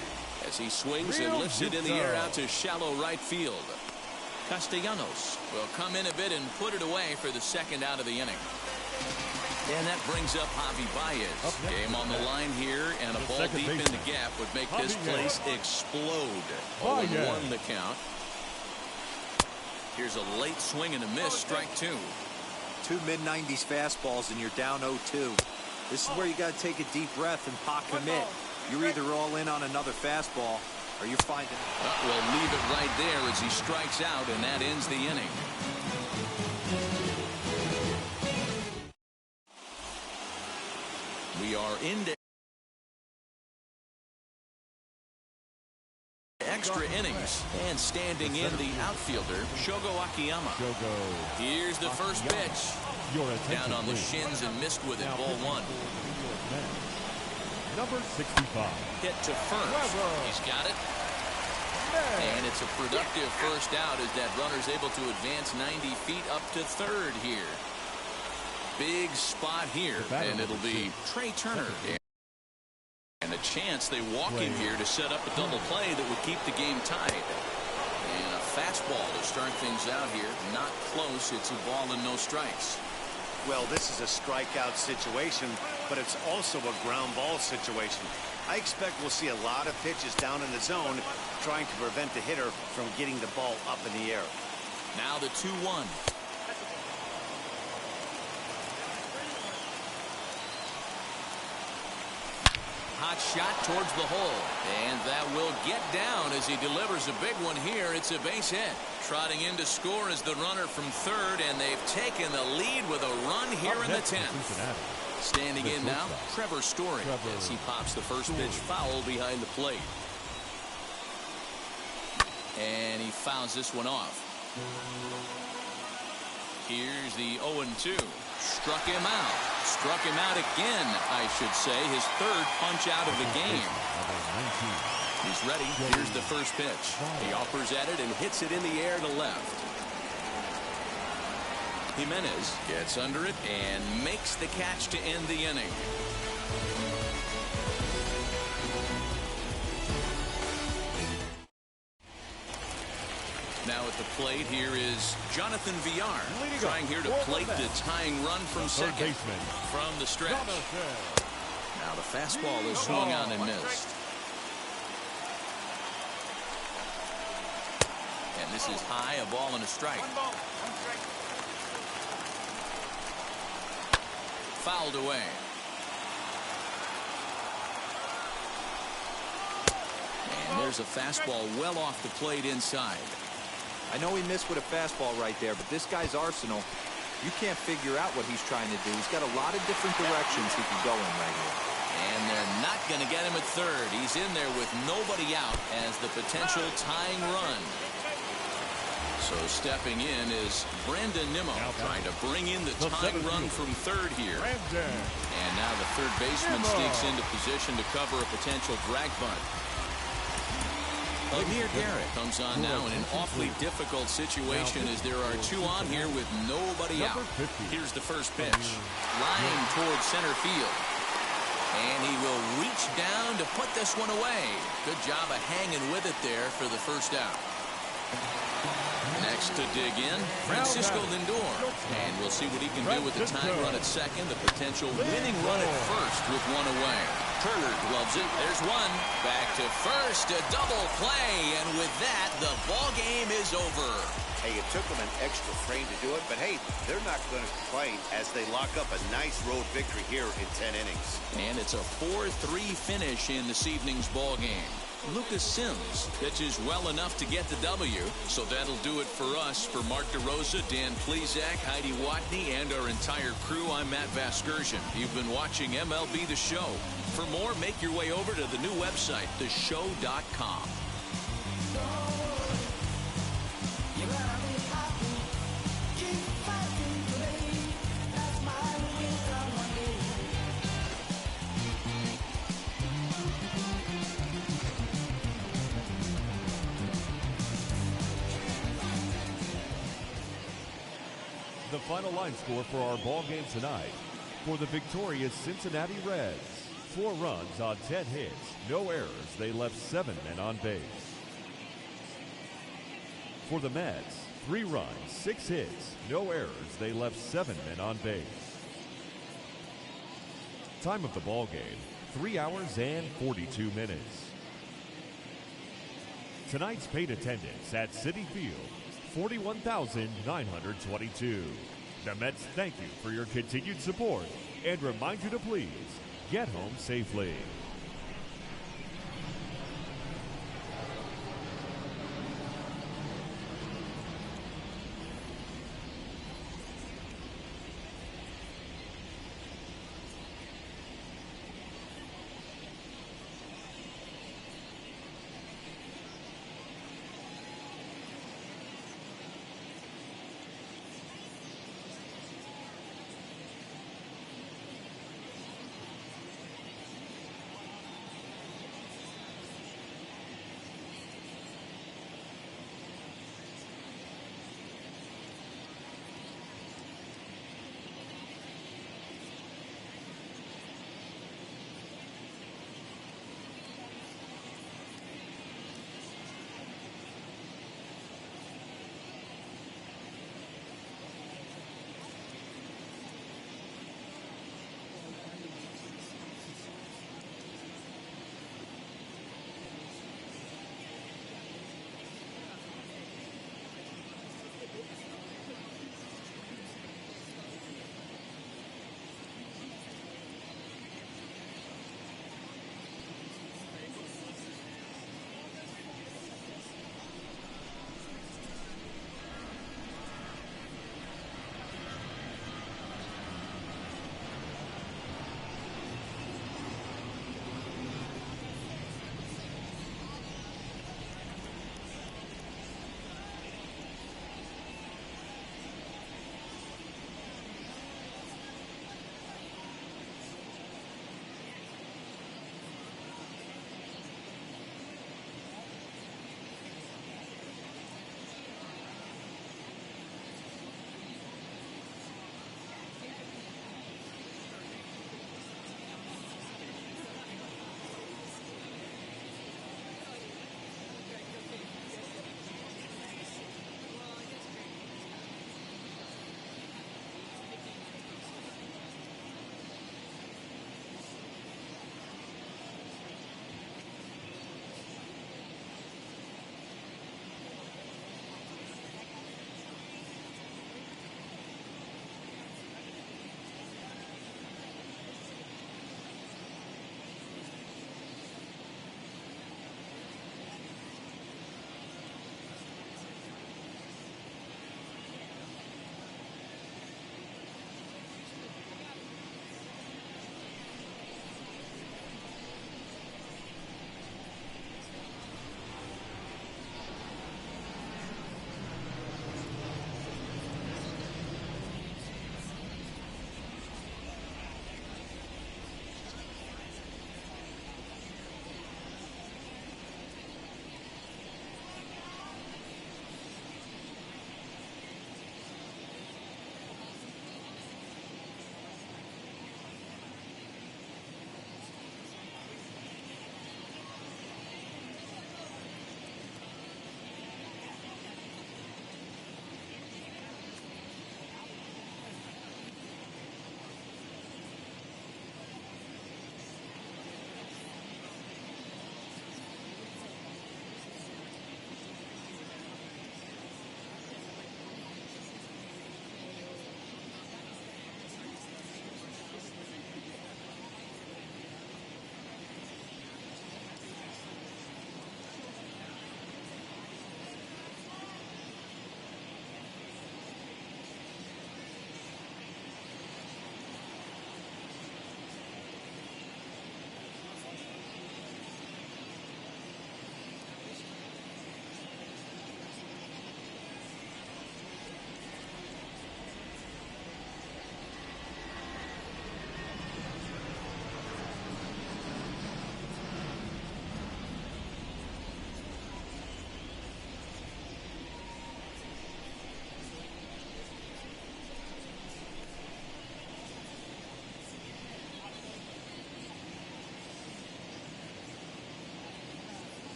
As he swings and lifts it in the air out to shallow right field. Castellanos will come in a bit and put it away for the second out of the inning. And that brings up Javi Baez. Game on the line here, and a ball deep in the gap would make this place explode. 0-1 the count. Here's a late swing and a miss, strike two. Two mid-90s fastballs and you're down 0-2. This is where you got to take a deep breath and pot commit. You're either all in on another fastball or you're finding. We'll leave it right there as he strikes out, and that ends the inning. We are into extra innings, and standing in the outfielder, Shogo Akiyama. Here's the first pitch. Down on the shins and missed with it. Ball one. Number 65. Hit to first. He's got it. And it's a productive first out as that runner's able to advance 90 feet up to third here. Big spot here, and it'll be Trey Turner. And a chance they walk him here to set up a double play that would keep the game tied. And a fastball to start things out here. Not close. It's a ball and no strikes. Well, this is a strikeout situation, but it's also a ground ball situation. I expect we'll see a lot of pitches down in the zone trying to prevent the hitter from getting the ball up in the air. Now the 2-1. Hot shot towards the hole, and that will get down as he delivers a big one here. It's a base hit. Trotting in to score is the runner from third, and they've taken the lead with a run here in the 10th. Standing in now, Trevor Story, as he pops the first pitch foul behind the plate. And he fouls this one off. Here's the 0-2. Struck him out. Struck him out again, I should say. His third punch out of the game. He's ready. Here's the first pitch. He offers at it and hits it in the air to left. Jimenez gets under it and makes the catch to end the inning. Now at the plate here is Jonathan Villar, trying here to plate the tying run from second from the stretch. Now the fastball is swung on and missed. And this is high, a ball and a strike. Fouled away. And there's a fastball well off the plate inside. I know he missed with a fastball right there, but this guy's arsenal, you can't figure out what he's trying to do. He's got a lot of different directions he can go in right here. And they're not going to get him at third. He's in there with nobody out as the potential tying run. So stepping in is Brandon Nimmo, trying to bring in the tying run from third here. And now the third baseman sneaks into position to cover a potential drag bunt. Amir Garrett comes on now in an awfully difficult situation as there are two on here with nobody out. Here's the first pitch. Line towards center field. And he will reach down to put this one away. Good job of hanging with it there for the first out. Next to dig in, Francisco Lindor. And we'll see what he can do with the tying run at second, the potential winning run at first with one away. Turner gloves it. There's one. Back to first, a double play. And with that, the ball game is over. Hey, it took them an extra frame to do it, but hey, they're not going to complain as they lock up a nice road victory here in 10 innings. And it's a 4-3 finish in this evening's ball game. Lucas Sims pitches well enough to get the W. So that'll do it for us. For Mark DeRosa, Dan Plesac, Heidi Watney, and our entire crew, I'm Matt Vasgersian. You've been watching MLB The Show. For more, make your way over to the new website, theshow.com. The final line score for our ball game tonight. For the victorious Cincinnati Reds, 4 runs on 10 hits, no errors. They left 7 men on base. For the Mets, 3 runs, 6 hits, no errors. They left 7 men on base. Time of the ball game, 3 hours and 42 minutes. Tonight's paid attendance at Citi Field, 41,922. The Mets thank you for your continued support and remind you to please get home safely.